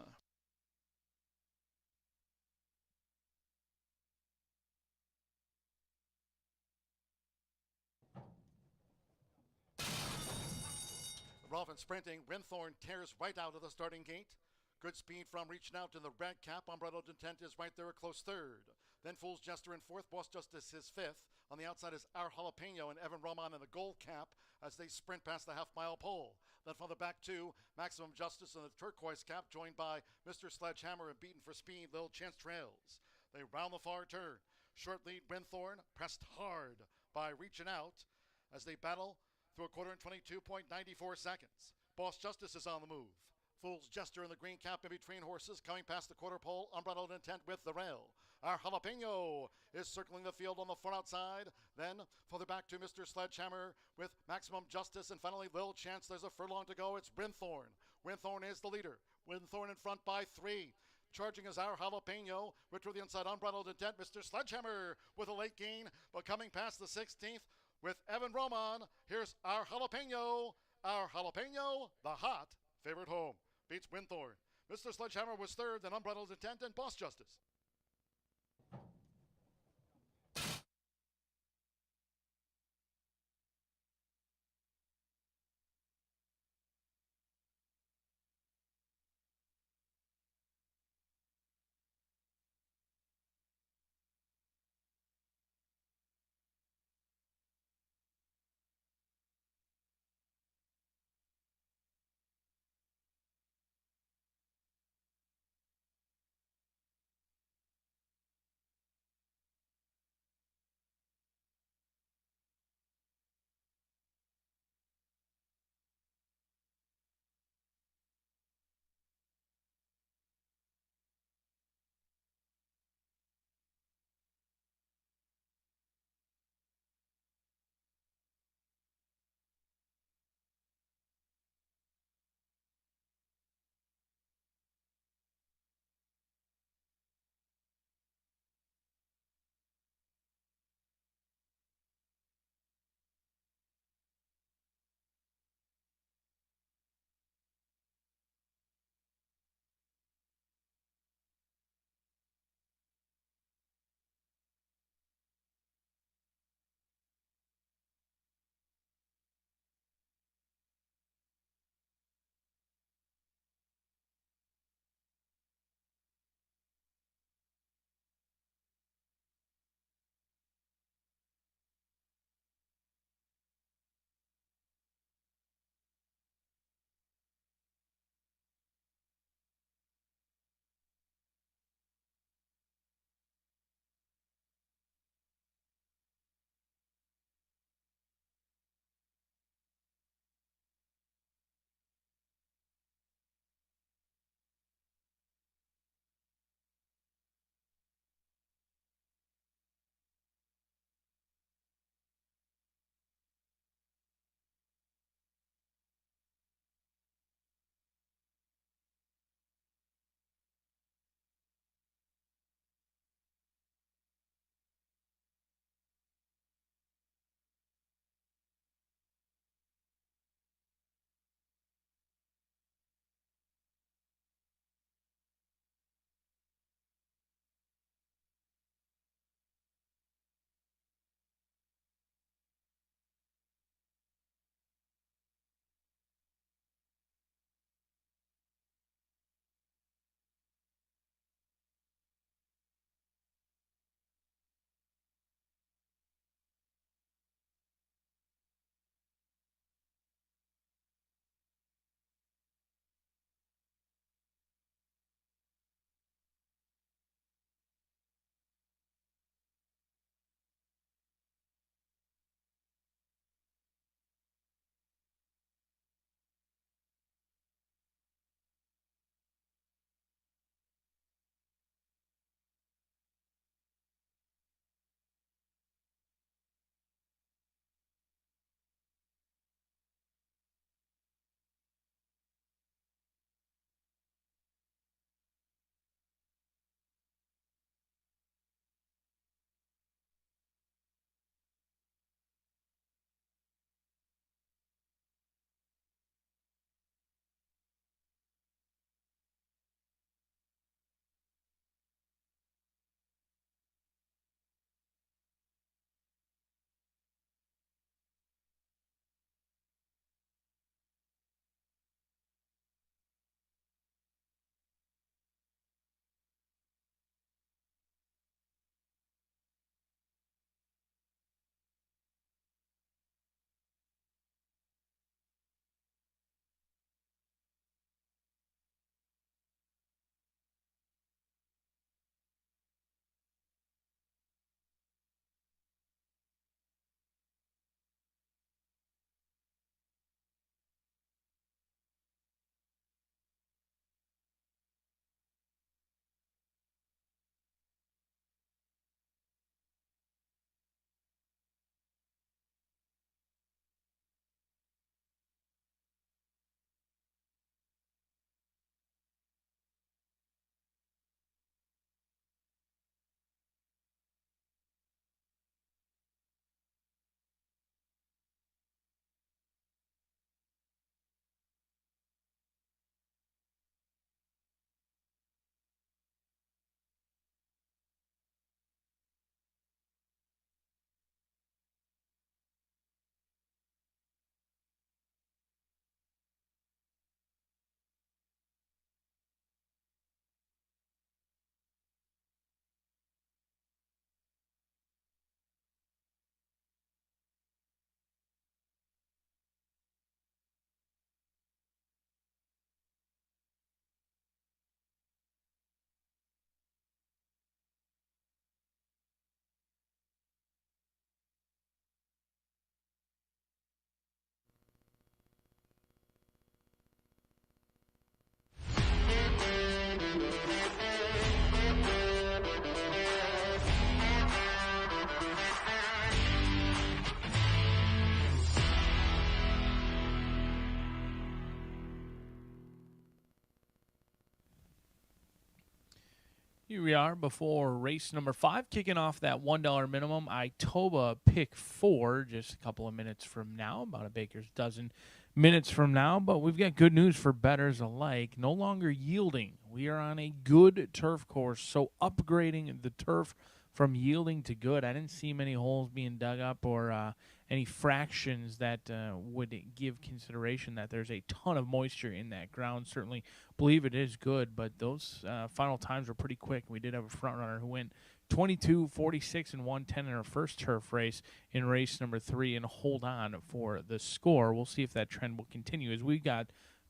B: Rough and sprinting, Winthorn tears right out of the starting gate. Good speed from reaching out to the red cap. Unbridled Intent is right there, a close third. Then Fool's Jester in fourth. Boss Justice is fifth. On the outside is Our Jalapeno and Evan Roman in the gold cap as they sprint past the half-mile pole. Then further back to Maximum Justice in the turquoise cap, joined by Mr. Sledgehammer and Beaten for Speed. Little Chance trails. They round the far turn. Short lead, Winthorn, pressed hard by Reaching Out as they battle through a quarter in 22.94 seconds. Boss Justice is on the move. Fool's Jester in the green cap in between horses, coming past the quarter pole, Unbridled Intent with the rail. Our Jalapeno is circling the field on the far outside. Then further back to Mr. Sledgehammer with Maximum Justice, and finally Little Chance. There's a furlong to go. It's Winthorn. Winthorn is the leader. Winthorn in front by 3. Charging is Our Jalapeno, which to the inside, Unbridled Intent. Mr. Sledgehammer with a late gain, but coming past the 16th with Evan Roman. Here's Our Jalapeno. Our Jalapeno, the hot favorite home, beats Winthorn. Mr. Sledgehammer was third, then Unbridled Intent and Boss Justice.
F: Here we are before race number 5, kicking off that $1 minimum. Itoba pick 4, just a couple of minutes from now, about a baker's dozen minutes from now. But we've got good news for bettors alike. No longer yielding. We are on a good turf course, so upgrading the turf from yielding to good. I didn't see many holes being dug up or any fractions that would give consideration that there's a ton of moisture in that ground. Certainly believe it is good, but those final times were pretty quick. We did have a front runner who went 22, 46, and 110 in our first turf race in race number 3 and hold on for the score. We'll see if that trend will continue as we got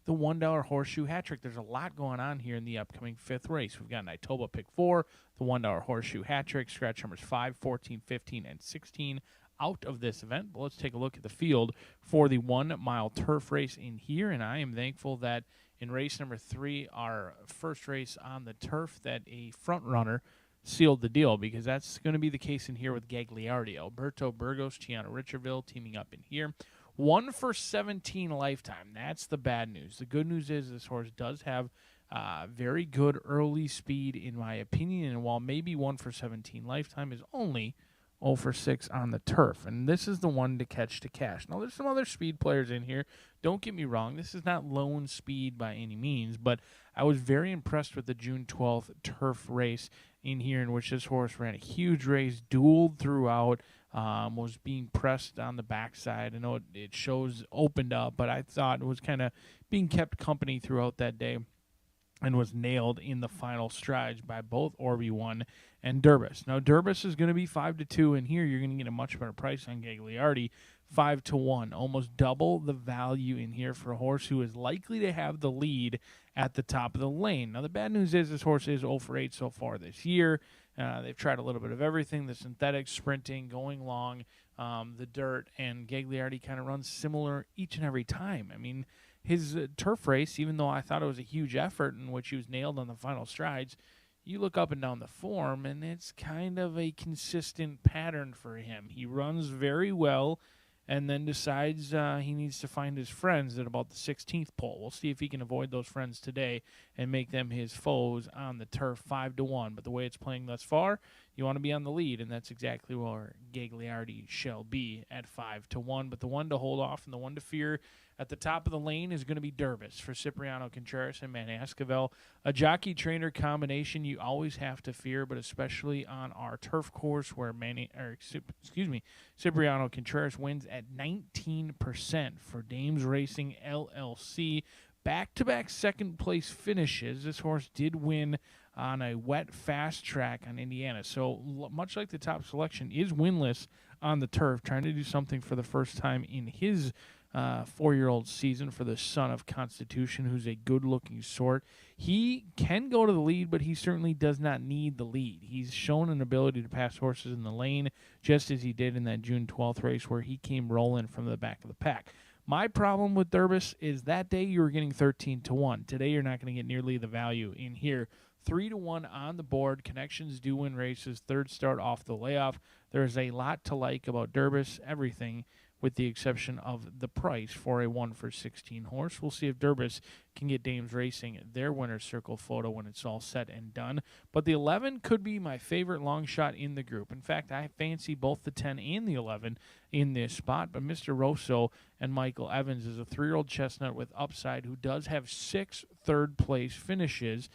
F: the $1 horseshoe hat trick. There's a lot going on here in the upcoming 5th race. We've got an Itoba pick 4, the $1 horseshoe hat trick, scratch numbers 5, 14, 15, and 16 out of this event. But let's take a look at the field for the 1 mile turf race in here. And I am thankful that in race number 3, our first race on the turf, that a front runner sealed the deal, because that's going to be the case in here with Gagliardi. Alberto Burgos, Tiana Richardville teaming up in here. 1 for 17 lifetime. That's the bad news. The good news is this horse does have very good early speed, in my opinion. And while maybe 1 for 17 lifetime is only 0 for 6 on the turf, and this is the one to catch to cash. Now, there's some other speed players in here. Don't get me wrong. This is not lone speed by any means, but I was very impressed with the June 12th turf race in here, in which this horse ran a huge race, dueled throughout, was being pressed on the backside. I know it shows opened up, but I thought it was kind of being kept company throughout that day and was nailed in the final strides by both Orby 1 and Durbus. Now, Durbus is going to be 5-2, and here you're going to get a much better price on Gagliardi, 5-1, almost double the value in here for a horse who is likely to have the lead at the top of the lane. Now, the bad news is this horse is 0 for 8 so far this year. They've tried a little bit of everything, the synthetics, sprinting, going long, the dirt, and Gagliardi kind of runs similar each and every time. I mean, his turf race, even though I thought it was a huge effort in which he was nailed on the final strides, you look up and down the form, and it's kind of a consistent pattern for him. He runs very well and then decides he needs to find his friends at about the 16th pole. We'll see if he can avoid those friends today and make them his foes on the turf, 5-1. But the way it's playing thus far, you want to be on the lead, and that's exactly where Gagliardi shall be at 5-1. But the one to hold off and the one to fear at the top of the lane is going to be Durbus for Cipriano Contreras and Manny Esquivel. A jockey-trainer combination you always have to fear, but especially on our turf course where Cipriano Contreras wins at 19% for Dames Racing LLC. Back-to-back second-place finishes. This horse did win on a wet fast track on Indiana. So much like the top selection, is winless on the turf, trying to do something for the first time in his 4-year-old season for the son of Constitution, who's a good-looking sort. He can go to the lead, but he certainly does not need the lead. He's shown an ability to pass horses in the lane, just as he did in that June 12th race where he came rolling from the back of the pack. My problem with Durbus is that day you were getting 13-1. Today you're not going to get nearly the value in here. 3-1 on the board. Connections do win races. Third start off the layoff. There's a lot to like about Durbus. Everything, with the exception of the price for a 1 for 16 horse. We'll see if Durbus can get Dames Racing their winner's circle photo when it's all said and done. But the 11 could be my favorite long shot in the group. In fact, I fancy both the 10 and the 11 in this spot. But Mr. Rosso and Michael Evans is a 3-year-old chestnut with upside who does have 6 third-place finishes.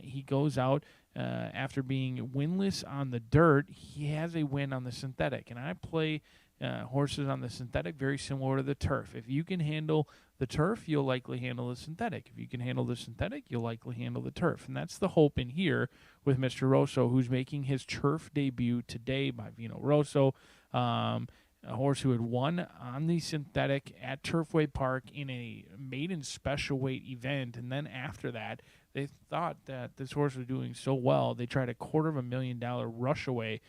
F: He goes out after being winless on the dirt. He has a win on the synthetic, and I play horses on the synthetic very similar to the turf. If you can handle the turf, you'll likely handle the synthetic. If you can handle the synthetic, you'll likely handle the turf. And that's the hope in here with Mr. Rosso, who's making his turf debut today by Vino Rosso, a horse who had won on the synthetic at Turfway Park in a maiden special weight event. And then after that, they thought that this horse was doing so well, they tried a $250,000 rush away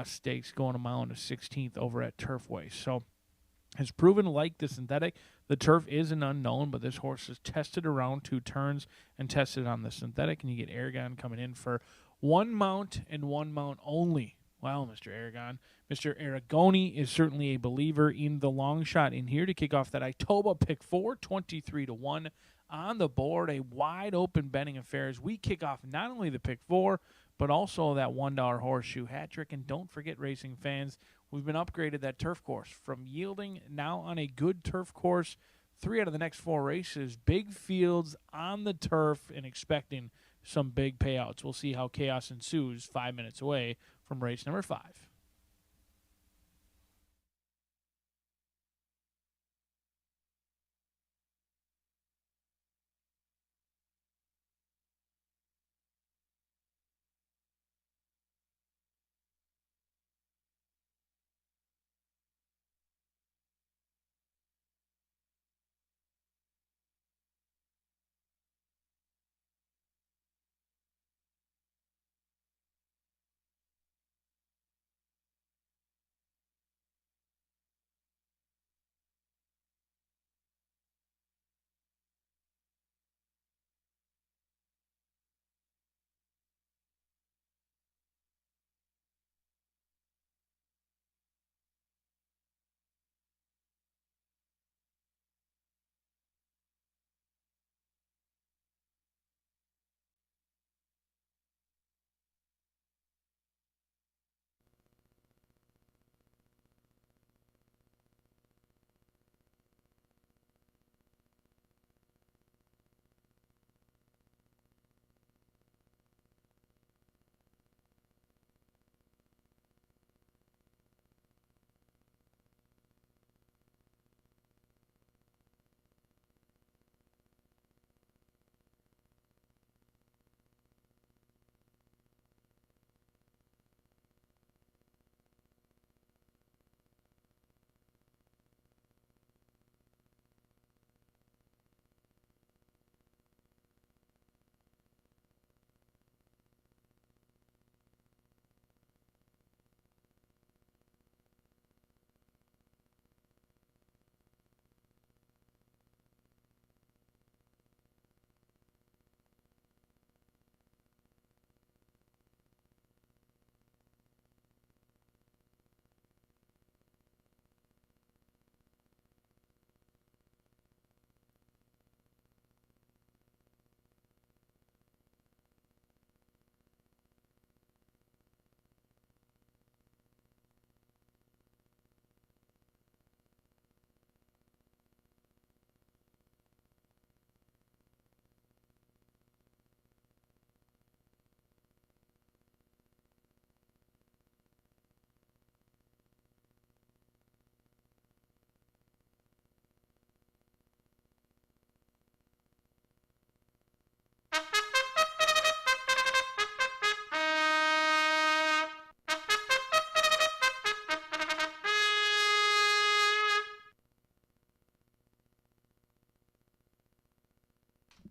F: stakes going a mile and a 16th over at Turfway. So has proven to like the synthetic. The turf is an unknown, but this horse has tested around 2 turns and tested on the synthetic. And you get Aragon coming in for 1 mount and 1 mount only. Well, Mr. Aragon, Mr. Aragoni is certainly a believer in the long shot in here to kick off that Itoba pick 4, 23-1 on the board. A wide open betting affair as we kick off not only the pick 4, but also that $1 horseshoe hat trick. And don't forget, racing fans, we've been upgraded that turf course from yielding now on a good turf course 3 out of the next 4 races, big fields on the turf, and expecting some big payouts. We'll see how chaos ensues 5 minutes away from race number 5.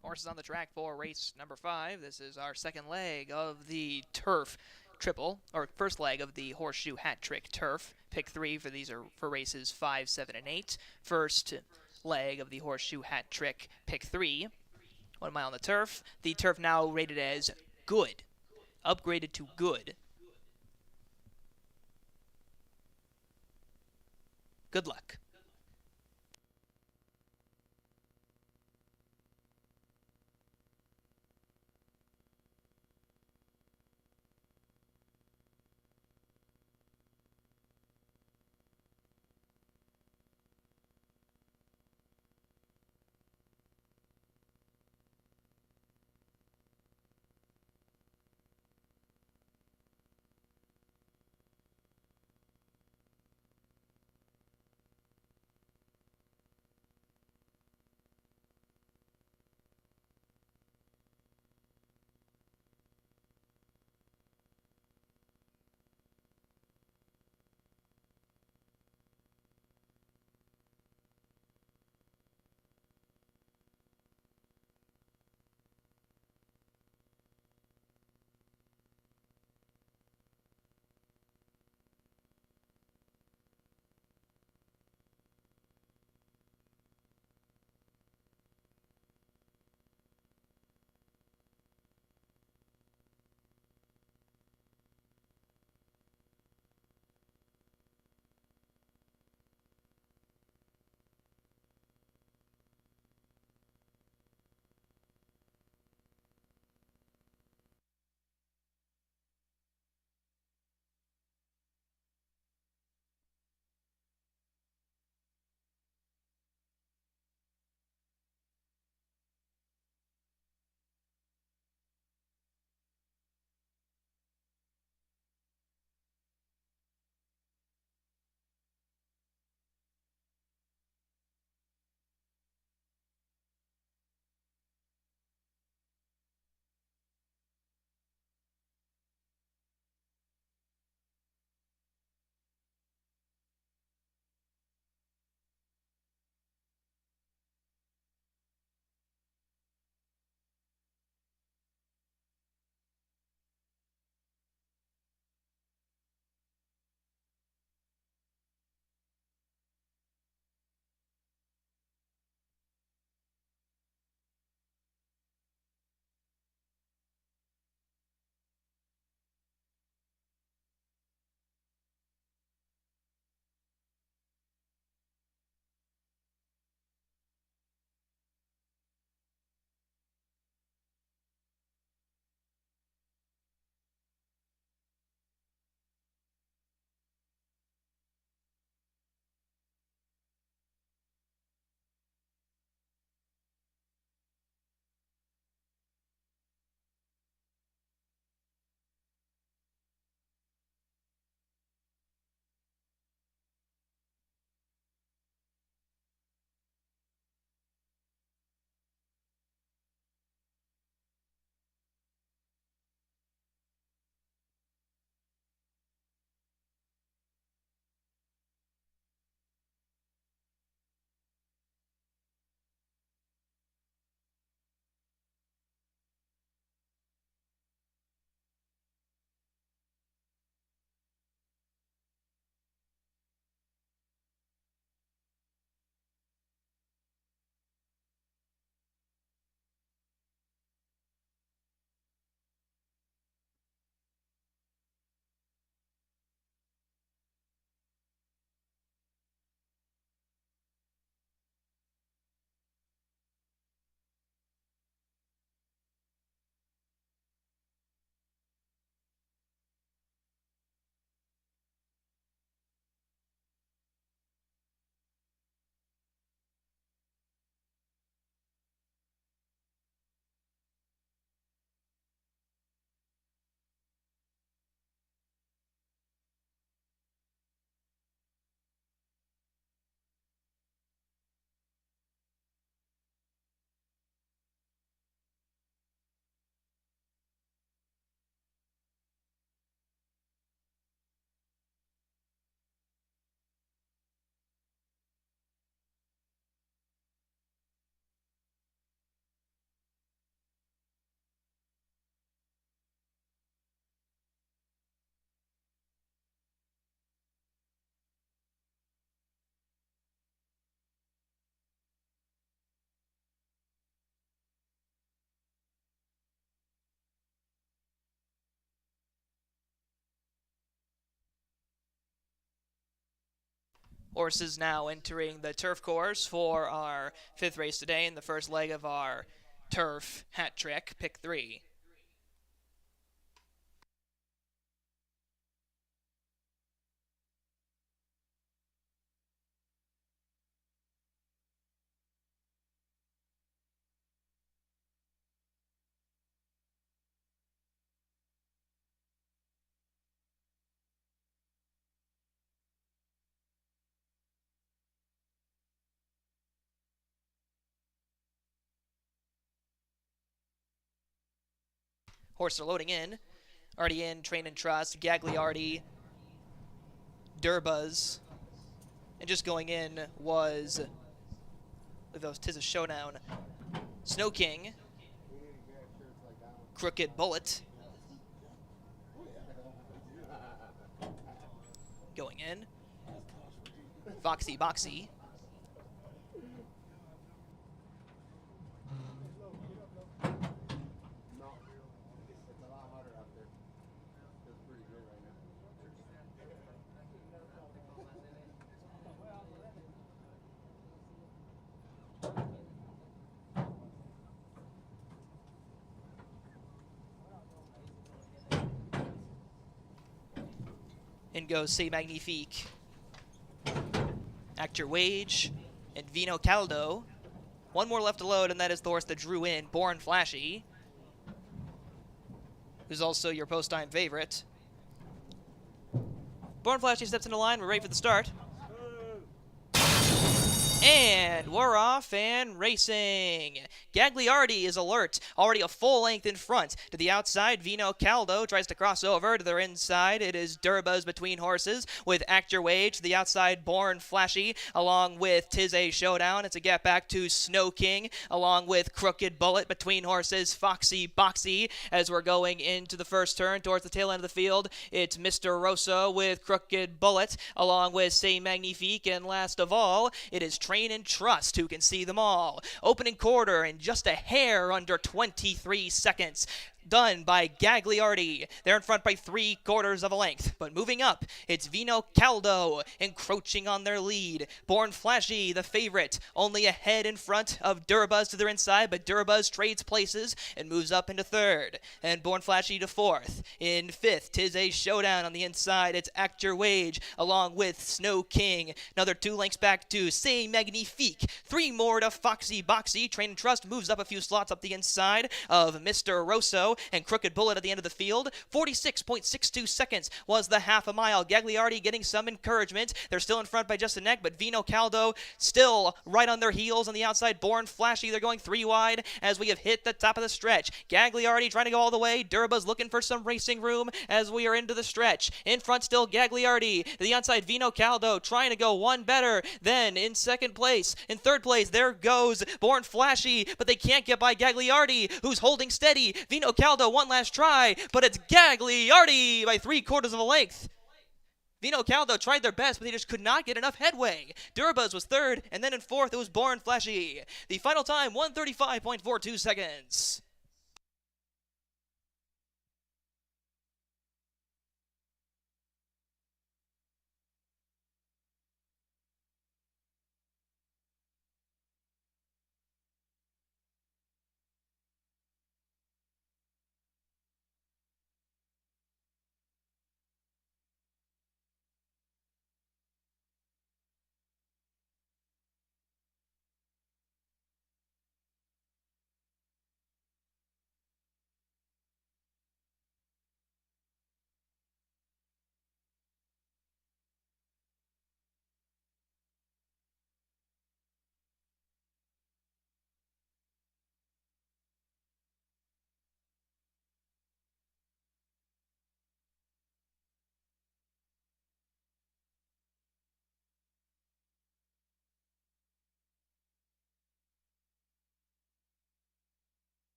M: Horses on the track for race number 5. This is our second leg of the turf triple, or first leg of the horseshoe hat trick turf. Pick 3 for these are for races 5, 7, and 8. First leg of the horseshoe hat trick, pick 3. 1 mile on the turf. The turf now rated as good, upgraded to good. Good luck. Horses now entering the turf course for our 5th race today in the first leg of our turf hat trick, pick 3. Horses are loading in. Already in, Train and Trust, Gagliardi, Durbuzz. And just going in was, with those Tis a Showdown, Snow King, Crooked Bullet. Going in. Foxy Boxy. In goes C'est Magnifique, Act Your Wage, and Vino Caldo. One more left to load, and that is the horse that drew in, Born Flashy, who's also your post-time favorite. Born Flashy steps into line. We're ready for the start. And we're off and racing. Gagliardi is alert, already a full length in front. To the outside, Vino Caldo tries to cross over. To their inside, it is Durbuzz between horses with Act Your Wage. To the outside, Born Flashy, along with Tis a Showdown. It's a get back to Snow King, along with Crooked Bullet between horses, Foxy Boxy. As we're going into the first turn towards the tail end of the field, it's Mr. Rosso with Crooked Bullet, along with C'est Magnifique. And last of all, it is Train and Trust, who can see them all. Opening quarter in just a hair under 23 seconds. Done by Gagliardi. They're in front by 3/4 of a length. But moving up, it's Vino Caldo encroaching on their lead. Born Flashy, the favorite, only a head in front of Durbuzz to their inside, but Durbuzz trades places and moves up into 3rd. And Born Flashy to 4th. In 5th, Tis a Showdown on the inside. It's Act Your Wage, along with Snow King. Another 2 lengths back to C'est Magnifique. 3 more to Foxy Boxy. Train and Trust moves up a few slots up the inside of Mr. Rosso and Crooked Bullet at the end of the field. 46.62 seconds was the half a mile. Gagliardi getting some encouragement. They're still in front by just a neck, but Vino Caldo still right on their heels on the outside. Born Flashy, they're going 3 wide as we have hit the top of the stretch. Gagliardi trying to go all the way. Durbuzz looking for some racing room as we are into the stretch. In front still Gagliardi. To the outside, Vino Caldo trying to go one better. Then in 2nd place. In 3rd place, there goes Born Flashy, but they can't get by Gagliardi, who's holding steady. Vino Caldo, one last try, but it's Gagliardi by 3/4 of a length. Vino Caldo tried their best, but they just could not get enough headway. Durbuzz was 3rd, and then in 4th, it was Born Flashy. The final time, 1:35.42 seconds.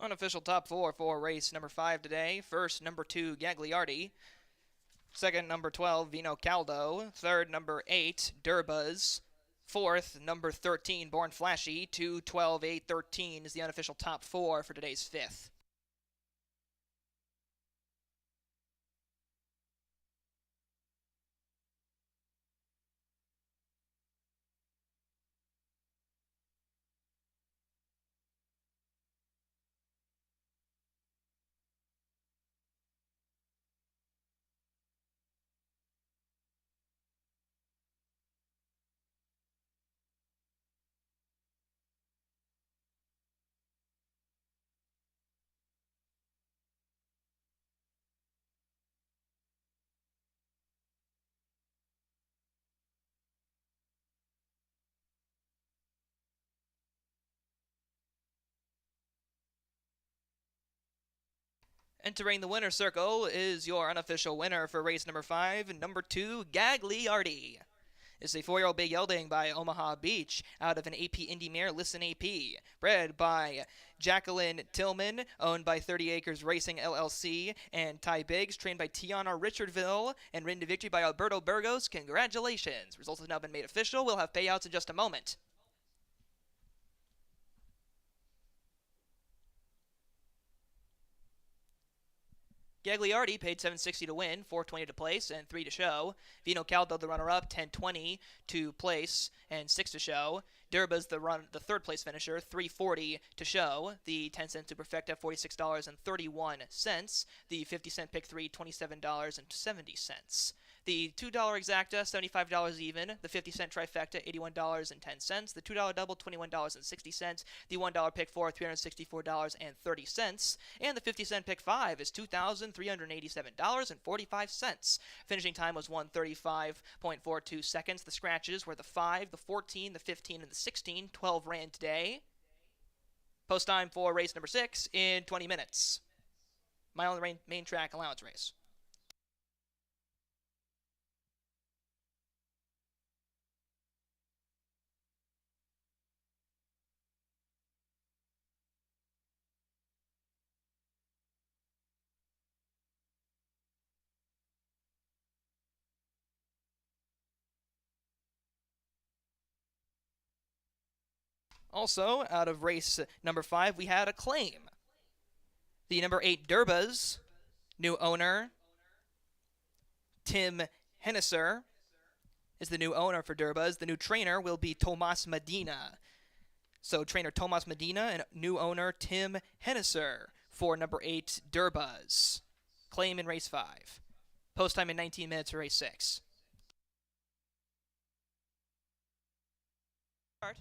M: Unofficial top 4 for race number 5 today. First, number 2, Gagliardi. Second, number 12, Vino Caldo. Third, number 8, Durbuz. Fourth, number 13, Born Flashy. 2, 12, 8, 13 is the unofficial top 4 for today's 5th. Entering the winner's circle is your unofficial winner for race number 5, number 2, Gagliardi. It's a 4-year-old big gelding by Omaha Beach out of an AP Indy mare, Listen AP. Bred by Jacqueline Tillman, owned by 30 Acres Racing LLC, and Ty Biggs, trained by Tiana Richardville, and ridden to victory by Alberto Burgos. Congratulations. Results have now been made official. We'll have payouts in just a moment. Gagliardi paid $760 to win, $420 to place, and $3 to show. Vino Caldo, the runner-up, $1020 to place and $6 to show. Durbuz, the third-place finisher, $340 to show. The 10-cent Superfecta, $46.31. The 50-cent Pick 3, $27.70. The $2 exacta, $75 even. The 50-cent trifecta, $81.10. The $2 double, $21.60. The $1 pick 4, $364.30. And the 50-cent pick 5 is $2,387.45. Finishing time was 1:35.42 seconds. The scratches were the 5, the 14, the 15, and the 16. 12 ran today. Post time for race number 6 in 20 minutes. Mile on the main track allowance race. Also, out of race number 5, we had a claim. The number 8 Durbuz, new owner, Tim Henniser, is the new owner for Durbuz. The new trainer will be Tomas Medina. So, trainer Tomas Medina and new owner Tim Henniser for number 8 Durbuz. Claim in race 5. Post time in 19 minutes for race 6. Start.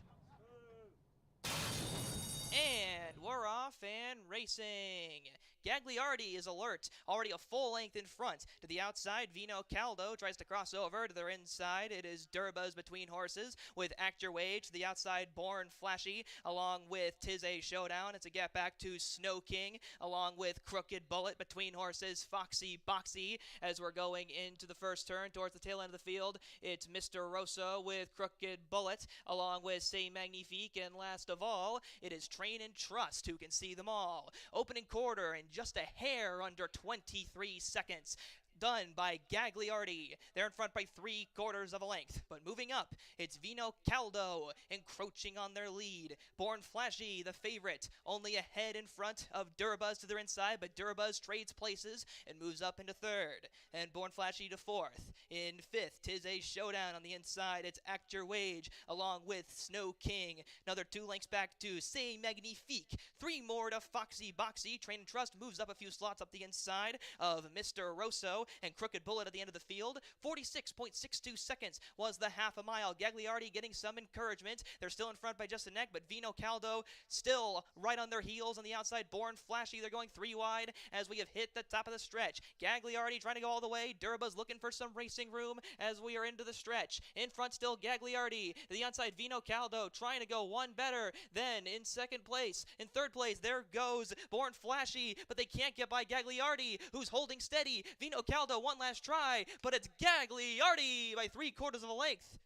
M: And we're off and racing. Gagliardi is alert, already a full length in front. To the outside, Vino Caldo tries to cross over. To their inside, it is Durbuz between horses with Act Your Way. To the outside, Born Flashy, along with Tis a Showdown. It's a get back to Snow King, along with Crooked Bullet between horses, Foxy Boxy. As we're going into the first turn towards the tail end of the field, it's Mr. Rosso with Crooked Bullet, along with Say Magnifique. And last of all, it is Train and Trust, who can see them all. Opening quarter in just a hair under 23 seconds. Done by Gagliardi. They're in front by 3/4 of a length. But moving up, it's Vino Caldo encroaching on their lead. Born Flashy, the favorite, only a head in front of Durbuz to their inside, but Durbuz trades places and moves up into 3rd. And Born Flashy to 4th. In 5th, Tis a Showdown on the inside. It's Act Your Wage, along with Snow King. Another 2 lengths back to Say Magnifique. 3 more to Foxy Boxy. Train and Trust moves up a few slots up the inside of Mr. Rosso. And Crooked Bullet at the end of the field. 46.62 seconds was the half a mile. Gagliardi getting some encouragement. They're still in front by just a neck, but Vino Caldo still right on their heels on the outside. Born Flashy, they're going 3 wide as we have hit the top of the stretch. Gagliardi trying to go all the way. Durbuz looking for some racing room as we are into the stretch. In front still Gagliardi. To the outside, Vino Caldo trying to go one better. Then in 2nd place. In 3rd place, there goes Born Flashy, but they can't get by Gagliardi, who's holding steady. Vino Caldo, one last try, but it's Gagliardi by 3/4 of a length.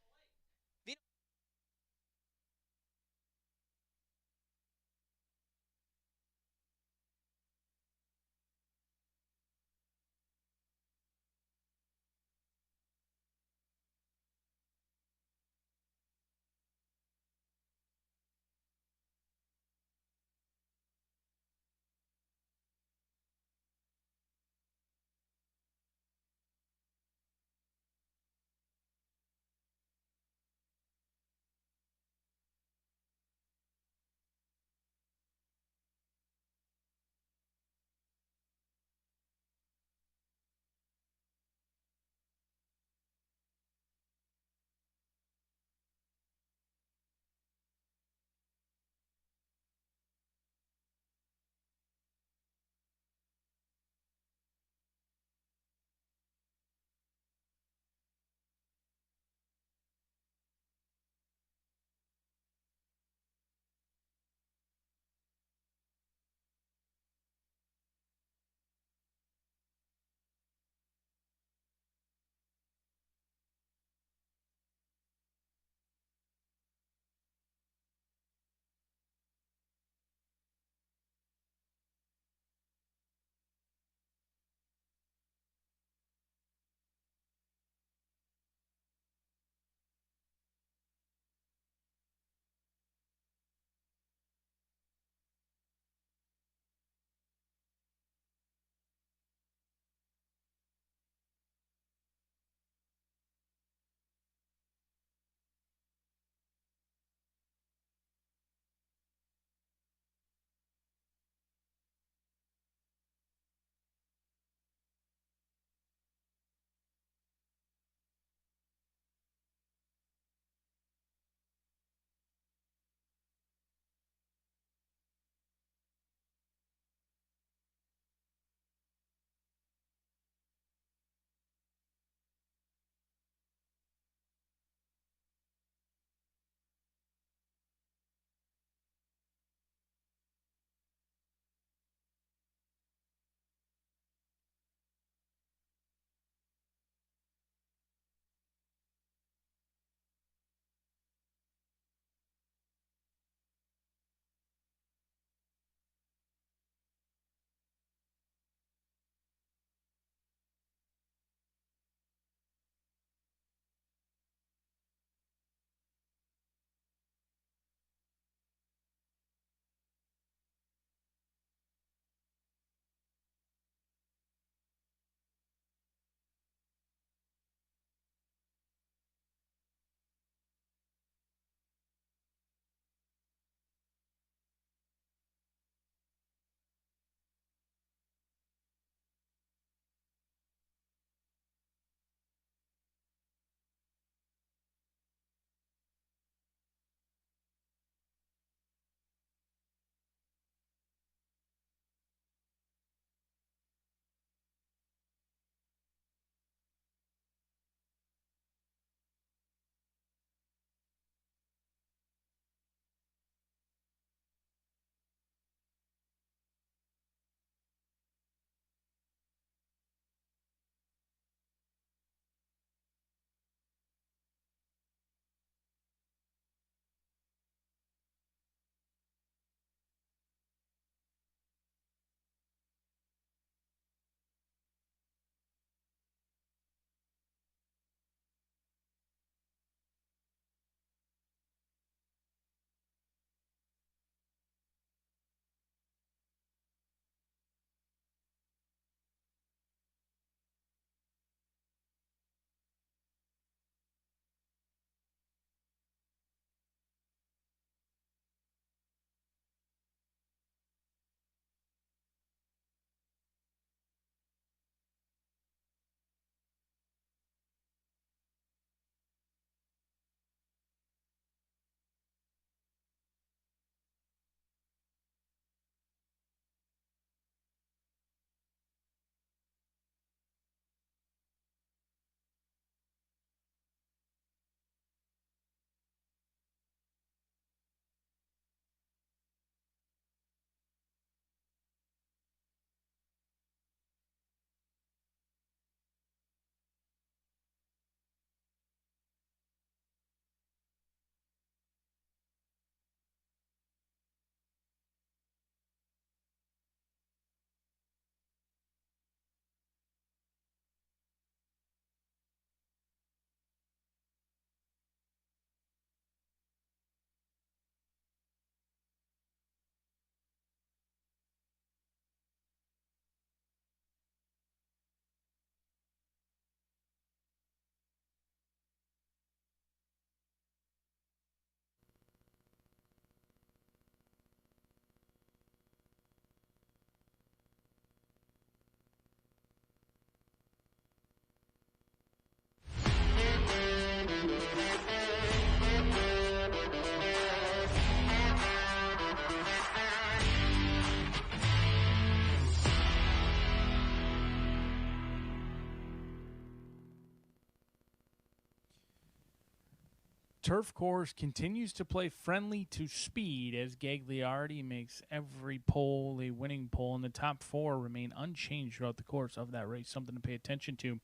F: turf course continues to play friendly to speed as Gagliardi makes every pole a winning pole, and the top 4 remain unchanged throughout the course of that race. Something to pay attention to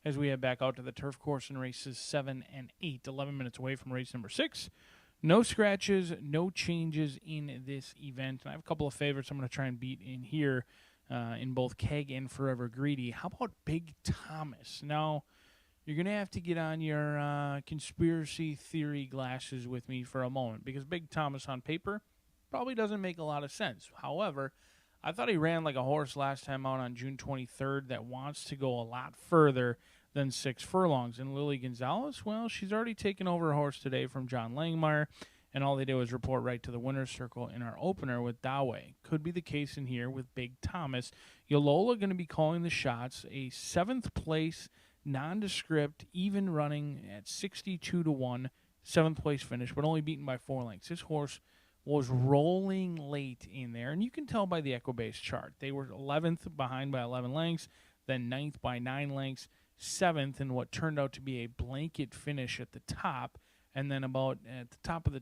F: as we head back out to the turf course in races 7 and 8, 11 minutes away from race number 6. No scratches, no changes in this event. And I have a couple of favorites I'm going to try and beat in here in both Keg and Forever Greedy. How about Big Thomas? Now, you're going to have to get on your conspiracy theory glasses with me for a moment, because Big Thomas on paper probably doesn't make a lot of sense. However, I thought he ran like a horse last time out on June 23rd that wants to go a lot further than 6 furlongs. And Lily Gonzalez, well, she's already taken over a horse today from John Langmeyer, and all they did was report right to the winner's circle in our opener with Dawe. Could be the case in here with Big Thomas. Yolola going to be calling the shots. A 7th place, nondescript, even running at 62-1, 7th place finish, but only beaten by 4 lengths. This horse was rolling late in there, and you can tell by the Equibase chart. They were 11th behind by 11 lengths, then 9th by 9 lengths, 7th in what turned out to be a blanket finish at the top, and then about at the top of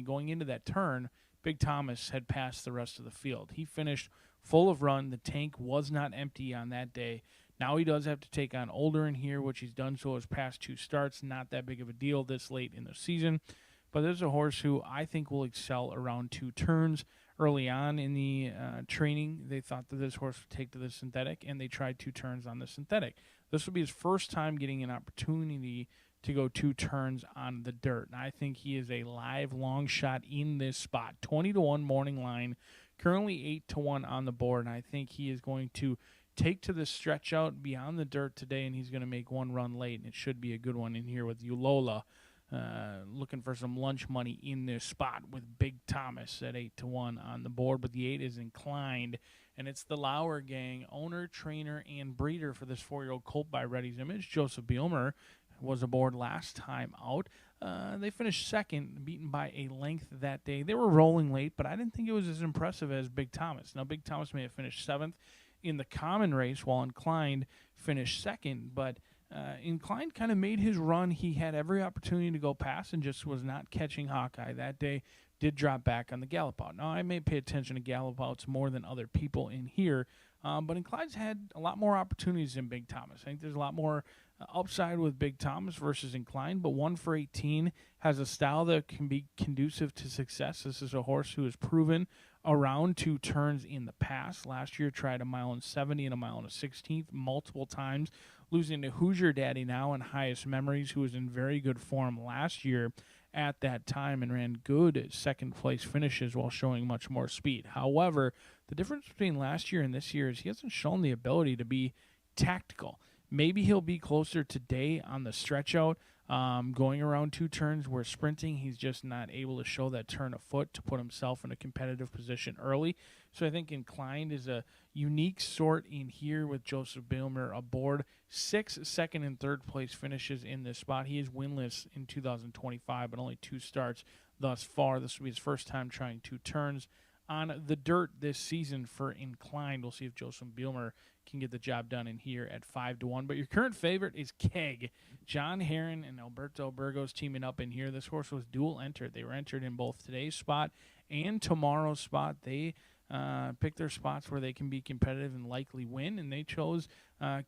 F: going into that turn, Big Thomas had passed the rest of the field. He finished full of run. The tank was not empty on that day. Now he does have to take on Older in here, which he's done so his past 2 starts. Not that big of a deal this late in the season. But there's a horse who I think will excel around 2 turns. Early on in the training, they thought that this horse would take to the synthetic, and they tried 2 turns on the synthetic. This will be his first time getting an opportunity to go 2 turns on the dirt. And I think he is a live long shot in this spot. 20-1 morning line, currently 8-1 on the board, and I think he is going to take to the stretch out beyond the dirt today, and he's going to make 1 run late, and it should be a good one in here with Ulola. Looking for some lunch money in this spot with Big Thomas at 8-1 on the board, but the 8 is Inclined, and it's the Lauer gang, owner, trainer, and breeder for this 4-year-old colt by Reddy's Image. Joseph Bielmer was aboard last time out. They finished second, beaten by a length that day. They were rolling late, but I didn't think it was as impressive as Big Thomas. Now, Big Thomas may have finished 7th in the common race, while Inclined finished 2nd, but Inclined kind of made his run. He had every opportunity to go past and just was not catching Hawkeye that day. Did drop back on the gallop out. Now, I may pay attention to gallop outs more than other people in here, but Incline's had a lot more opportunities than Big Thomas. I think there's a lot more upside with Big Thomas versus Inclined, but 1 for 18 has a style that can be conducive to success. This is a horse who has proven around 2 turns in the past. Last year tried a 1:70 and a 1:16 multiple times, losing to Hoosier Daddy now in Highest Memories, who was in very good form last year at that time and ran good 2nd place finishes while showing much more speed. However, the difference between last year and this year is he hasn't shown the ability to be tactical. Maybe he'll be closer today on the stretch out, going around 2 turns where sprinting, he's just not able to show that turn of foot to put himself in a competitive position early. So I think Inclined is a unique sort in here with Joseph Bielmer aboard. 6 second and third place finishes in this spot. He is winless in 2025, but only 2 starts thus far. This will be his first time trying 2 turns on the dirt this season for Inclined. We'll see if Joseph Bielmer can get the job done in here at 5-1. But your current favorite is Keg. John Herron and Alberto Burgos teaming up in here. This horse was dual entered. They were entered in both today's spot and tomorrow's spot. They pick their spots where they can be competitive and likely win, and they chose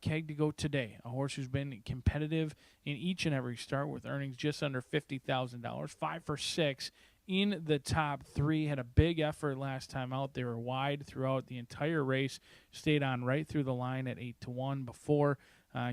F: Keg to go today. A horse who's been competitive in each and every start with earnings just under $50,000, 5 for 6 in the top 3. Had a big effort last time out. They were wide throughout the entire race, stayed on right through the line at 8-1 before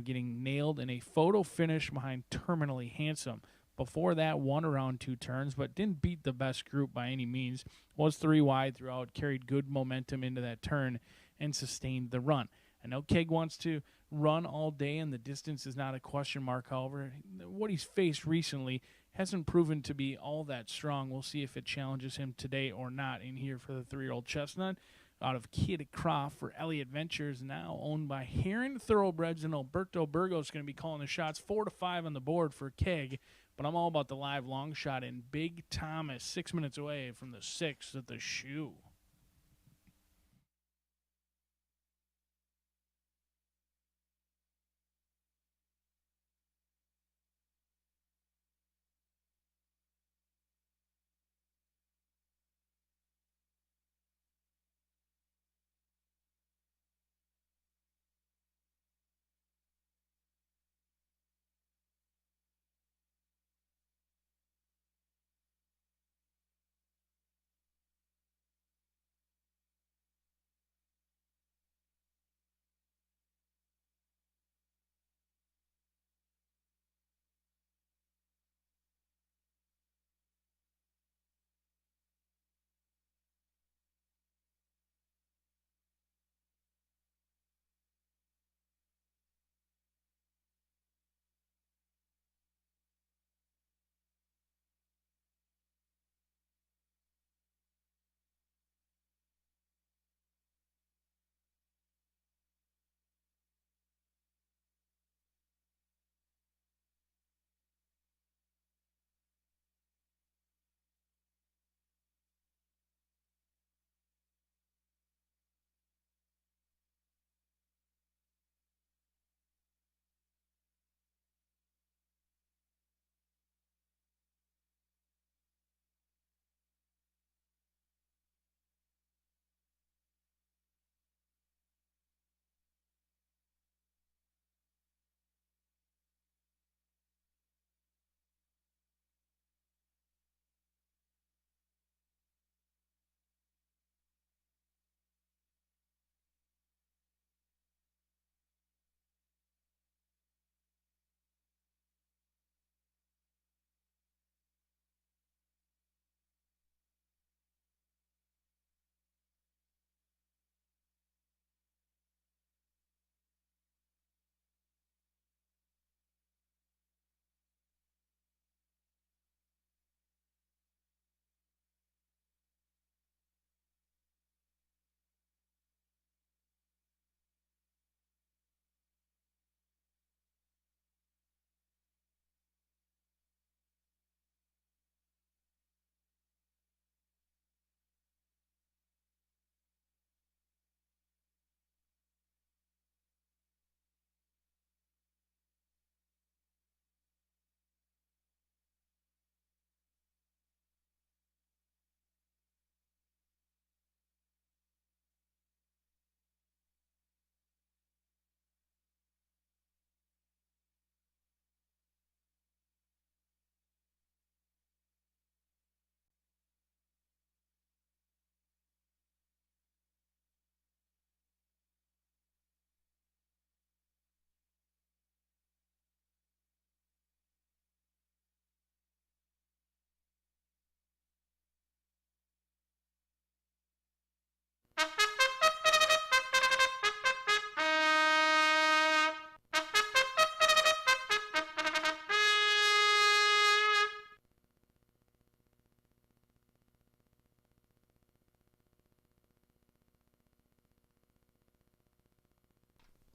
F: getting nailed in a photo finish behind Terminally Handsome. Before that, won around 2 turns, but didn't beat the best group by any means. Was 3 wide throughout, carried good momentum into that turn, and sustained the run. I know Keg wants to run all day, and the distance is not a question mark. However, what he's faced recently hasn't proven to be all that strong. We'll see if it challenges him today or not in here for the 3-year-old Chestnut. Out of Kid Croft for Elliott Ventures, now owned by Heron Thoroughbreds, and Alberto Burgos is going to be calling the shots. 4-5 on the board for Keg, but I'm all about the live long shot in Big Thomas, 6 minutes away from the 6th at the shoe.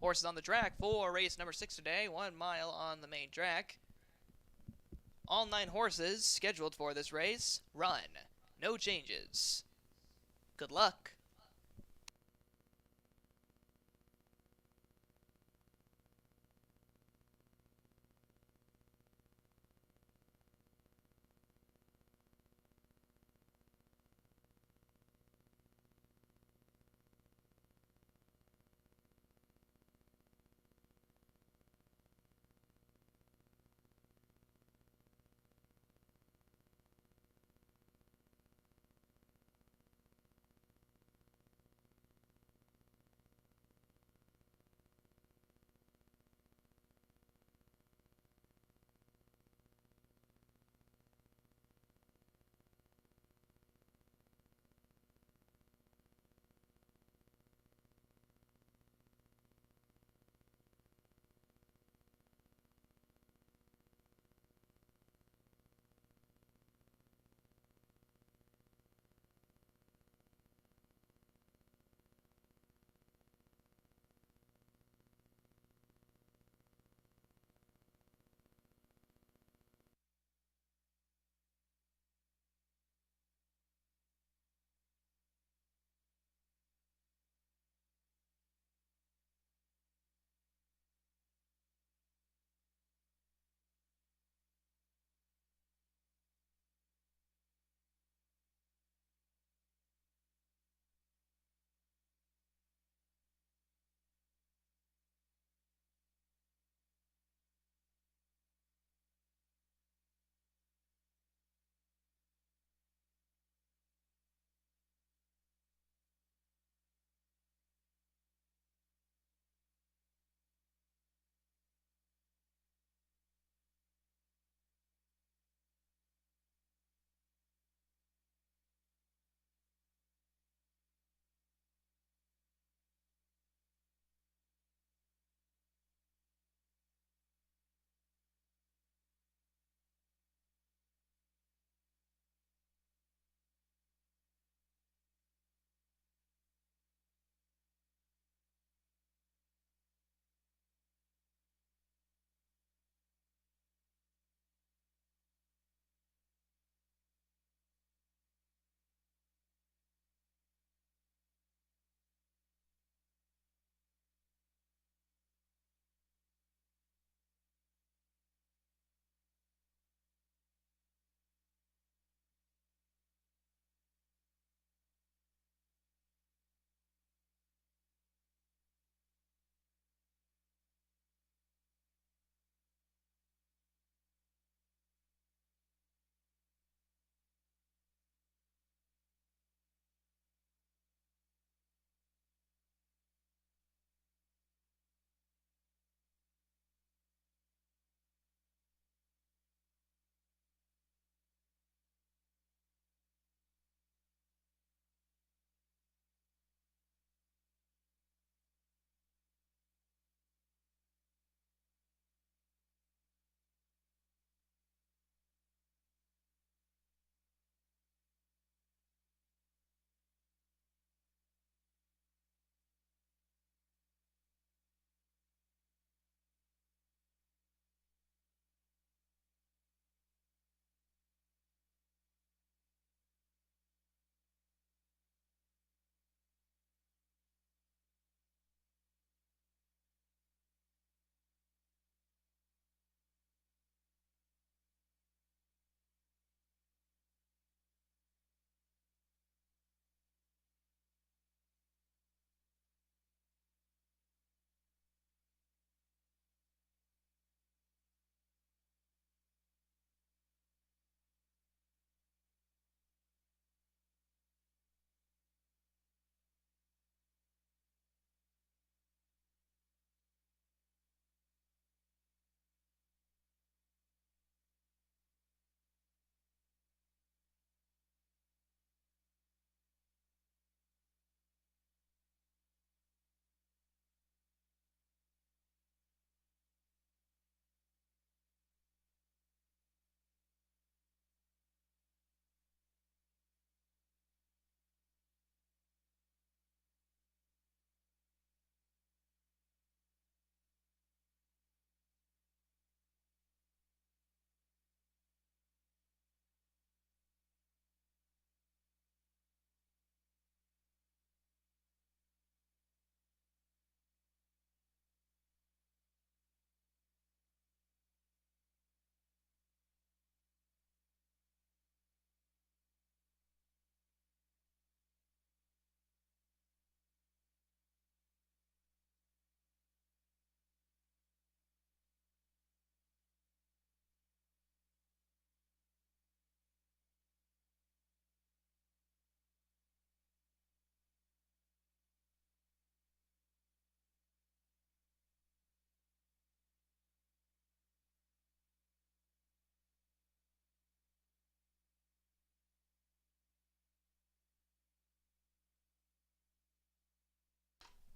M: Horses on the track for race number 6 today, 1 mile on the main track. All 9 horses scheduled for this race run. No changes. Good luck.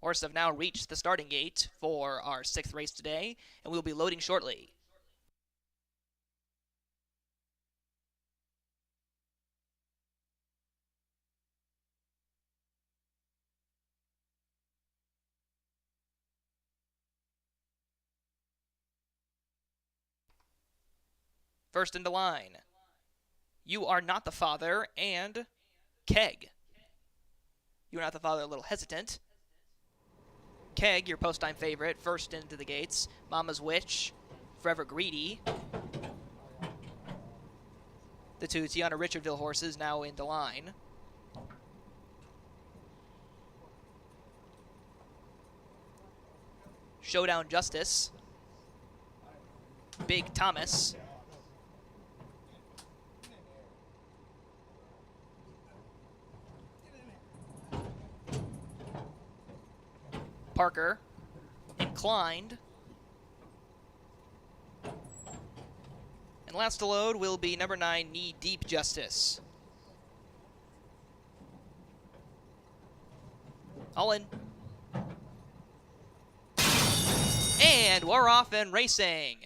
M: Horses have now reached the starting gate for our 6th race today, and we'll be loading shortly. First into line, You Are Not the Father and Keg. You Are Not the Father, a little hesitant. Keg, your post-time favorite, first into the gates. Mama's Witch, Forever Greedy. The two Tiana Richardville horses now into line. Showdown Justice. Big Thomas. Parker, Inclined. And last to load will be number 9, Knee Deep Justice. All in. And we're off and racing.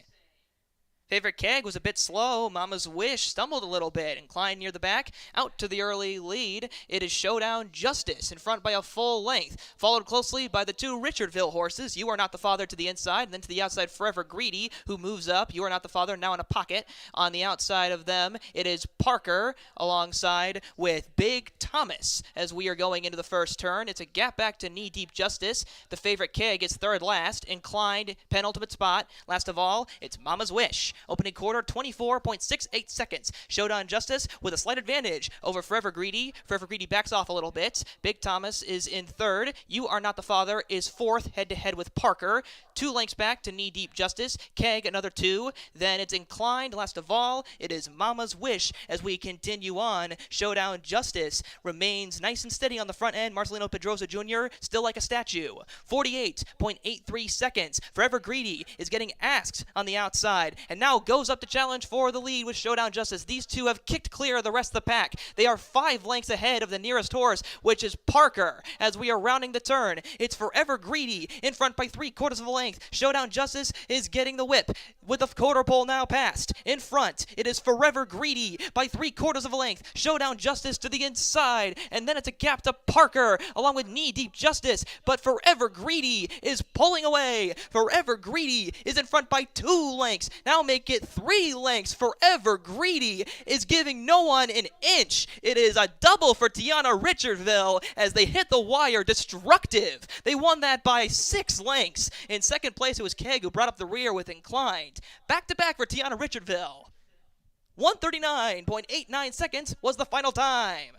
M: Favorite Keg was a bit slow. Mama's Wish stumbled a little bit. Inclined near the back. Out to the early lead. It is Showdown Justice in front by a full length. Followed closely by the two Richardville horses. You Are Not the Father to the inside. And then to the outside, Forever Greedy, who moves up. You Are Not the Father now in a pocket. On the outside of them, it is Parker alongside with Big Thomas. As we are going into the first turn, it's a gap back to Knee Deep Justice. The favorite Keg is third last. Inclined, penultimate spot. Last of all, it's Mama's Wish. Opening quarter, 24.68 seconds. Showdown Justice with a slight advantage over Forever Greedy. Forever Greedy backs off a little bit. Big Thomas is in third. You Are Not the Father is fourth, head-to-head with Parker. 2 lengths back to Knee Deep Justice. Keg, another 2. Then it's Inclined. Last of all, it is Mama's Wish as we continue on. Showdown Justice remains nice and steady on the front end. Marcelino Pedrosa Jr. still like a statue. 48.83 seconds. Forever Greedy is getting asked on the outside. And now goes up to challenge for the lead with Showdown Justice. These two have kicked clear of the rest of the pack. They are 5 lengths ahead of the nearest horse, which is Parker. As we are rounding the turn, it's Forever Greedy in front by 3/4 of a length. Showdown Justice is getting the whip with the quarter pole now passed. In front, it is Forever Greedy by 3/4 of a length. Showdown Justice to the inside, and then it's a gap to Parker along with Knee Deep Justice, but Forever Greedy is pulling away. Forever Greedy is in front by 2 lengths. Now make it 3 lengths. Forever Greedy is giving no one an inch. It is a double for Tiana Richardville as they hit the wire. Destructive. They won that by 6 lengths. In second place, it was Keg who brought up the rear with Inclined. Back to back for Tiana Richardville. 139.89 seconds was the final time.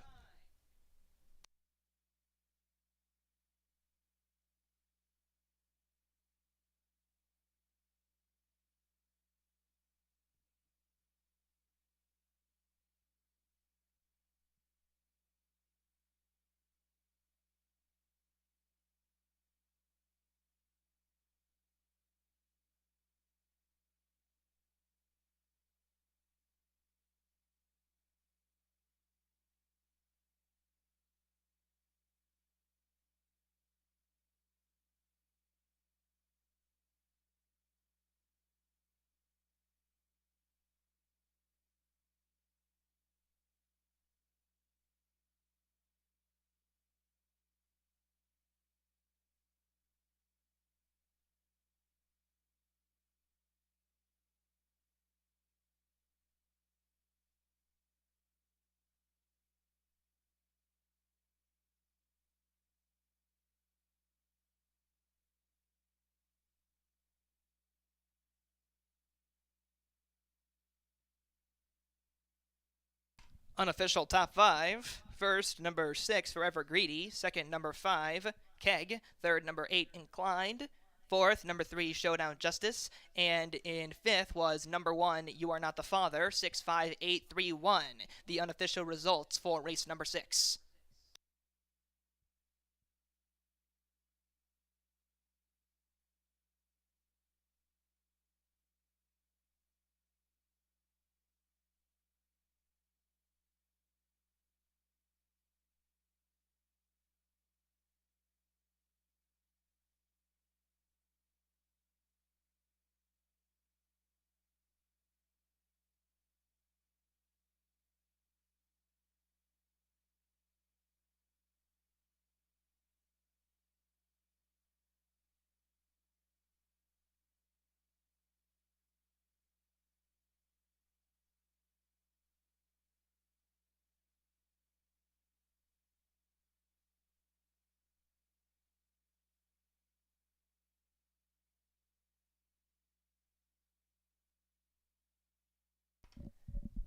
M: Unofficial top 5. First, number 6, Forever Greedy. Second, number 5, Keg. Third, number 8, Inclined. Fourth, number 3, Showdown Justice. And in fifth was number 1, You Are Not the Father, 65831. The unofficial results for race number 6.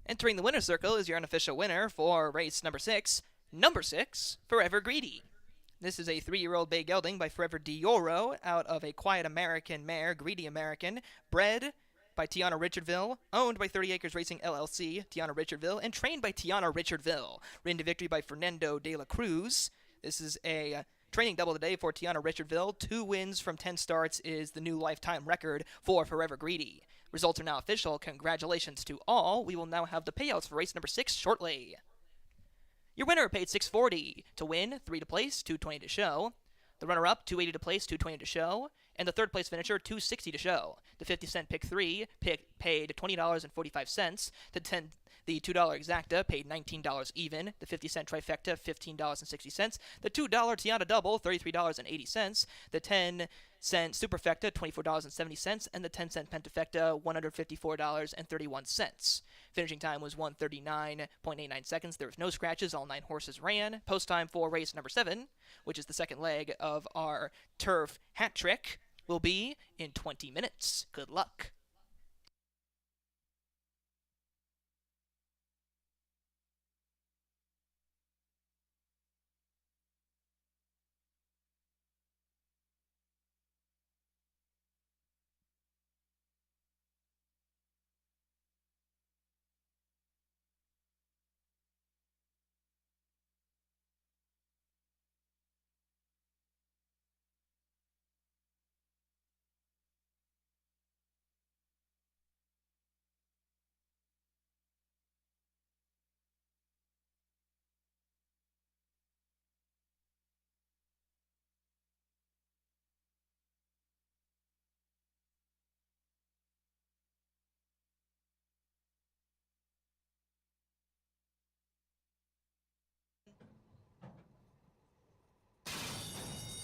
M: Entering the winner's circle is your unofficial winner for race number 6, Forever Greedy. This is a 3-year-old bay gelding by Forever Dioro out of a Quiet American mare, Greedy American, bred by Tiana Richardville, owned by 30 Acres Racing LLC, Tiana Richardville, and trained by Tiana Richardville. Ridden to victory by Fernando de la Cruz. This is a training double today for Tiana Richardville. 2 wins from 10 starts is the new lifetime record for Forever Greedy. Results are now official. Congratulations to all. We will now have the payouts for race number 6 shortly. Your winner paid $640 to win, 3 to place, $220 to show. The runner-up, $280 to place, $220 to show. And the third place finisher, $260 to show. The 50-cent pick 3 paid $20.45. The $2 exacta paid $19 even. The 50-cent trifecta, $15.60. The $2 Tiana double, $33.80. The 10-cent superfecta, $24.70. And the 10-cent pentafecta, $154.31. Finishing time was 1:39.89 seconds. There was no scratches. All 9 horses ran. Post time for race number 7, which is the second leg of our turf hat trick, will be in 20 minutes. Good luck.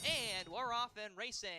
M: And we're off and racing.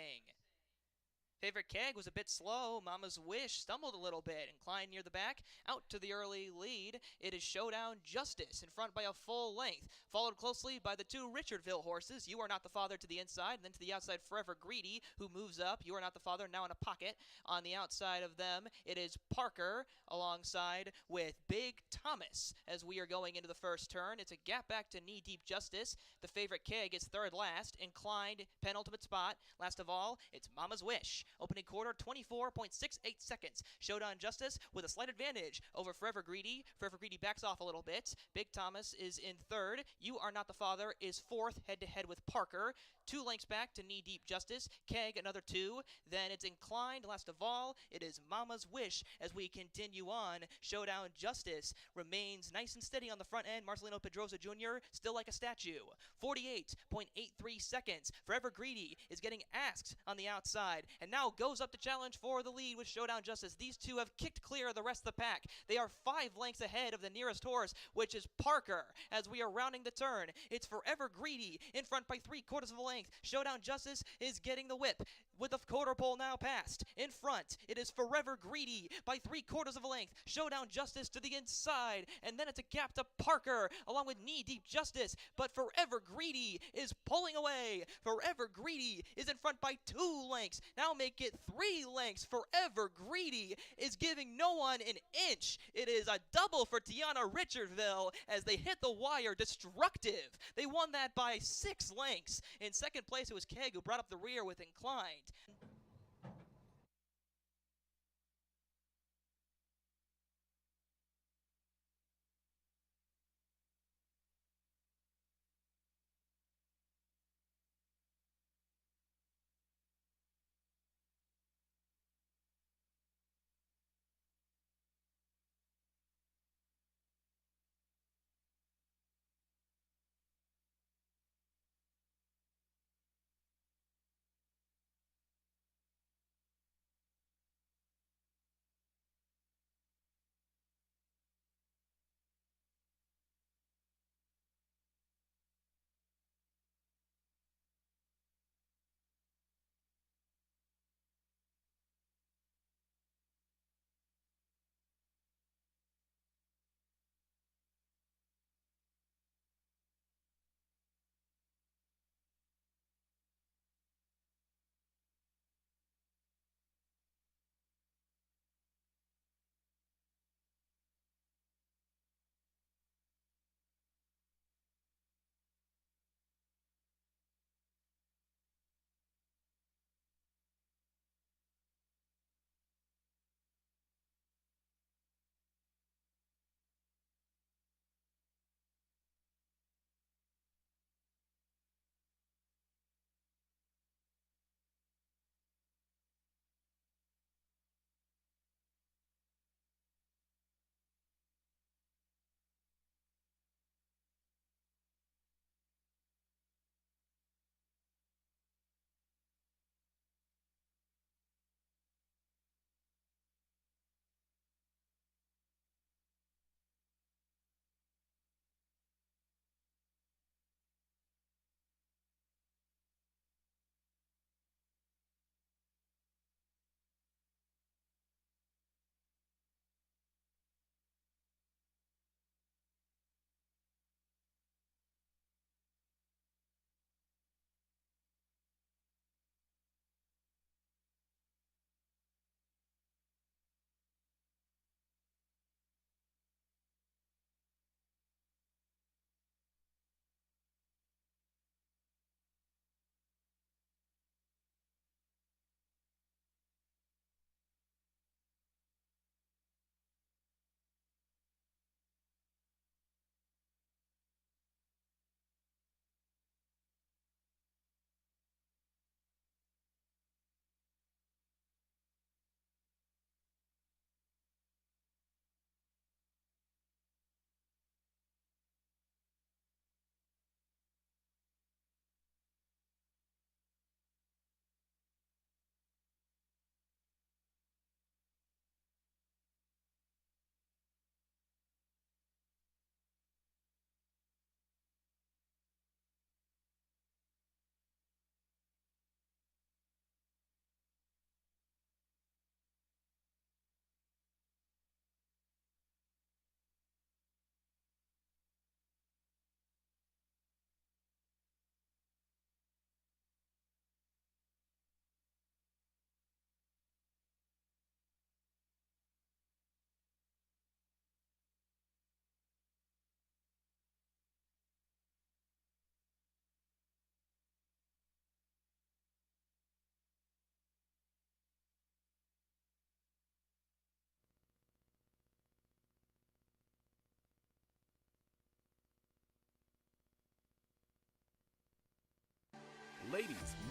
M: Favorite Keg was a bit slow. Mama's Wish stumbled a little bit. Inclined near the back. Out to the early lead. It is Showdown Justice in front by a full length. Followed closely by the 2 Richardville horses. You Are Not the Father to the inside. And then to the outside, Forever Greedy, who moves up. You Are Not the Father now in a pocket. On the outside of them, it is Parker alongside with Big Thomas. As we are going into the first turn, it's a gap back to Knee Deep Justice. The favorite Keg is third last. Inclined penultimate spot. Last of all, it's Mama's Wish. Opening quarter, 24.68 seconds. Showdown Justice with a slight advantage over Forever Greedy. Forever Greedy backs off a little bit. Big Thomas is in third. You Are Not the Father is fourth, head-to-head with Parker. 2 lengths back to Knee Deep Justice. Keg, another 2. Then it's Inclined. Last of all, it is Mama's Wish as we continue on. Showdown Justice remains nice and steady on the front end. Marcelino Pedrosa Jr. still like a statue. 48.83 seconds. Forever Greedy is getting asked on the outside. And now goes up to challenge for the lead with Showdown Justice. These 2 have kicked clear of the rest of the pack. They are 5 lengths ahead of the nearest horse, which is Parker. As we are rounding the turn, it's Forever Greedy in front by 3/4 of a length. Showdown Justice is getting the whip with the quarter pole now passed. In front, it is Forever Greedy by 3/4 of a length. Showdown Justice to the inside, and then it's a gap to Parker along with Knee Deep Justice, but Forever Greedy is pulling away. Forever Greedy is in front by 2 lengths. Now make it 3 lengths. Forever Greedy is giving no one an inch. It is a double for Tiana Richardville as they hit the wire. Destructive. They won that by 6 lengths. In second place, it was Keg who brought up the rear with Inclined.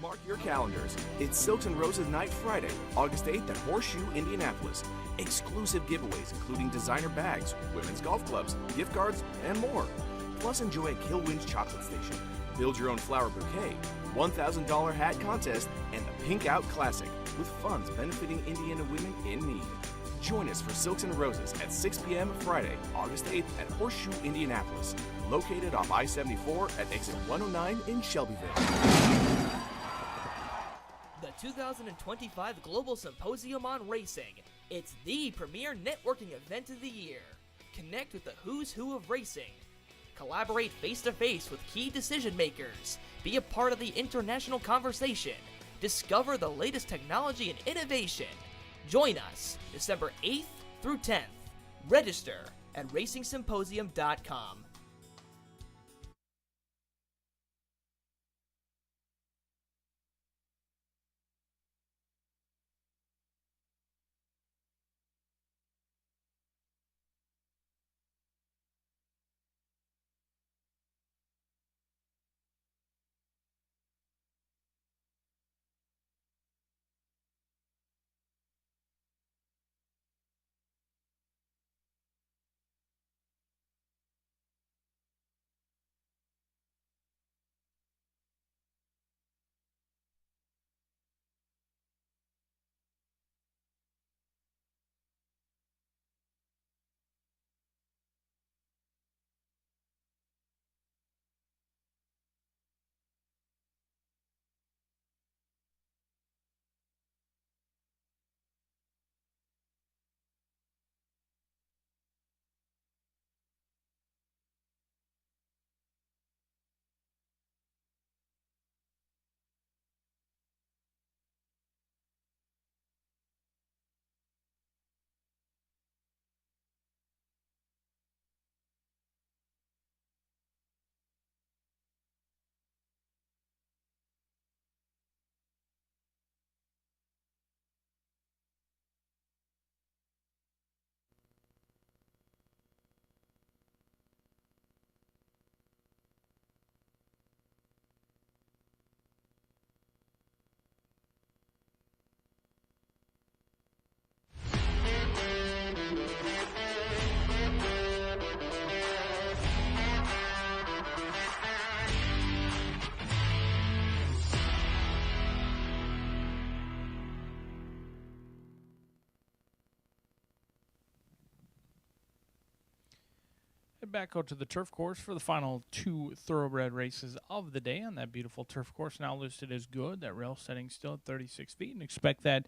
N: Mark your calendars. It's Silks and Roses Night Friday, August 8th at Horseshoe Indianapolis. Exclusive giveaways including designer bags, women's golf clubs, gift cards, and more. Plus enjoy a Kilwin's chocolate station, build your own flower bouquet, $1,000 hat contest, and the Pink Out Classic with funds benefiting Indiana women in need. Join us for Silks and Roses at 6 p.m. Friday, August 8th at Horseshoe Indianapolis, located off I-74 at exit 109 in Shelbyville.
O: The 2025 Global Symposium on Racing. It's the premier networking event of the year. Connect with the who's who of racing. Collaborate face-to-face with key decision makers. Be a part of the international conversation. Discover the latest technology and innovation. Join us December 8th through 10th. Register at racingsymposium.com.
F: Back out to the turf course for the final two thoroughbred races of the day on that beautiful turf course, now listed as good. That rail setting still at 36 feet, and expect that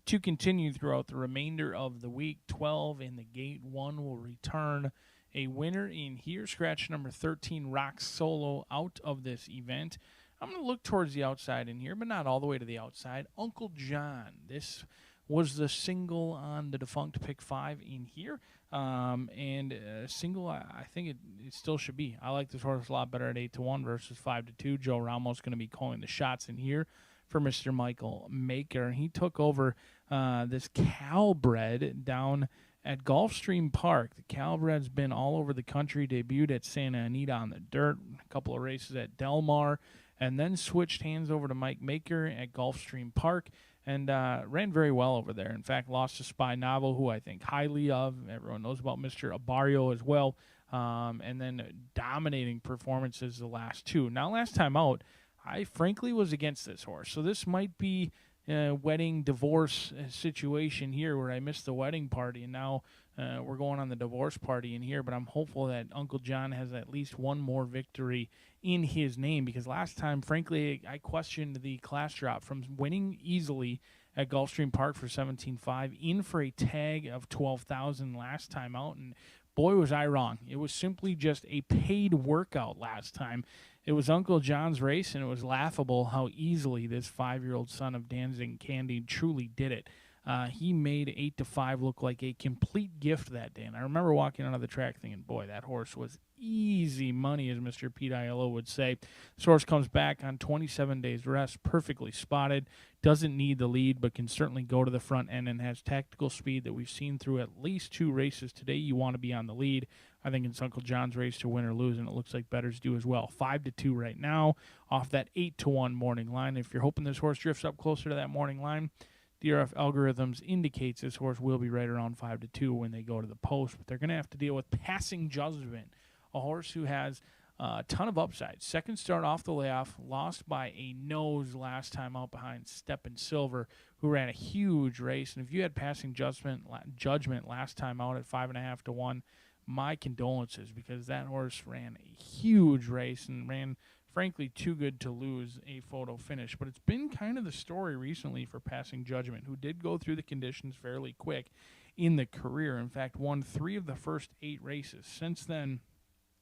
F: to continue throughout the remainder of the week. 12 in the gate. 1 will return a winner in here. Scratch number 13, Rock Solo, out of this event. I'm going to look towards the outside in here, but not all the way to the outside. Uncle John. This was the single on the defunct pick 5 in here. And single, I think it still should be. I like this horse a lot better at 8-1 versus 5-2. Joe Ramos going to be calling the shots in here for Mr. Michael Maker. He took over this Calbred down at Gulfstream Park. The Calbred's been all over the country, debuted at Santa Anita on the dirt, a couple of races at Del Mar, and then switched hands over to Mike Maker at Gulfstream Park. And ran very well over there. In fact, lost to Spy Novel, who I think highly of. Everyone knows about Mr. Abario as well. And then dominating performances the last two. Now, last time out, I frankly was against this horse. So this might be a wedding divorce situation here where I missed the wedding party. And now we're going on the divorce party in here. But I'm hopeful that Uncle John has at least one more victory in his name, because last time, frankly, I questioned the class drop from winning easily at Gulfstream Park for 17.5 in for a tag of 12,000 last time out, and boy was I wrong. It was simply just a paid workout last time. It was Uncle John's race, and it was laughable how easily this 5-year-old son of Danzig Candy truly did it. He made 8-5 look like a complete gift that day, and I remember walking out of the track thinking, boy, that horse was easy money, as Mr. Pete Aiello would say. This horse comes back on 27 days rest, perfectly spotted, doesn't need the lead, but can certainly go to the front end and has tactical speed that we've seen through at least 2 races today. You want to be on the lead. I think it's Uncle John's race to win or lose, and it looks like bettors do as well. 5-2 right now off that 8-1 morning line. If you're hoping this horse drifts up closer to that morning line, DRF algorithms indicates this horse will be right around 5-2 when they go to the post, but they're going to have to deal with Passing Judgment, a horse who has a ton of upside. Second start off the layoff, lost by a nose last time out behind Steppen Silver, who ran a huge race. And if you had Passing Judgment last time out at 5.5-1, my condolences, because that horse ran a huge race and ran, frankly, too good to lose a photo finish. But it's been kind of the story recently for Passing Judgment, who did go through the conditions fairly quick in the career. In fact, won 3 of the first 8 races. Since then,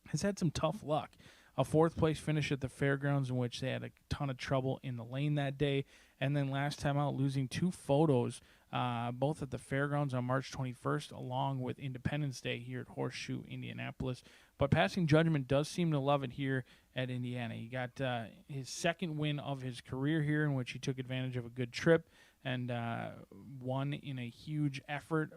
F: has had some tough luck. A 4th-place finish at the fairgrounds, in which they had a ton of trouble in the lane that day. And then last time out, losing 2 photos, both at the fairgrounds on March 21st, along with Independence Day here at Horseshoe Indianapolis. But Passing Judgment does seem to love it here at Indiana. He got his 2nd win of his career here, in which he took advantage of a good trip and won in a huge effort,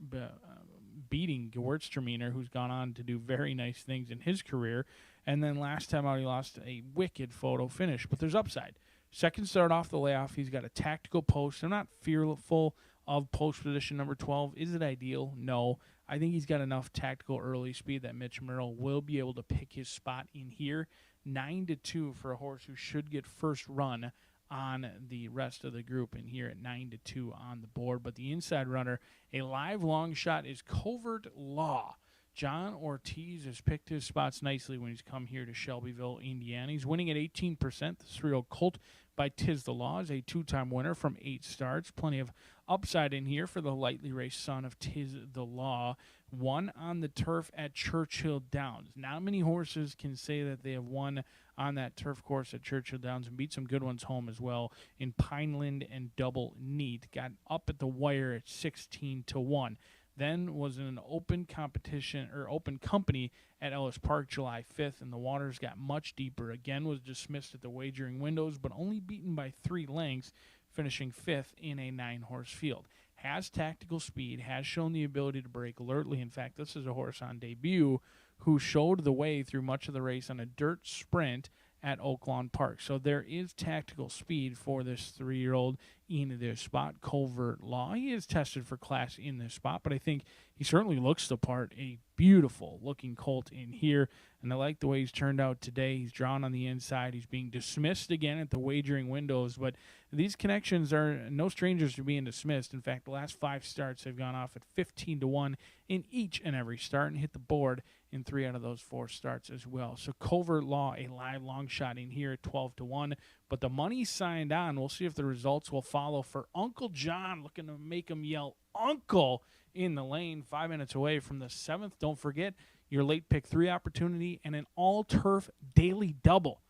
F: beating Gewürztraminer, who's gone on to do very nice things in his career. And then last time out, he lost a wicked photo finish, but there's upside. Second start off the layoff, he's got a tactical post. I'm not fearful of post position number 12. Is it ideal? No. I think he's got enough tactical early speed that Mitch Merrill will be able to pick his spot in here. 9-2 for a horse who should get first run on the rest of the group, and here at 9-2 on the board. But the inside runner, a live long shot, is Covert Law. John Ortiz has picked his spots nicely when he's come here to Shelbyville, Indiana. He's winning at 18%. The 3-year-old colt by Tiz the Law is a 2-time winner from 8 starts. Plenty of upside in here for the lightly raced son of Tiz the Law. Won on the turf at Churchill Downs. Not many horses can say that they have won on that turf course at Churchill Downs, and beat some good ones home as well in Pineland and Double Neat. Got up at the wire at 16-1. Then was in an open competition or open company at Ellis Park July 5th, and the waters got much deeper. Again, was dismissed at the wagering windows, but only beaten by 3 lengths, finishing 5th in a 9-horse field. Has tactical speed, has shown the ability to break alertly. In fact, this is a horse on debut who showed the way through much of the race on a dirt sprint at Oaklawn Park. So there is tactical speed for this 3-year-old in this spot. Covert Law, he is tested for class in this spot, but I think he certainly looks the part. A beautiful looking colt in here, and I like the way he's turned out today. He's drawn on the inside. He's being dismissed again at the wagering windows, but these connections are no strangers to being dismissed. In fact, the last 5 starts have gone off at 15-1 in each and every start, and hit the board in 3 out of those 4 starts as well. So Covert Law, a live long shot in here at 12-1, but the money signed on. We'll see if the results will follow for Uncle John, looking to make him yell Uncle in the lane, 5 minutes away from the 7th. Don't forget your late pick 3 opportunity and an all-turf daily double.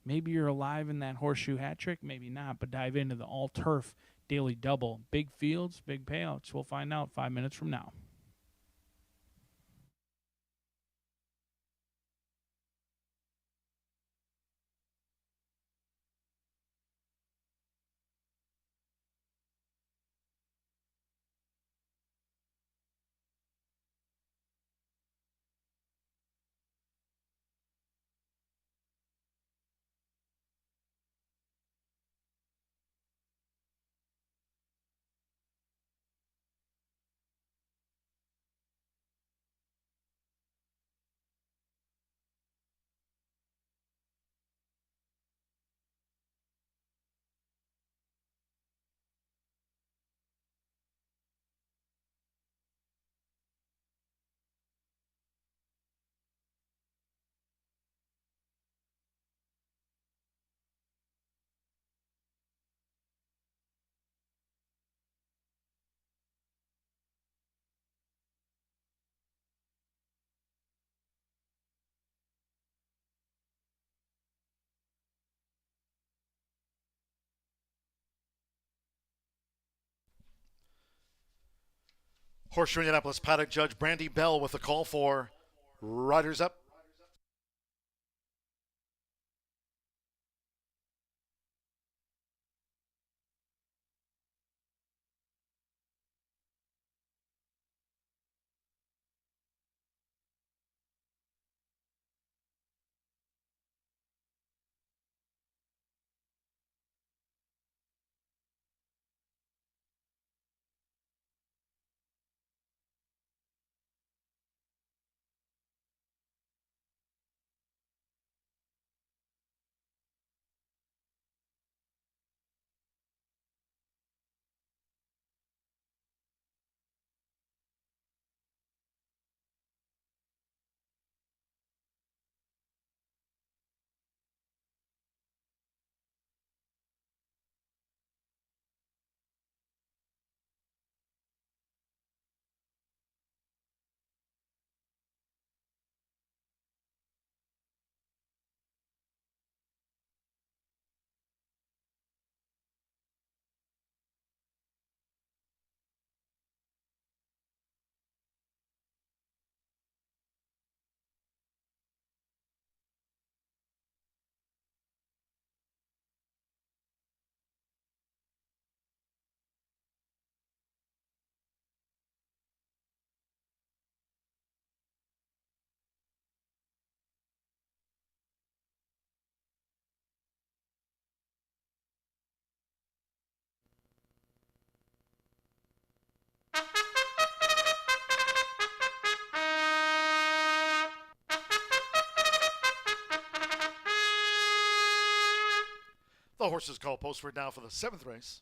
F: Maybe you're alive in that horseshoe hat trick, maybe not, but dive into the all-turf daily double. Big fields, big payouts. We'll find out 5 minutes from now.
B: Horseshoe Indianapolis paddock judge Brandy Bell with the call for Riders Up. The horses call postward now for the 7th race.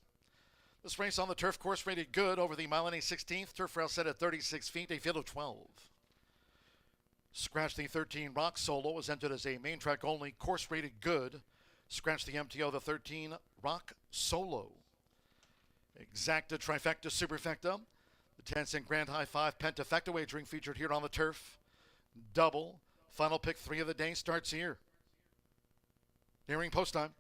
B: This race on the turf course rated good over the mile and 16th. Turf rail set at 36 feet, a field of 12. Scratch the 13 Rock Solo was entered as a main track only, course rated good. Scratch the MTO, the 13 Rock Solo. Exacta, Trifecta, Superfecta. The 10-cent Grand High 5 Pentafecta wagering featured here on the turf. Double. Final pick 3 of the day starts here. Nearing post time.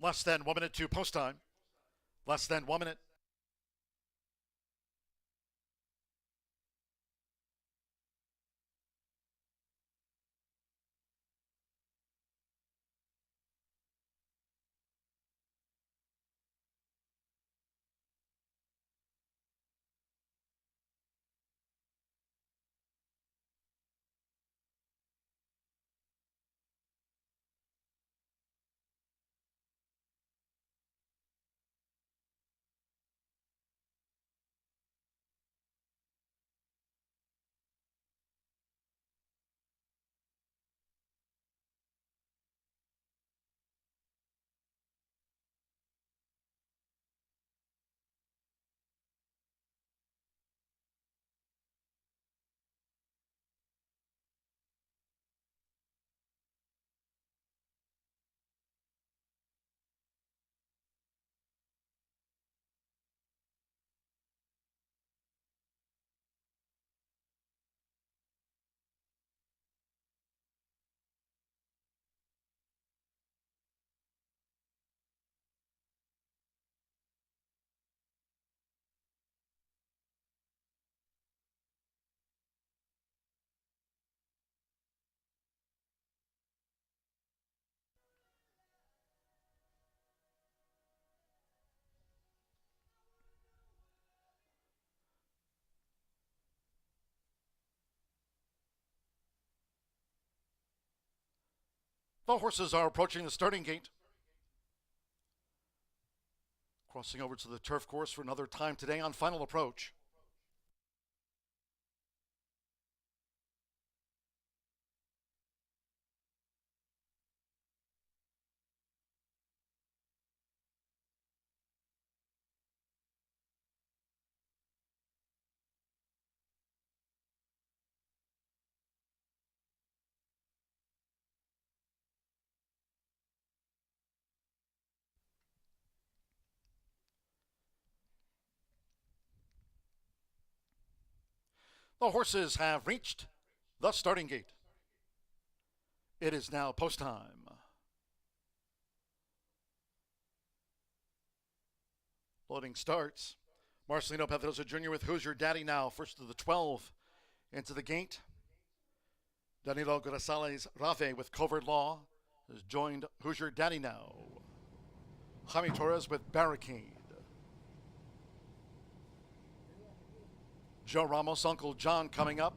B: Less than 1 minute to post time. Less than 1 minute. The horses are approaching the starting gate. Crossing over to the turf course for another time today on final approach. The horses have reached the starting gate. It is now post time. Loading starts. Marcelino Pedrosa Jr. with Who's Your Daddy Now, first to the 12 into the gate. Danilo Grazales Rave with Covert Law has joined Who's Your Daddy Now. Jaime Torres with Barricade. Joe Ramos, Uncle John coming up.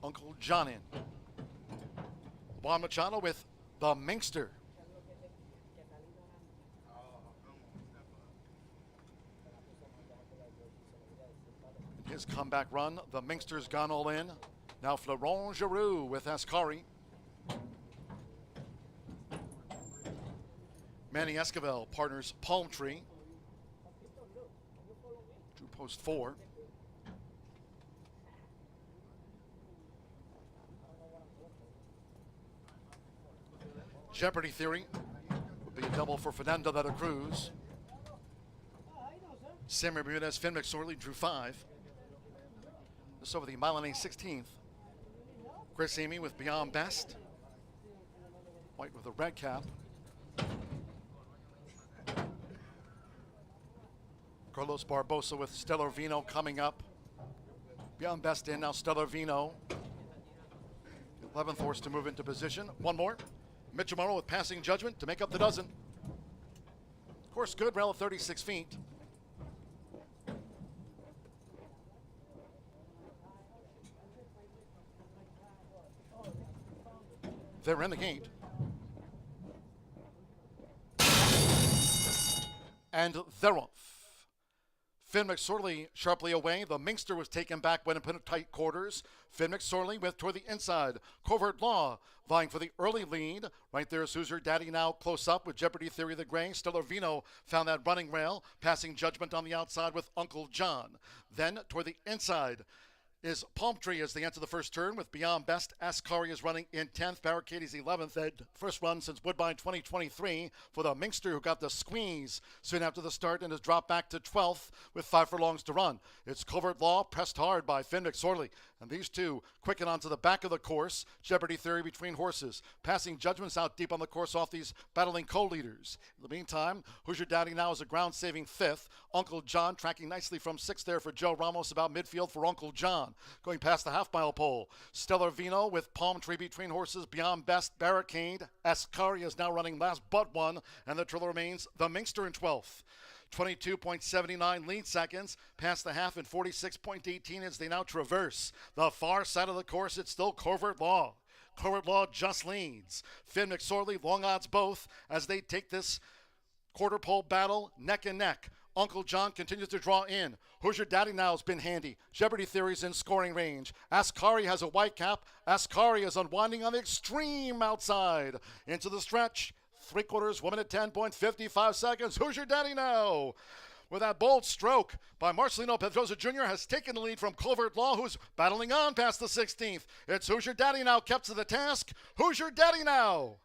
B: Uncle John in. Juan Machado with the Minkster. In his comeback run, the Minkster's gone all in. Now Florent Giroux with Ascari. Manny Esquivel partners Palm Tree. Drew post 4. Jeopardy Theory would be a double for Fernando de la Cruz. Samuel Bermudez, Finn McSorley drew 5. This over the Milan 16th. Chris Amy with Beyond Best. White with a red cap. Carlos Barbosa with Stellar Vino coming up. Beyond Best in, now Stellar Vino. 11th horse to move into position. One more. Mitchell Morrow with Passing Judgment to make up the dozen. Course good, rail of 36 feet. They're in the gate. And they're off. Finn McSorley sharply away. The Minkster was taken back when in tight quarters. Finn McSorley with toward the inside. Covert Law vying for the early lead. Right there is Who's Your Daddy Now close up with Jeopardy Theory the Gray. Stellar Vino found that running rail. Passing Judgment on the outside with Uncle John. Then toward the inside is Palm Tree as they enter the first turn with Beyond Best. Ascari is running in 10th. Barricade is 11th. First run since Woodbine 2023 for the Minkster, who got the squeeze soon after the start and has dropped back to 12th with 5 furlongs to run. It's Covert Law pressed hard by Finn McSorley. And these two quicken onto the back of the course. Jeopardy Theory between horses. Passing Judgments out deep on the course off these battling co-leaders. In the meantime, Who's Your Daddy Now is a ground-saving 5th. Uncle John tracking nicely from 6th there for Joe Ramos, about midfield for Uncle John. Going past the half-mile pole. Stellar Vino with Palm Tree between horses. Beyond Best, Barricade. Ascari is now running last but one. And the trailer remains the Minkster in 12th. 22.79 lead seconds. Past the half in 46.18 as they now traverse the far side of the course. It's still Covert Law. Covert Law just leads. Finn McSorley, long odds both, as they take this quarter pole battle neck and neck. Uncle John continues to draw in. Who's Your Daddy Now has been handy. Jeopardy Theory's in scoring range. Ascari has a white cap. Ascari is unwinding on the extreme outside. Into the stretch. 3/4, 1 minute 10.55 seconds. Who's Your Daddy Now? With that bold stroke by Marcelino Pedrosa Jr. has taken the lead from Covert Law, who's battling on past the 16th. It's Who's Your Daddy Now kept to the task. Who's Your Daddy Now?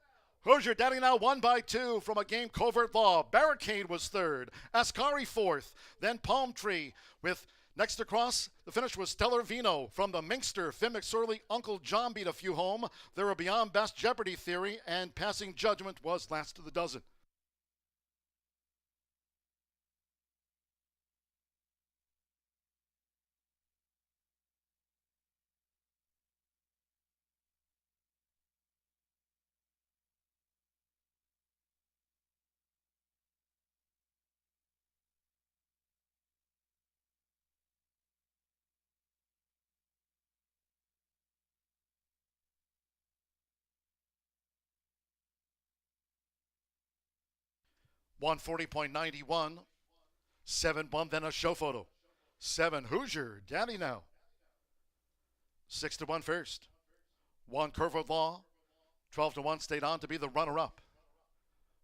B: Who's Your Daddy Now won by 2 from a game Covert Law. Barricade was 3rd. Ascari 4th. Then Palm Tree with next across, the finish was Stellar Vino from the Minkster. Finn McSorley, Uncle John beat a few home. There were Beyond Best, Jeopardy Theory, and Passing Judgment was last to the dozen. 140.91. 7-1, then a show photo. 7 Hoosier, Danny now. 6-1 first. 1 Curved Law. 12-1 stayed on to be the runner-up.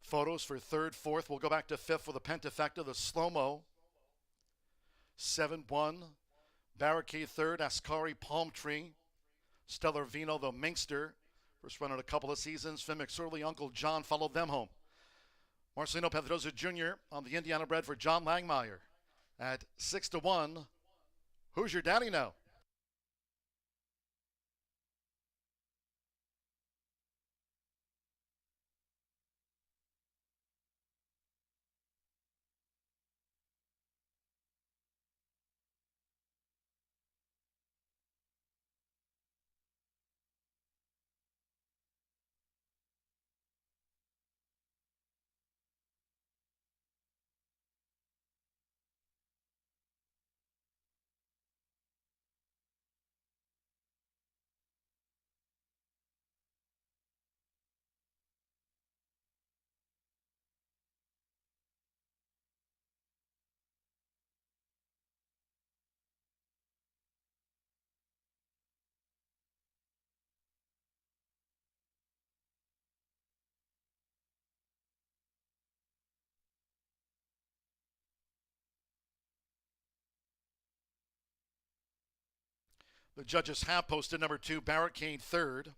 B: Photos for third, fourth. We'll go back to fifth for the Pentafecta, the slow-mo. 7-1. Barricade third, Ascari Palm Tree. Stellar Vino, the Minkster. First run in a couple of seasons. Finn McSorley, Uncle John followed them home. Marcelino Pedrosa Jr. on the Indiana bred for John Langmeyer at 6-1. Hoosier Daddy now. The judges have posted number 2, Barricade third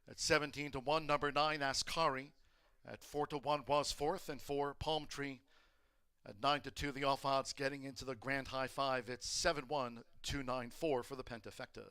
B: at 17-1. Number 9, Ascari at 4-1 was fourth. And 4, Palm Tree at 9-2. The off odds getting into the grand high five. It's 7-1, 2-9-4 for the Pentafecta.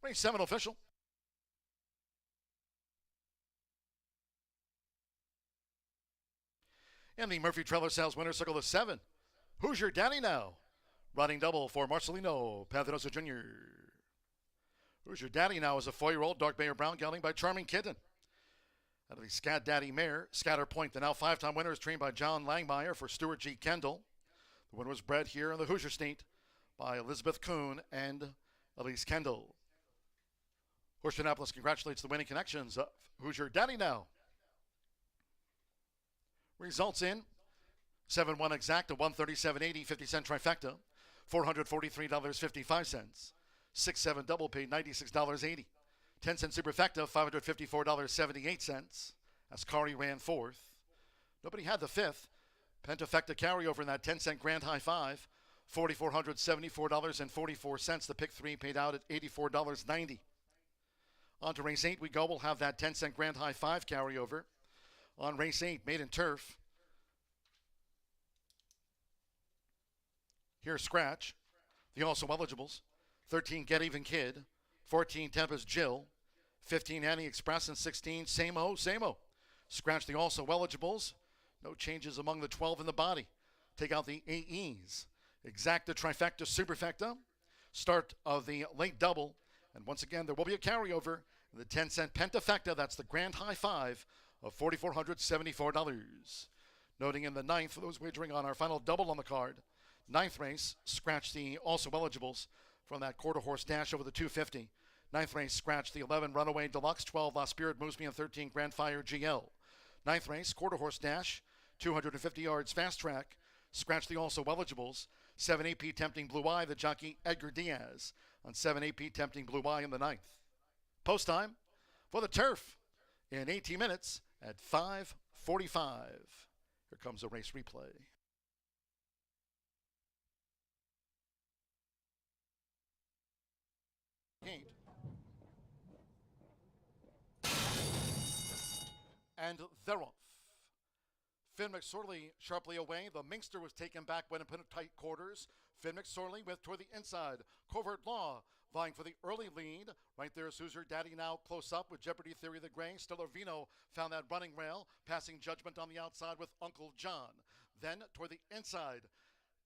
B: Race 7 official. And the Murphy Trailer Sales winner circle the 7. Hoosier Danny now. Running double for Marcelino Pedrosa Jr. Hoosier Daddy now is a 4-year-old dark Bayer Brown gelding by Charming Kitten. Out of the Scat Daddy mare, Scatter Point, the now 5-time winner, is trained by John Langmeyer for Stuart G. Kendall. The winner was bred here in the Hoosier State by Elizabeth Kuhn and Elise Kendall. Horseshoe Indianapolis congratulates the winning connections of Hoosier Daddy now. Results in 7-1 exact, a 137.80, 50-cent trifecta, $443.55. 6-7 double paid $96.80. 10-cent superfecta, $554.78. Ascari ran fourth. Nobody had the fifth. Pentafecta carryover in that 10-cent grand high five, $4,474.44. The pick 3 paid out at $84.90. On to race 8 we go. We'll have that 10-cent grand high five carryover. On race 8, Maiden Turf. Here's Scratch. The also eligibles. 13, Get Even Kid. 14, Tempest Jill. 15, Annie Express. And 16, Same-O, Same-O. Scratch the also eligibles. No changes among the 12 in the body. Take out the AEs. Exacta, Trifecta, Superfecta. Start of the late double. And once again, there will be a carryover. The 10-cent Pentafecta, that's the grand high five of $4,474. Noting in the 9th, for those wagering on our final double on the card, 9th race, scratch the also eligibles from that quarter horse dash over the 250. 9th race, scratch the 11 Runaway Deluxe, 12 La Spirit Moves Me, and 13 Grand Fire GL. 9th race, quarter horse dash, 250 yards fast track, scratch the also eligibles. 7 AP Tempting Blue Eye, the jockey Edgar Diaz on 7 AP Tempting Blue Eye in the 9th. Post time for the turf in 18 minutes at 5:45. Here comes a race replay. and thereof. Finn McSorley sharply away. The Minxter was taken back when in tight quarters. Finn McSorley with toward the inside. Covert Law vying for the early lead. Right there is Hoosier Daddy now close up with Jeopardy Theory of the Gray. Stellar Vino found that running rail. Passing Judgment on the outside with Uncle John. Then toward the inside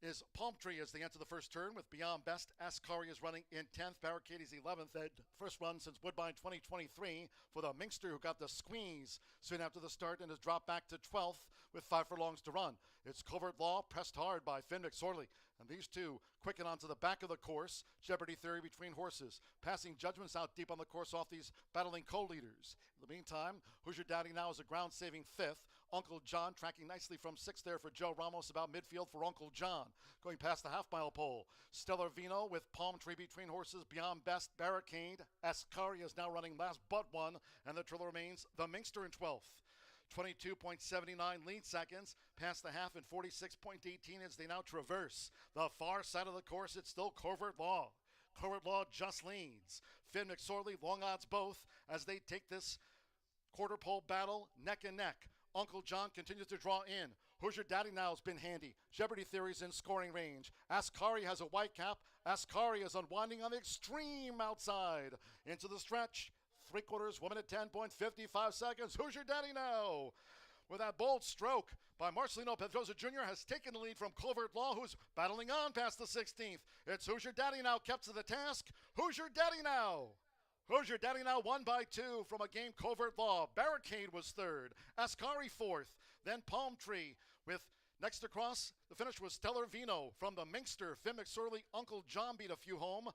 B: is Palm Tree as they enter the first turn with Beyond Best. Ascari is running in 10th. Barricade is 11th. That first run since Woodbine 2023 for the Minxter, who got the squeeze soon after the start and has dropped back to 12th with 5 furlongs to run. It's Covert Law pressed hard by Finn McSorley. And these two quicken onto the back of the course. Jeopardy Theory between horses. Passing Judgments out deep on the course off these battling co-leaders. In the meantime, Hoosier Daddy now is a ground-saving 5th. Uncle John tracking nicely from 6th there for Joe Ramos, about midfield for Uncle John. Going past the half-mile pole. Stellar Vino with Palm Tree between horses. Beyond Best, Barricade. Ascari is now running last but one. And the trailer remains the Minxter in 12th. 22.79 lead seconds past the half and 46.18 as they now traverse the far side of the course. It's still Covert Law. Covert Law just leads. Finn McSorley, long odds both as they take this quarter pole battle neck and neck. Uncle John continues to draw in. Hoosier Daddy now has been handy. Jeopardy Theory's in scoring range. Ascari has a white cap. Ascari is unwinding on the extreme outside. Into the stretch. 3/4, 1 minute 10.55 seconds. Hoosier Daddy now, with that bold stroke by Marcelino Pedrosa Jr., has taken the lead from Covert Law, who's battling on past the 16th. It's Hoosier Daddy now kept to the task. Hoosier Daddy now. Hoosier Daddy now won by 2 from a game Covert Law. Barricade was 3rd. Ascari 4th. Then Palm Tree with next across. The finish was Stellar Vino from the Minxter. Finn McSorley, Uncle John beat a few home.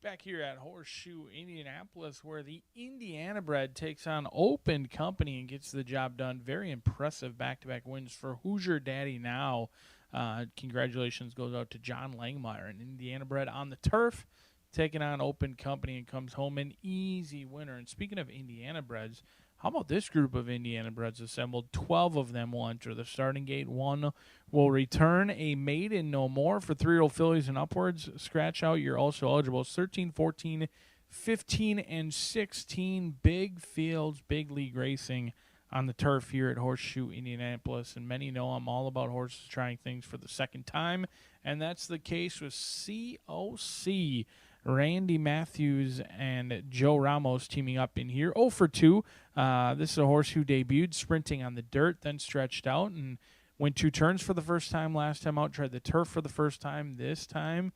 F: Back here at Horseshoe Indianapolis, where the Indiana bred takes on Open Company and gets the job done. Very impressive back-to-back wins for Hoosier Daddy Now. Congratulations goes out to John Langmeyer, an Indiana bred on the turf, taking on Open Company, and comes home an easy winner. And speaking of Indiana breds, how about this group of Indiana breds assembled? 12 of them will enter the starting gate. 1 will return. A maiden, no more. For 3-year-old fillies and upwards, scratch out. You're also eligible. It's 13, 14, 15, and 16. Big fields, big league racing on the turf here at Horseshoe Indianapolis. And many know I'm all about horses trying things for the second time. And that's the case with COC. Randy Matthews and Joe Ramos teaming up in here. 0 for 2. This is a horse who debuted sprinting on the dirt, then stretched out and went 2 turns for the first time last time out. Tried the turf for the first time. This time,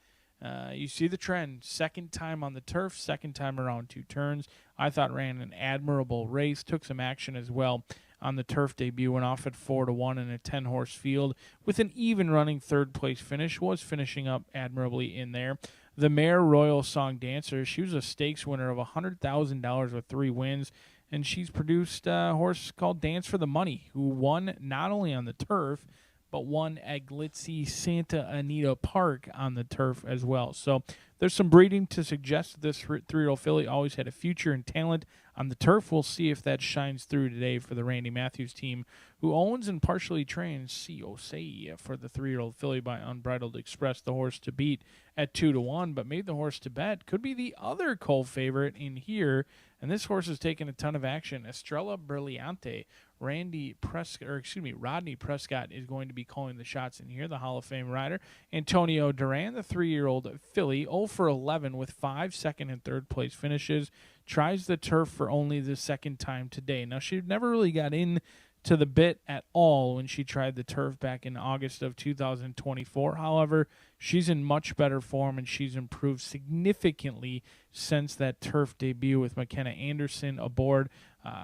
F: you see the trend. Second time on the turf, second time around 2 turns. I thought ran an admirable race. Took some action as well on the turf debut. Went off at 4-1 in a 10-horse field with an even running third-place finish. Was finishing up admirably in there. The mare Royal Song Dancer, she was a stakes winner of $100,000 with 3 wins, and she's produced a horse called Dance for the Money, who won not only on the turf, but won at Glitzy Santa Anita Park on the turf as well. So there's some breeding to suggest that this 3-year-old filly always had a future and talent on the turf. We'll see if that shines through today for the Randy Matthews team, who owns and partially trains COC for the 3-year-old filly by Unbridled Express, the horse to beat at 2-1, but made the horse to bet. Could be the other co-favorite in here, and this horse has taken a ton of action. Estrella Brilliante. Rodney Prescott is going to be calling the shots in here, the Hall of Fame rider. Antonio Duran, the 3-year-old filly, 0 for 11 with 5 second and third place finishes. Tries the turf for only the second time today. Now, she never really got in to the bit at all when she tried the turf back in August of 2024. However, she's in much better form, and she's improved significantly since that turf debut with McKenna Anderson aboard.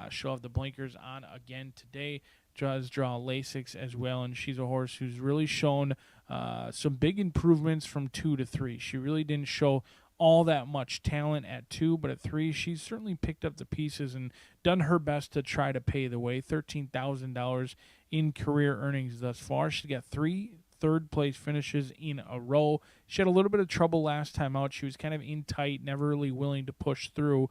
F: She'll have the blinkers on again today. Does draw Lasix as well, and she's a horse who's really shown some big improvements from 2 to 3. She really didn't show all that much talent at 2, but at 3, she's certainly picked up the pieces and done her best to try to pay the way. $13,000 in career earnings thus far. She got 3 third-place finishes in a row. She had a little bit of trouble last time out. She was kind of in tight, never really willing to push through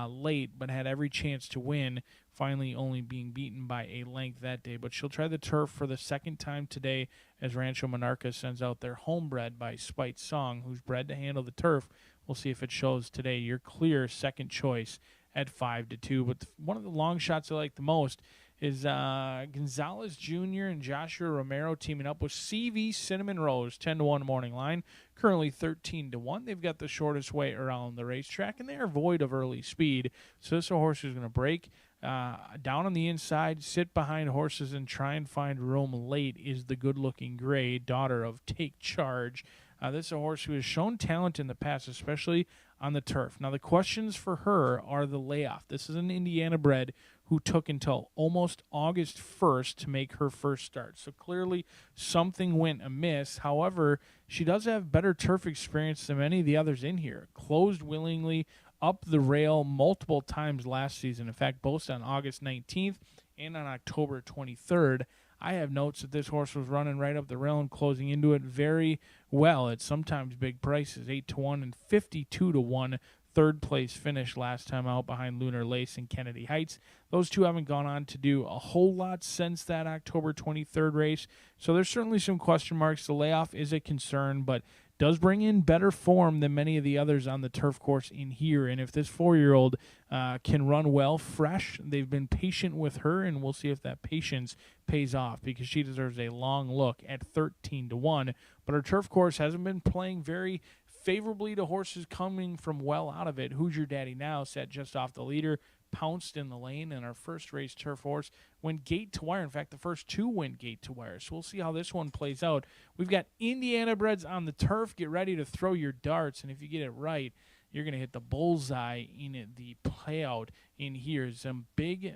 F: late, but had every chance to win, finally only being beaten by a length that day. But she'll try the turf for the second time today as Rancho Monarca sends out their homebred by Spite Song, who's bred to handle the turf. We'll see if it shows today. Your clear second choice at 5-2. But one of the long shots I like the most is Gonzalez Jr. and Joshua Romero teaming up with CV Cinnamon Rose, 10-1 morning line, currently 13-1. They've got the shortest way around the racetrack, and they are void of early speed. So this is a horse who's going to break down on the inside, sit behind horses, and try and find room late is the good-looking gray, daughter of Take Charge. This is a horse who has shown talent in the past, especially on the turf. Now, the questions for her are the layoff. This is an Indiana bred who took until almost August 1st to make her first start. So clearly something went amiss. However, she does have better turf experience than many of the others in here. Closed willingly up the rail multiple times last season. In fact, both on August 19th and on October 23rd. I have notes that this horse was running right up the rail and closing into it very well at sometimes big prices, 8-1 and 52-1. Third place finish last time out behind Lunar Lace and Kennedy Heights. Those two haven't gone on to do a whole lot since that October 23rd race. So there's certainly some question marks. The layoff is a concern, but does bring in better form than many of the others on the turf course in here. And if this 4-year-old can run well, fresh, they've been patient with her, and we'll see if that patience pays off because she deserves a long look at 13-1. But her turf course hasn't been playing very favorably to horses coming from well out of it. Hoosier Daddy Now sat just off the leader, pounced in the lane, and our first race turf horse went gate to wire. In fact, the first 2 went gate to wire. So we'll see how this one plays out. We've got Indiana breds on the turf. Get ready to throw your darts, and if you get it right, you're going to hit the bullseye in the playout in here. Some big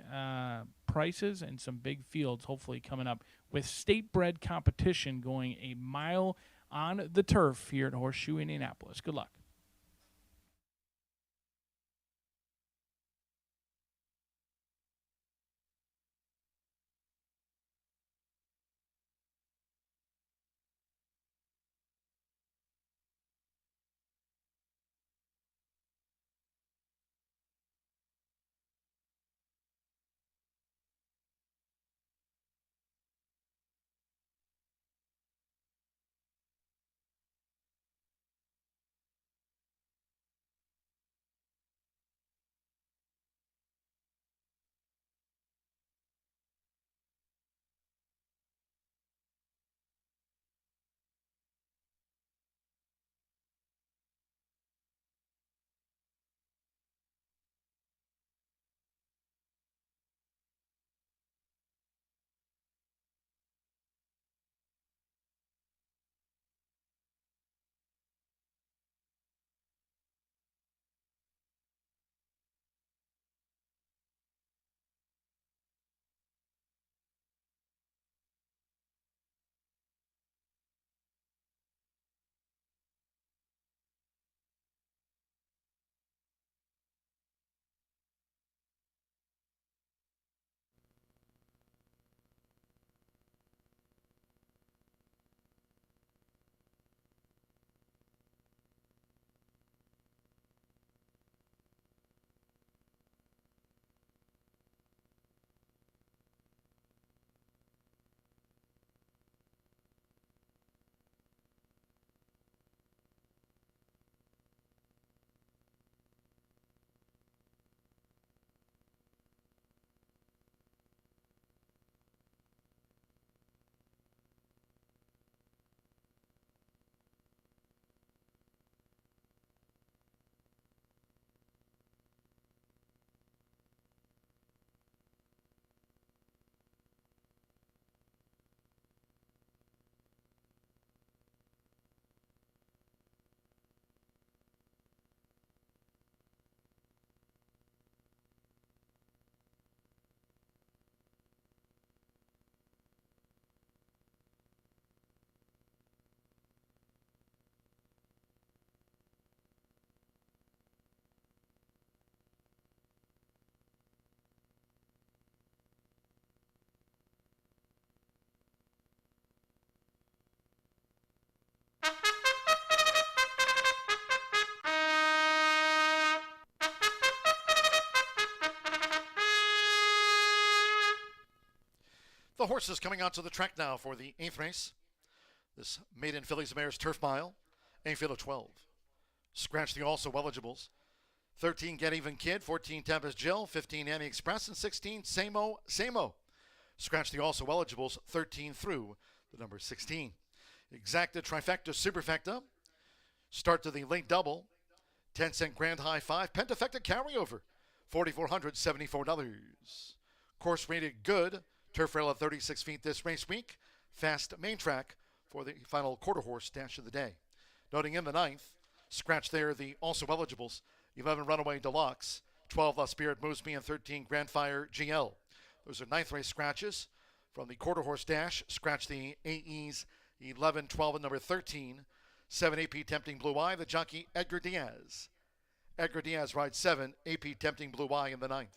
F: prices and some big fields hopefully coming up with state-bred competition going a mile on the turf here at Horseshoe Indianapolis. Good luck.
B: The horses coming onto the track now for the 8th race. This maiden fillies mares turf mile. A field of 12. Scratch the also eligibles. 13 Get Even Kid, 14 Tempest Jill, 15 Annie Express, and 16 Samo. Scratch the also eligibles 13 through the number 16. Exacta, trifecta, superfecta. Start to the late double. 10-cent grand high 5. Pentafecta carryover. $4,474. Course rated good. Turf rail at 36 feet this race week. Fast main track for the final quarter horse dash of the day. Noting in the 9th, scratch there the also eligibles. 11 Runaway Deluxe, 12 La Spirit Moves Me, and 13 Grandfire GL. Those are 9th race scratches. From the quarter horse dash, scratch the AEs 11, 12, and number 13. 7 AP Tempting Blue Eye, the jockey Edgar Diaz. Edgar Diaz rides 7, AP Tempting Blue Eye in the 9th.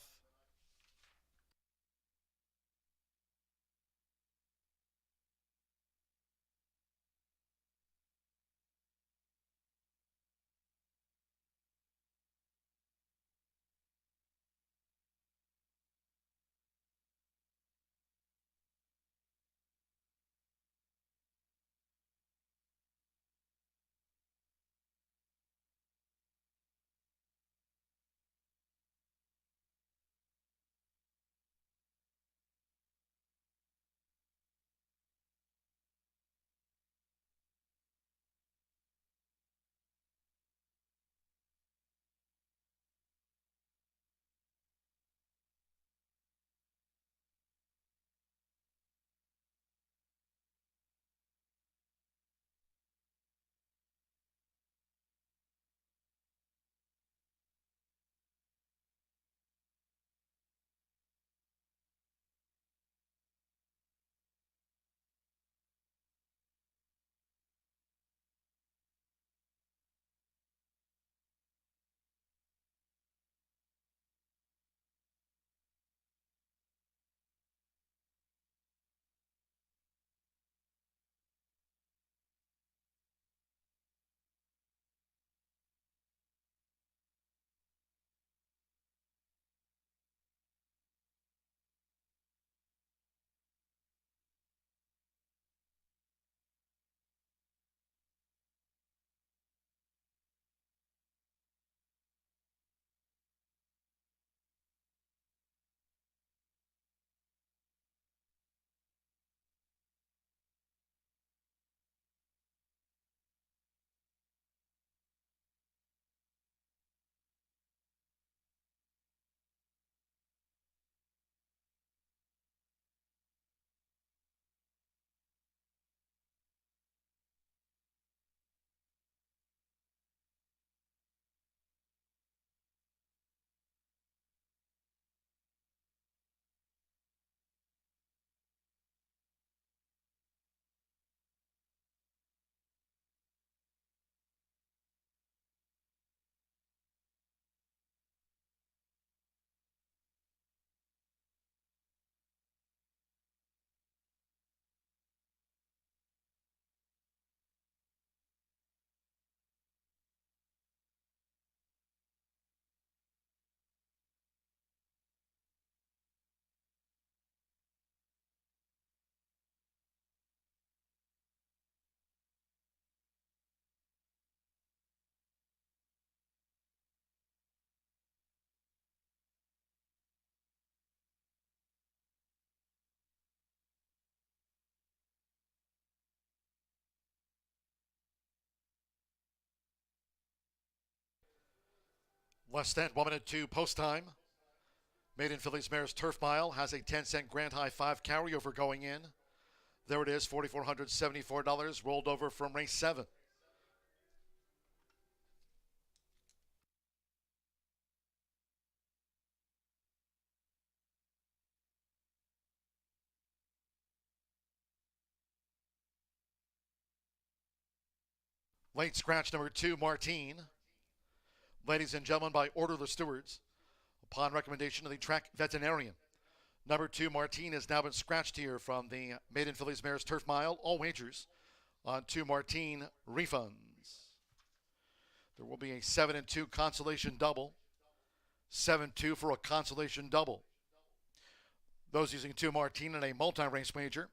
B: Less than 1 minute to post time. Maiden Fillies Mares Turf Mile has a 10-cent grand high 5 carryover going in. There it is, $4,474 rolled over from race 7. Late scratch number 2, Martine. Ladies and gentlemen, by order of the stewards, upon recommendation of the track veterinarian, number 2, Martine, has now been scratched here from the Maiden Fillies Mares Turf Mile. All wagers on 2 Martine refunds. There will be a 7-2 consolation double. 7-2 for a consolation double. Those using 2 Martine in a multi-race wager,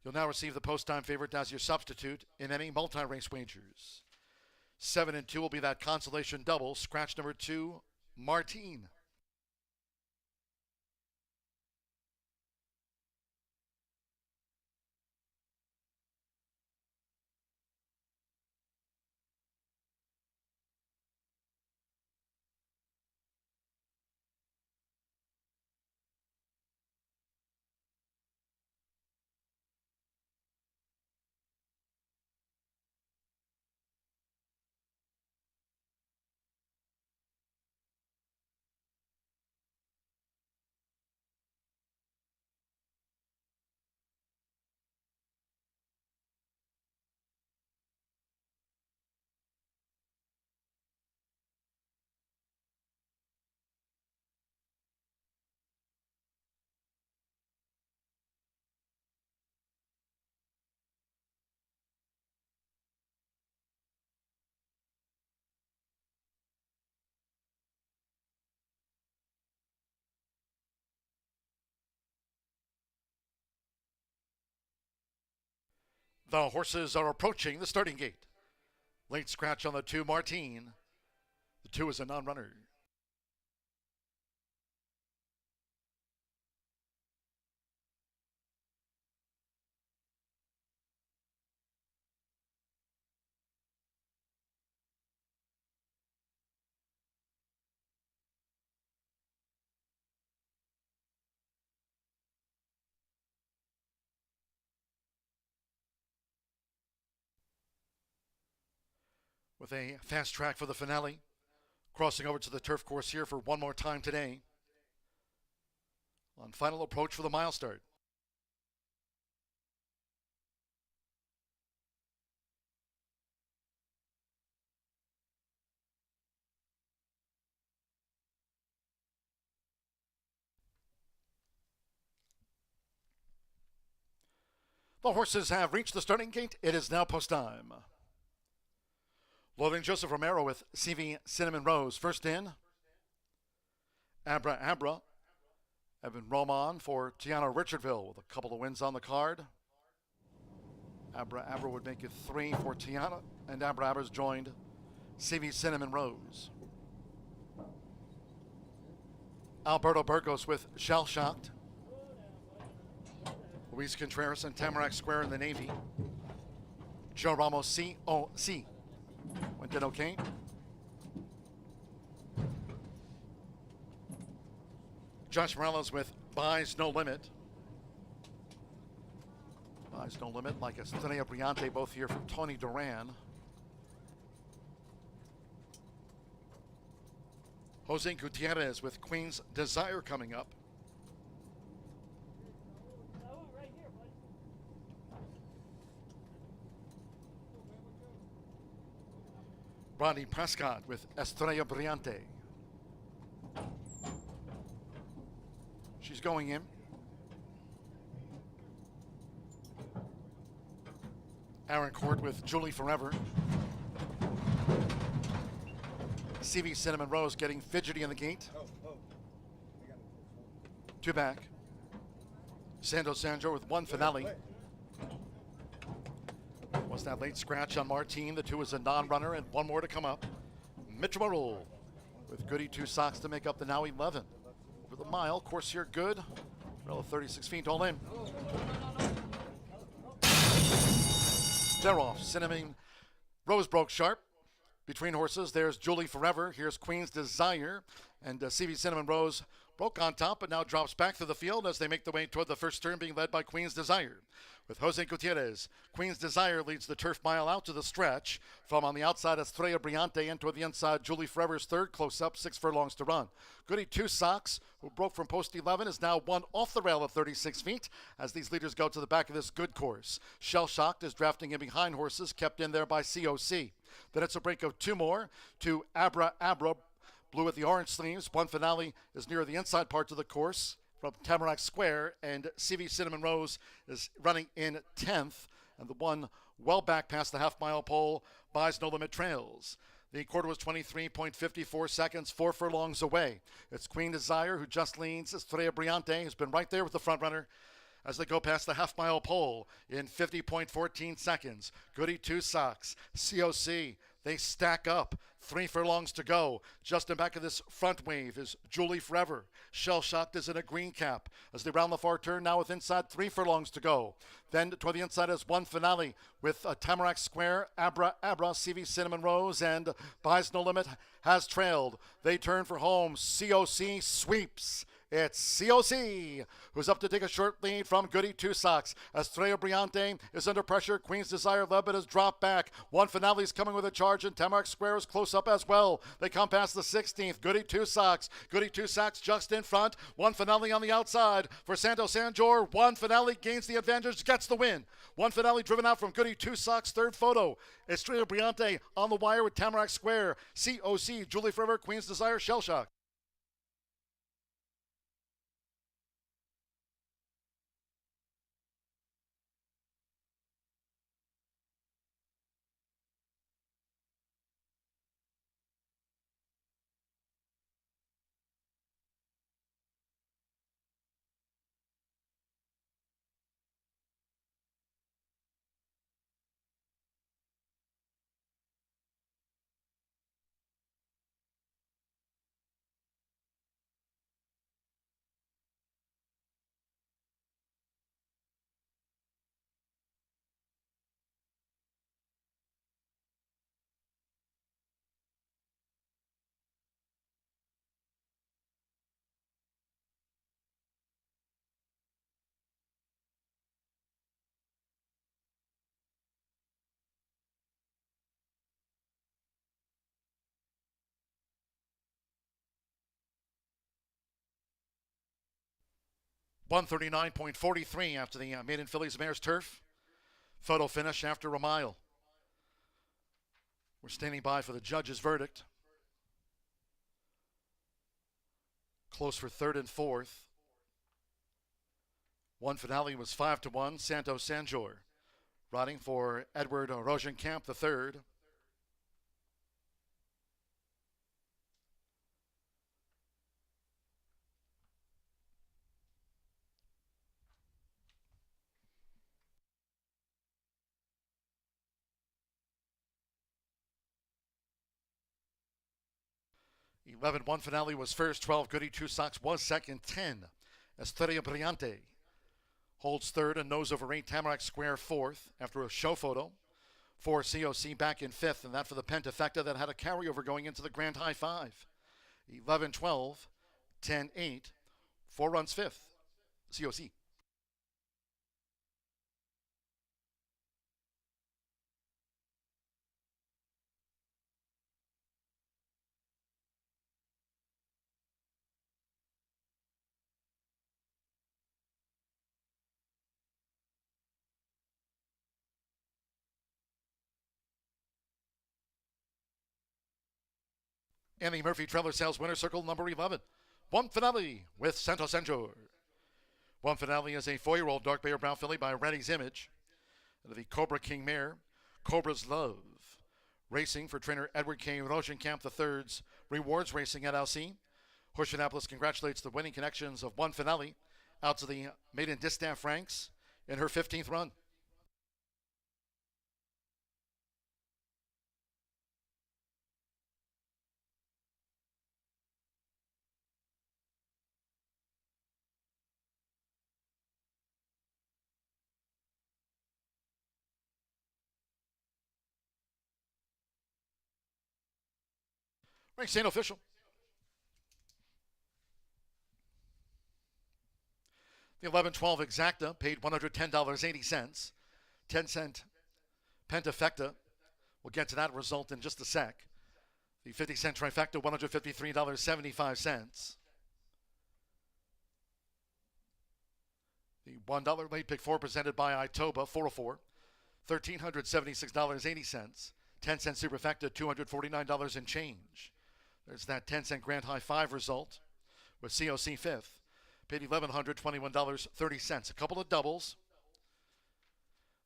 B: you'll now receive the post-time favorite as your substitute in any multi-race wagers. 7 and 2 will be that consolation double, scratch number 2, Martine. The horses are approaching the starting gate. Late scratch on the 2, Martine. The 2 is a non-runner. With a fast track for the finale, crossing over to the turf course here for one more time today. On final approach for the mile start. The horses have reached the starting gate. It is now post time. Loading Joseph Romero with CV Cinnamon Rose. First in, Abra Abra. Evan Roman for Tiana Richardville with a couple of wins on the card. Abra Abra would make it 3 for Tiana, and Abra Abra's joined CV Cinnamon Rose. Alberto Burgos with Shell Shocked. Luis Contreras and Tamarack Square in the Navy. Joe Ramos COC. Went in okay. Josh Morales with Buys No Limit. Buys No Limit, like Estrella Briante, both here from Tony Duran. Jose Gutierrez with Queen's Desire coming up. Rodney Prescott with Estrella Briante. She's going in. Aaron Court with Julie Forever. CV Cinnamon Rose getting fidgety in the gate. 2 back. Sando Sandro with 1 finale. Was that late scratch on Martine. The 2 is a non-runner and 1 more to come up. Mitchell Marule with Goody 2 socks to make up the now 11. Over the mile, course here good. Well, 36 feet all in. They're off. Cinnamon Rose broke sharp. Between horses, there's Julie Forever. Here's Queen's Desire. And CV Cinnamon Rose broke on top, but now drops back through the field as they make the way toward the first turn, being led by Queen's Desire. With Jose Gutierrez, Queen's Desire leads the turf mile out to the stretch. From on the outside, Estrella Briante, and toward the inside, Julie Forever's third, close up, 6 furlongs to run. Goody 2 socks, who broke from post 11, is now 1 off the rail at 36 feet as these leaders go to the back of this good course. Shell Shocked is drafting in behind horses, kept in there by COC. Then it's a break of 2 more to Abra Abra, blue with the orange sleeves. 1 finale is near the inside parts of the course from Tamarack Square, and CV Cinnamon Rose is running in 10th, and the 1 well back past the half-mile pole, Buys No Limit trails. The quarter was 23.54 seconds, 4 furlongs away. It's Queen Desire who just leads. Estrella Brillante has been right there with the front runner as they go past the half-mile pole in 50.14 seconds. Goody Two Socks, COC, they stack up. 3 furlongs to go. Just in back of this front wave is Julie Forever. Shell Shocked is in a green cap as they round the far turn now with inside 3 furlongs to go. Then toward the inside is One Finale with Tamarack Square, Abra, CV Cinnamon Rose, and Buys No Limit has trailed. They turn for home. COC sweeps. It's COC who's up to take a short lead from Goody Two Socks. Estrella Brillante is under pressure. Queen's Desire led but has dropped back. One Finale's coming with a charge and Tamarack Square is close up as well. They come past the 16th. Goody Two Socks. Goody Two Socks just in front. One Finale on the outside for Santo Sanjor. One Finale gains the advantage, gets the win. One Finale driven out from Goody Two Socks. Third photo. Estrella Brillante on the wire with Tamarack Square. COC, Julie Forever, Queen's Desire, Shell Shock. .139.43 after the maiden fillies mare's turf. Photo finish after a mile. We're standing by for the judge's verdict. Close for third and fourth. One Finale was 5-1. Santo Sanjor riding for Edward Rosenkamp the third. One Finale was first, 12 Goody Two Socks was second, 10 Estrella Brillante holds third and nose over 8 Tamarack Square fourth after a show photo. 4 COC back in fifth, and that for the Pentafecta that had a carryover going into the Grand High Five. 11-12, 10-8, 4 runs fifth, COC. And the Murphy Trailer Sales winner circle number 11. One Finale with Santo Sanjor. One Finale is a 4-year-old dark bay or brown filly by Reddy's Image. The Cobra King mare, Cobra's Love. Racing for trainer Edward K. Rosenkamp III's Rewards Racing at LC. Horseshoe Indianapolis congratulates the winning connections of One Finale out to the maiden distaff ranks in her 15th run. Race ain't official. The 11-12 Exacta paid $110.80. 10-cent Pentafecta. We'll get to that result in just a sec. The 50-cent Trifecta, $153.75. The $1 late pick 4 presented by Itoba, 404, $1,376.80. 10-cent Superfecta, $249 and change. There's that 10-cent Grand High 5 result with COC fifth. Paid $1,121.30. A couple of doubles.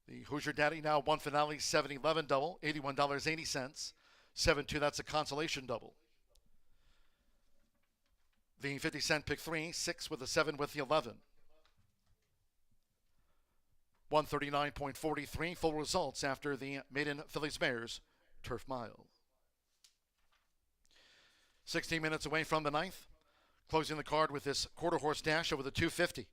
B: The Hoosier Daddy now One Finale 7-11 double, $81.80. 7-2, that's a consolation double. The 50-cent pick 3, 6 with the 7 with the 11. 139.43 full results after the maiden Phillies Bears Turf Mile. 16 minutes away from the ninth. Closing the card with this quarter horse dash over the 250.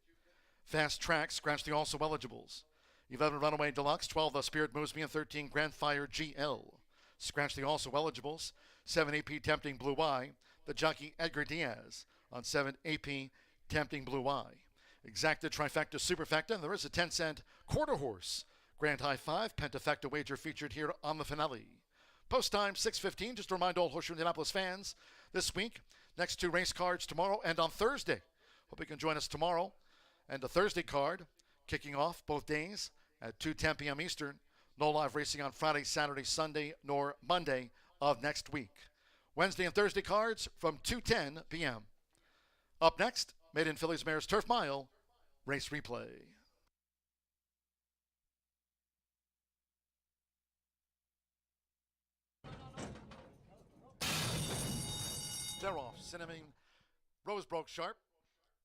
B: Fast Track scratched the also eligibles. 11 Runaway Deluxe, 12 The Spirit Moves Me, and 13 Grand Fire GL. Scratch the also eligibles. 7 AP Tempting Blue Eye. The jockey Edgar Diaz on 7 AP Tempting Blue Eye. Exacta Trifecta Superfecta, and there is a 10-cent quarter horse. Grand High 5 Pentafecta wager featured here on the finale. Post time 6:15. Just to remind all Horseshoe Indianapolis fans, this week, next 2 race cards tomorrow and on Thursday. Hope you can join us tomorrow. And a Thursday card kicking off both days at 2:10 p.m. Eastern. No live racing on Friday, Saturday, Sunday, nor Monday of next week. Wednesday and Thursday cards from 2:10 p.m. Up next, Maiden Phillies Bears Turf Mile race replay. They're off. Cinnamon Rose broke sharp.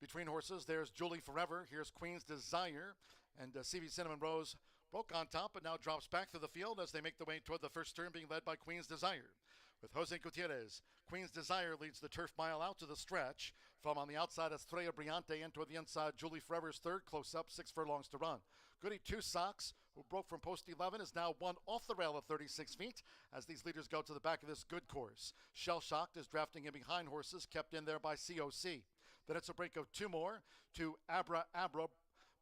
B: Between horses, there's Julie Forever. Here's Queen's Desire. And CV Cinnamon Rose broke on top, but now drops back through the field as they make the way toward the first turn, being led by Queen's Desire. With Jose Gutierrez, Queen's Desire leads the Turf Mile out to the stretch. From on the outside, Estrella Brillante, and toward the inside, Julie Forever's third, close up, 6 furlongs to run. Goody Two Socks, who broke from post 11, is now 1 off the rail of 36 feet as these leaders go to the back of this good course. Shell Shocked is drafting in behind horses, kept in there by COC. Then it's a break of 2 more to Abra Abra,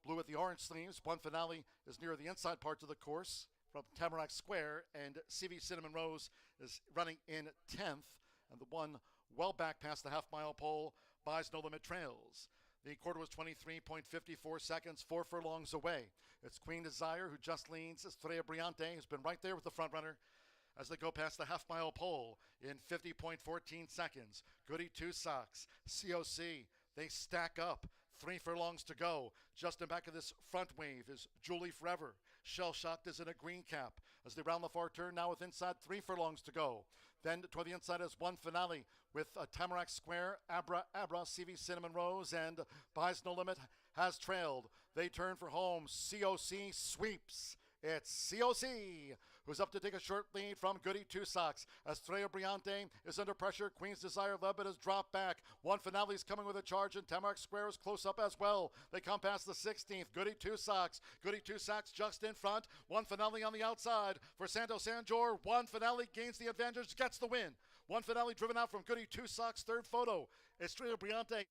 B: blue with the orange sleeves. One Finale is near the inside parts of the course from Tamarack Square, and CV Cinnamon Rose is running in 10th, and the one well back past the half-mile pole buys No Limit Trails. The quarter was 23.54 seconds, 4 furlongs away. It's Queen Desire who just leads. Estrella Brillante has been right there with the front runner as they go past the half-mile pole in 50.14 seconds. Goody Two Socks, COC, they stack up. 3 furlongs to go. Just in back of this front wave is Julie Forever. Shell Shocked is in a green cap as they round the far turn now with inside 3 furlongs to go. Then toward the inside is One Finale with Tamarack Square, Abra Abra, CV Cinnamon Rose, and Buys No Limit has trailed. They turn for home. COC sweeps. It's COC who's up to take a short lead from Goody Two Socks. Estrella Brillante is under pressure. Queen's Desire led, but has dropped back. One Finale is coming with a charge, and Tamarack Square is close up as well. They come past the 16th. Goody Two Socks. Goody Two Socks just in front. One Finale on the outside for Santo Sanjor. One Finale gains the advantage, gets the win. One Finale driven out from Goody Two Socks. Third photo. Estrella Brillante.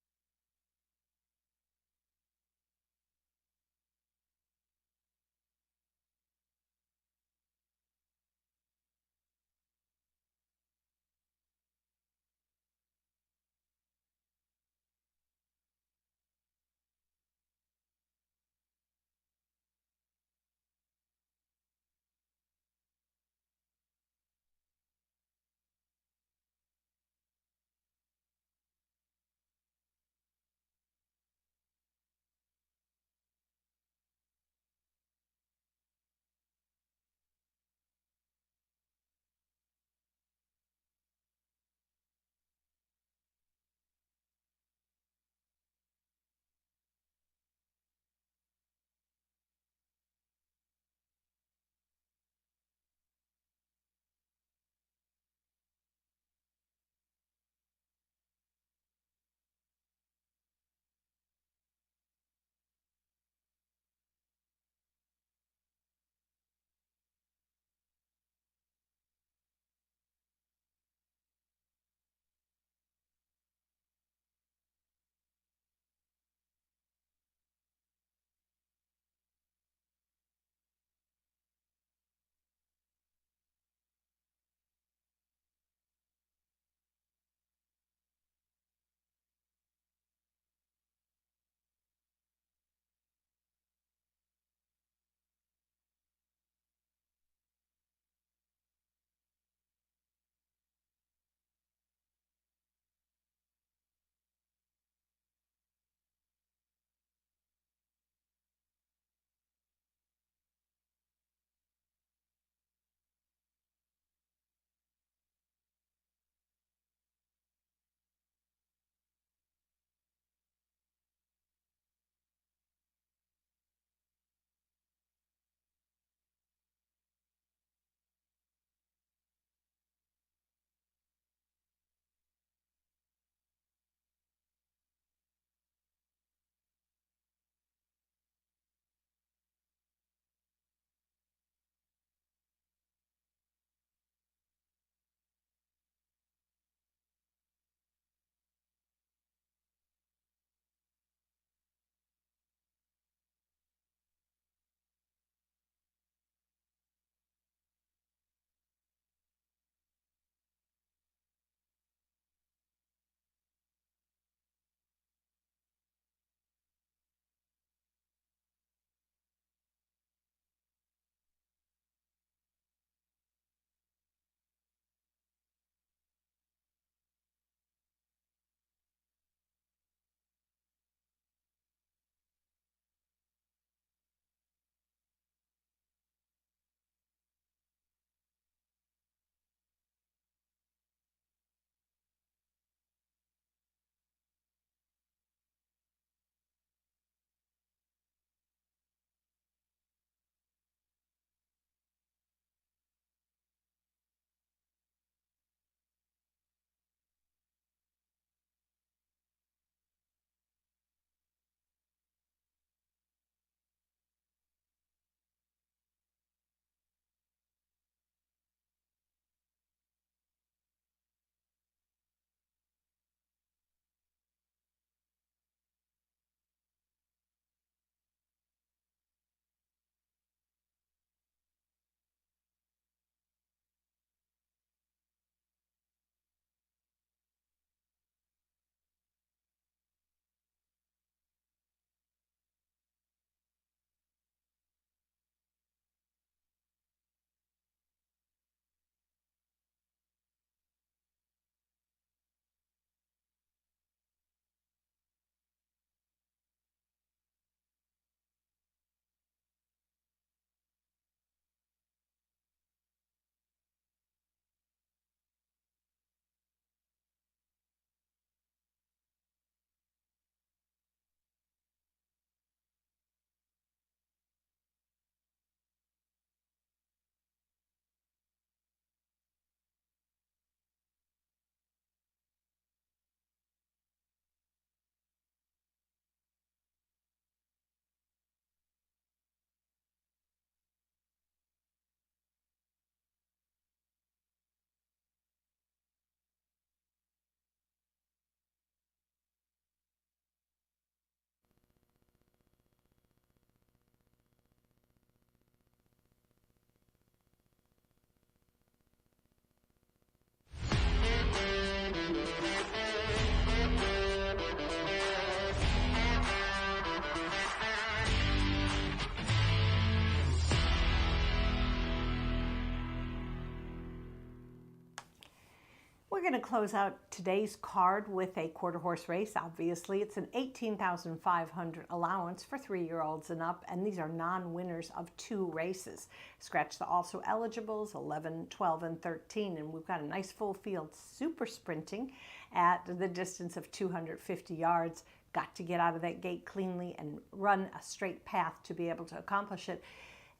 P: going to close out today's card with a quarter horse race. Obviously, it's an $18,500 allowance for 3-year-olds and up, and these are non-winners of 2 races. Scratch the also eligibles, 11, 12, and 13, and we've got a nice full field super sprinting at the distance of 250 yards. Got to get out of that gate cleanly and run a straight path to be able to accomplish it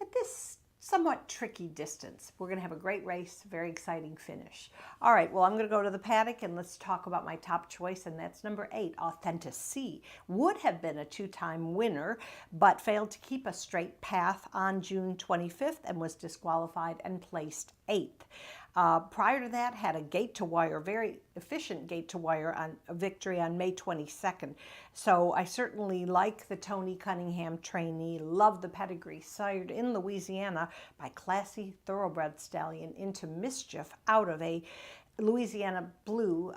P: at this somewhat tricky distance. We're going to have a great race, very exciting finish. All right, well, I'm going to go to the paddock and let's talk about my top choice, and that's number 8, Authentic C. Would have been a 2-time winner, but failed to keep a straight path on June 25th and was disqualified and placed 8th. Prior to that, had a gate-to-wire, very efficient gate-to-wire on a victory on May 22nd. So I certainly like the Tony Cunningham trainee, love the pedigree, sired in Louisiana by classy thoroughbred stallion into mischief out of a Louisiana Blue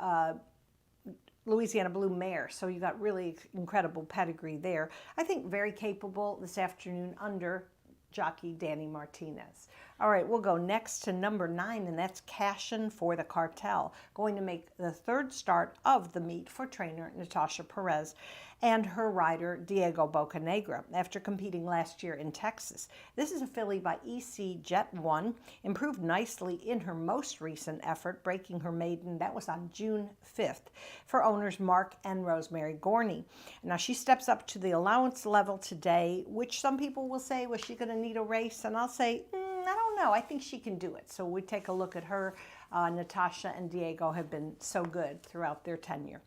P: mare. So you got really incredible pedigree there. I think very capable this afternoon under jockey Danny Martinez. All right, we'll go next to number 9, and that's Cashin for the Cartel. Going to make the 3rd start of the meet for trainer Natasha Perez and her rider Diego Bocanegra after competing last year in Texas. This is a filly by EC Jet 1, improved nicely in her most recent effort, breaking her maiden. That was on June 5th for owners Mark and Rosemary Gorney. Now she steps up to the allowance level today, which some people will say, was she going to need a race? And I'll say, I don't know. I think she can do it. So we take a look at her. Natasha and Diego have been so good throughout their tenure.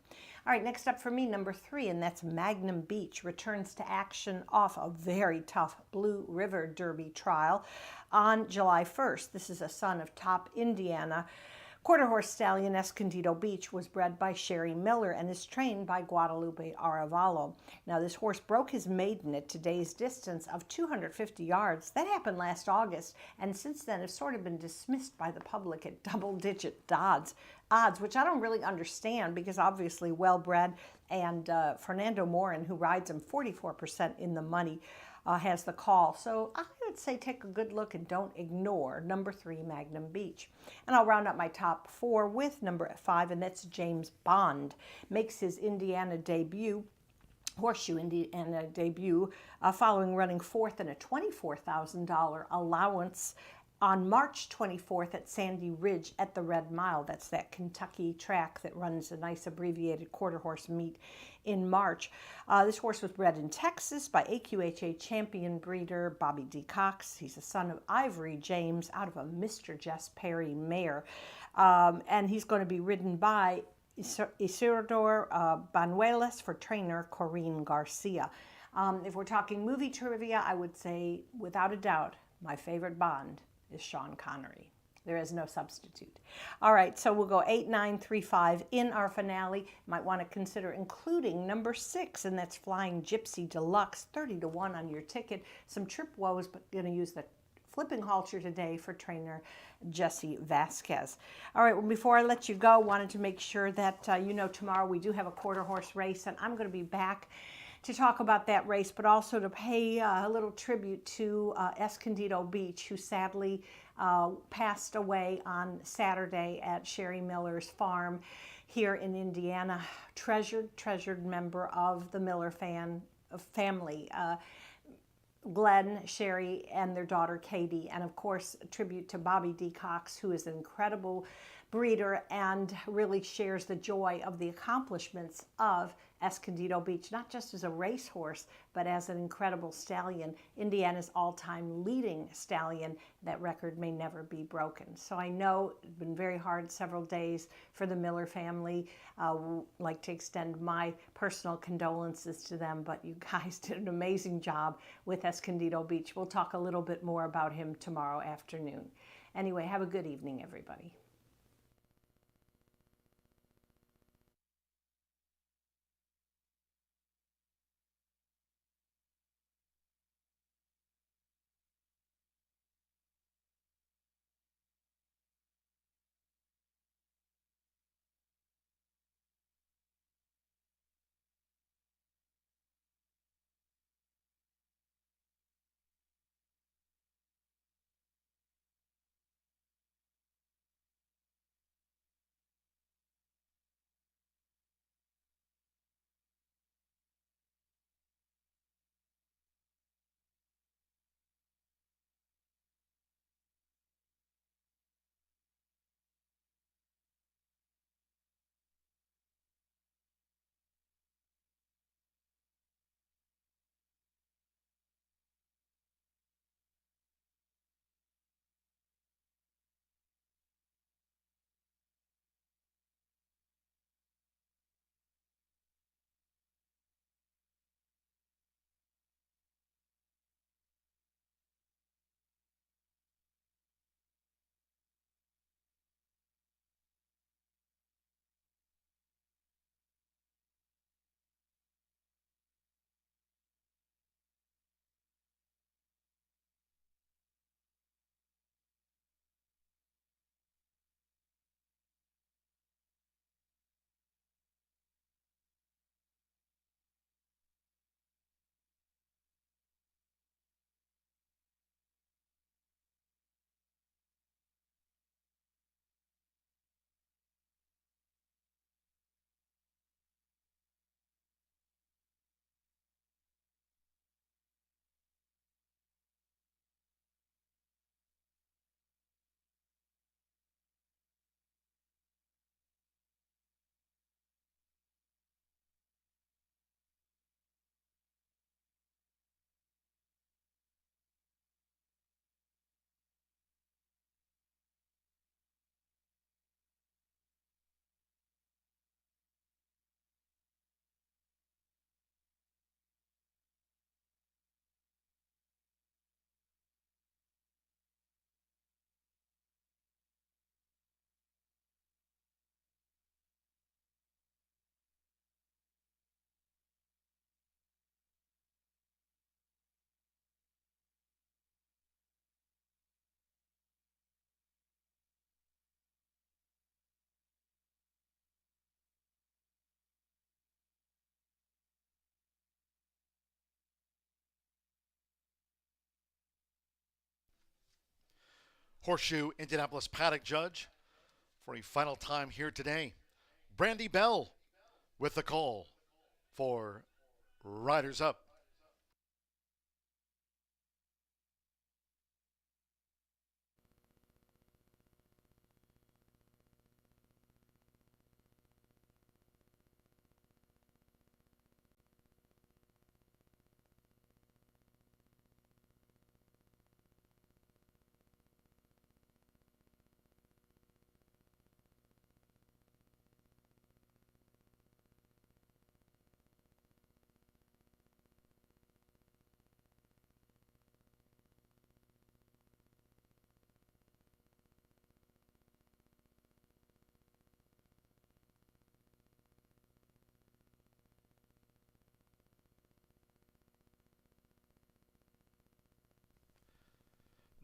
P: All right, next up for me, number 3, and that's Magnum Beach. Returns to action off a very tough Blue River Derby trial on July 1st. This is a son of top Indiana quarter horse stallion Escondido Beach. Was bred by Sherry Miller and is trained by Guadalupe Arevalo. Now this horse broke his maiden at today's distance of 250 yards. That happened last August, and since then has sort of been dismissed by the public at double-digit odds, which I don't really understand because obviously well-bred, and Fernando Morin, who rides him 44% in the money, has the call. So I would say take a good look and don't ignore number 3, Magnum Beach. And I'll round up my top 4 with number 5, and that's James Bond. Makes his Indiana debut, Horseshoe Indiana debut, following running 4th in a $24,000 allowance on March 24th at Sandy Ridge at the Red Mile. That's that Kentucky track that runs a nice abbreviated quarter horse meet in March. This horse was bred in Texas by AQHA champion breeder Bobby D. Cox. He's a son of Ivory James out of a Mr. Jess Perry mare. And he's going to be ridden by Isidor Banuelos for trainer Corinne Garcia. If we're talking movie trivia, I would say, without a doubt, my favorite Bond is Sean Connery. There is no substitute. All right, so we'll go 8, 9, 3, 5 in our finale. Might want to consider including number 6, and that's Flying Gypsy Deluxe, 30-1 on your ticket. Some trip woes, but going to use the flipping halter today for trainer Jesse Vasquez. All right, well, before I let you go, wanted to make sure that you know tomorrow we do have a quarter horse race, and I'm going to be back to talk about that race, but also to pay a little tribute to Escondido Beach, who sadly passed away on Saturday at Sherry Miller's farm here in Indiana. Treasured member of the Miller family. Glenn, Sherry, and their daughter Katie, and of course a tribute to Bobby D. Cox, who is an incredible breeder and really shares the joy of the accomplishments of Escondido Beach, not just as a racehorse, but as an incredible stallion, Indiana's all-time leading stallion. That record may never be broken. So I know it's been very hard several days for the Miller family. Like to extend my personal condolences to them, but you guys did an amazing job with Escondido Beach. We'll talk a little bit more about him tomorrow afternoon. Anyway, have a good evening, everybody.
B: Horseshoe Indianapolis paddock judge for a final time here today, Brandy Bell, with the call for Riders Up.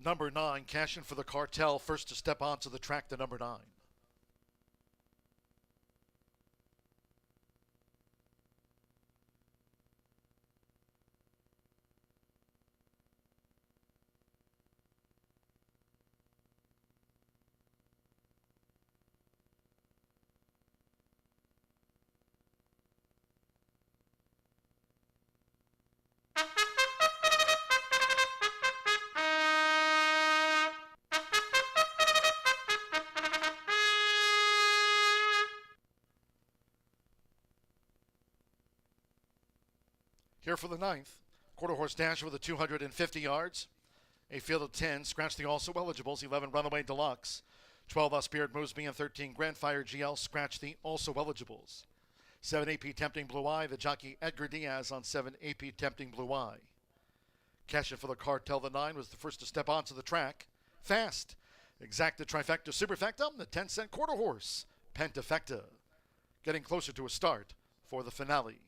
B: Number 9, cash in for the Cartel, first to step onto the track, the number 9. Here for the 9th, quarter horse dash with a 250 yards. A field of 10, scratch the also eligibles, 11 Runaway Deluxe, 12 Spirit Moves Me, and 13 Grandfire GL, scratch the also eligibles. 7 AP Tempting Blue Eye, the jockey Edgar Diaz on 7 AP Tempting Blue Eye. Cash in for the Cartel, the 9 was the first to step onto the track. Fast, Exacta Trifecta Superfecta, the 10-cent quarter horse, Pentafecta. Getting closer to a start for the finale.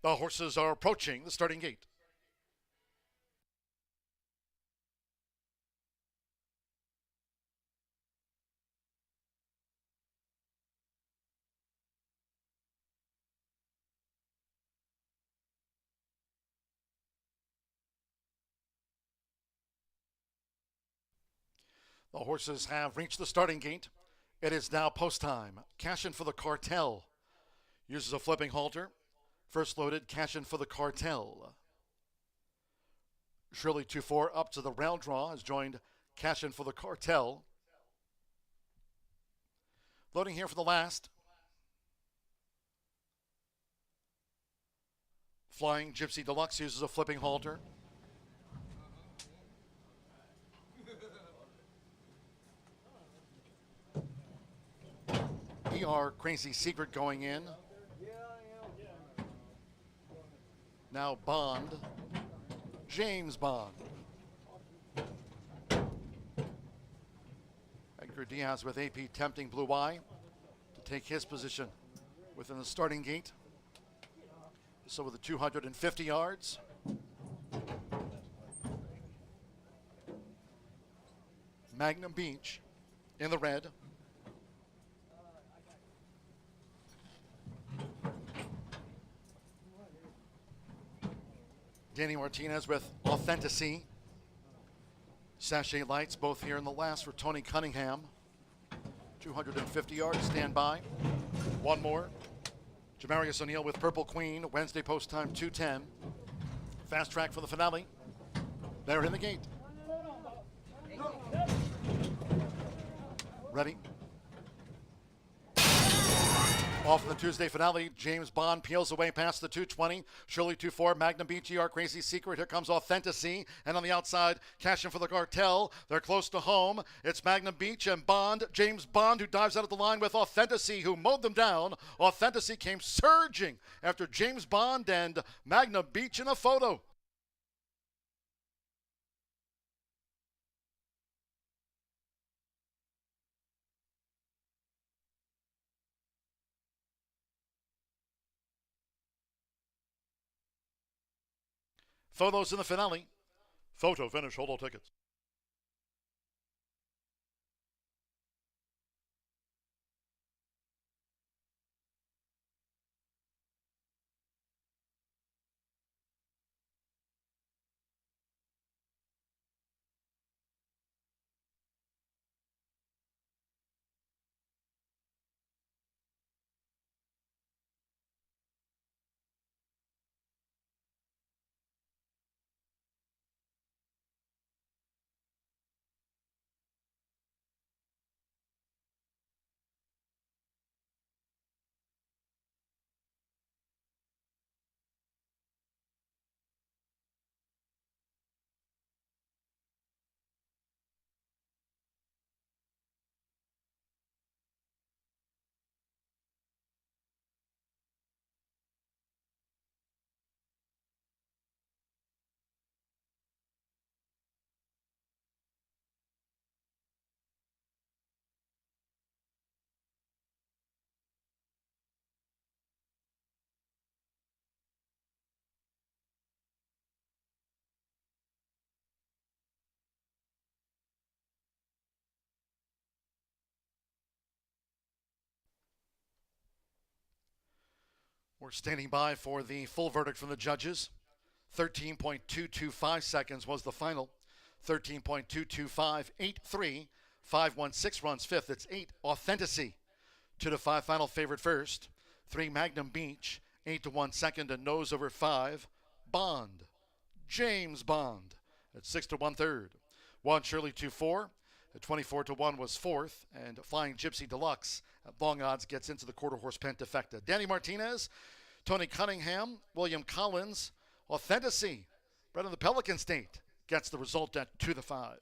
B: The horses are approaching the starting gate. The horses have reached the starting gate. It is now post time. Cash in for the Cartel. Uses a flipping halter. First loaded, cash in for the Cartel. Shirley 2-4 up to the round draw has joined cash in for the Cartel. Loading here for the last. Flying Gypsy Deluxe uses a flipping halter. Crazy Secret going in. Now Bond. James Bond. Edgar Diaz with AP tempting Blue Eye to take his position within the starting gate. So with the 250 yards. Magnum Beach in the red. Danny Martinez with Authenticity. Sachet Lights both here in the last for Tony Cunningham. 250 yards, stand by. One more. Jamarius O'Neal with Purple Queen, Wednesday post time 2:10. Fast track for the finale. They're in the gate. Ready? Off in the Tuesday finale, James Bond peels away past the 220. Shirley 2-4, Magnum Beach, Crazy Secret. Here comes Authenticity. And on the outside, cash in for the cartel. They're close to home. It's Magnum Beach and Bond. James Bond, who dives out of the line with Authenticity, who mowed them down. Authenticity came surging after James Bond and Magnum Beach in a photo. Photos in the finale. Photo finish, hold all tickets. We're standing by for the full verdict from the judges. 13.225 seconds was the final. 13.225, 8-3, 5-1-6 runs fifth. It's 8 Authenticity. 2-5 final favorite first. 3 Magnum Beach. 8-1 second and nose over 5. Bond. James Bond at 6-1 third. 1 Shirley 2-4. At 24-1 was fourth, and Flying Gypsy Deluxe at long odds gets into the quarter horse pentafecta. Danny Martinez, Tony Cunningham, William Collins, Authenticity, bred in the Pelican State, gets the result at 2-5.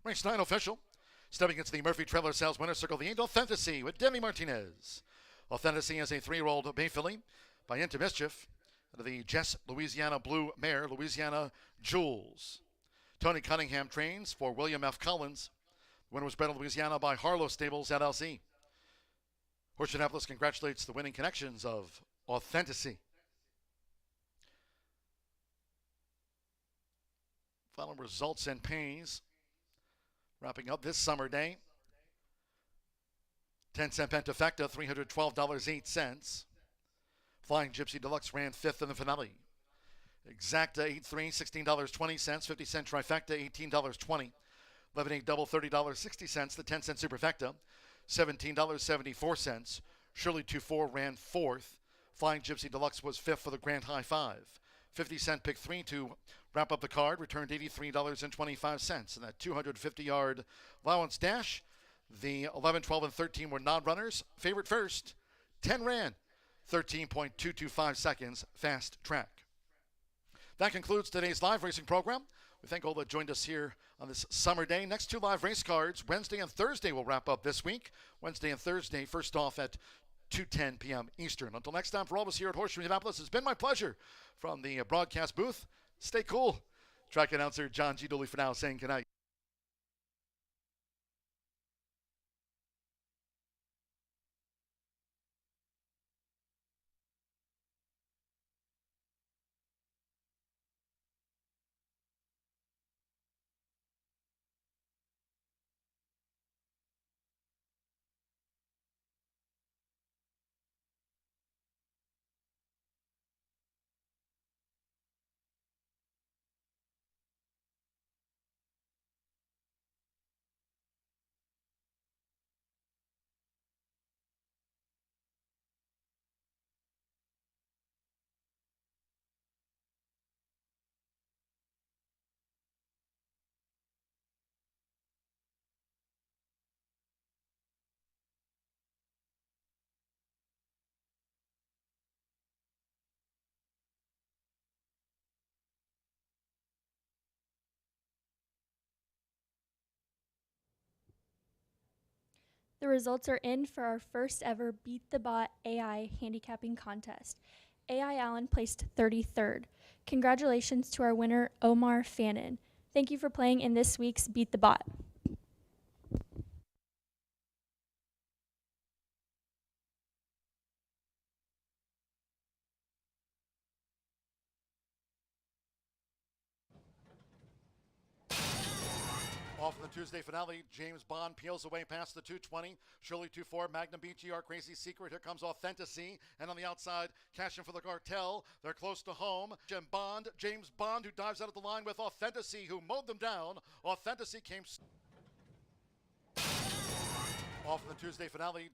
B: Race 9 official. Stepping into the Murphy Trailer Sales winner circle, the 8 Authenticity with Danny Martinez. Authenticity is a 3-year-old bay filly by Into Mischief. The Jess Louisiana Blue Mare, Louisiana Jules. Tony Cunningham trains for William F. Collins. The winner was bred in Louisiana by Harlow Stables LLC. Horseshoe Indianapolis congratulates the winning connections of Authenticity. Final results and pays. Wrapping up this summer day. 10-cent Pentafecta, $312.08. Flying Gypsy Deluxe ran 5th in the finale. Exacta 8-3, $16.20. 50-cent Trifecta, $18.20. 11-8 double, $30.60. The 10-cent Superfecta, $17.74. Shirley 2-4 ran 4th. Flying Gypsy Deluxe was 5th for the Grand High 5. 50-cent Pick 3 to wrap up the card returned $83.25. And that 250-yard allowance dash, the 11, 12, and 13 were non-runners. Favorite first, 10 ran, 13.225 seconds, fast track. That concludes today's live racing program. We thank all that joined us here on this summer day. Next 2 live race cards, Wednesday and Thursday, will wrap up this week. Wednesday and Thursday, first off at 2:10 p.m. Eastern. Until next time, for all of us here at Horseshoe Indianapolis, it's been my pleasure from the broadcast booth. Stay cool. Track announcer John G. Dooley for now saying goodnight.
Q: The results are in for our first ever Beat the Bot AI handicapping contest. AI Allen placed 33rd. Congratulations to our winner, Omar Fannin. Thank you for playing in this week's Beat the Bot.
B: Off in the Tuesday finale, James Bond peels away past the 220. Shirley 2-4, Magnum Beach, ER Crazy Secret. Here comes Authenticity. And on the outside, cashing for the cartel. They're close to home. James Bond, who dives out of the line with Authenticity, who mowed them down. Authenticity came... Off in the Tuesday finale,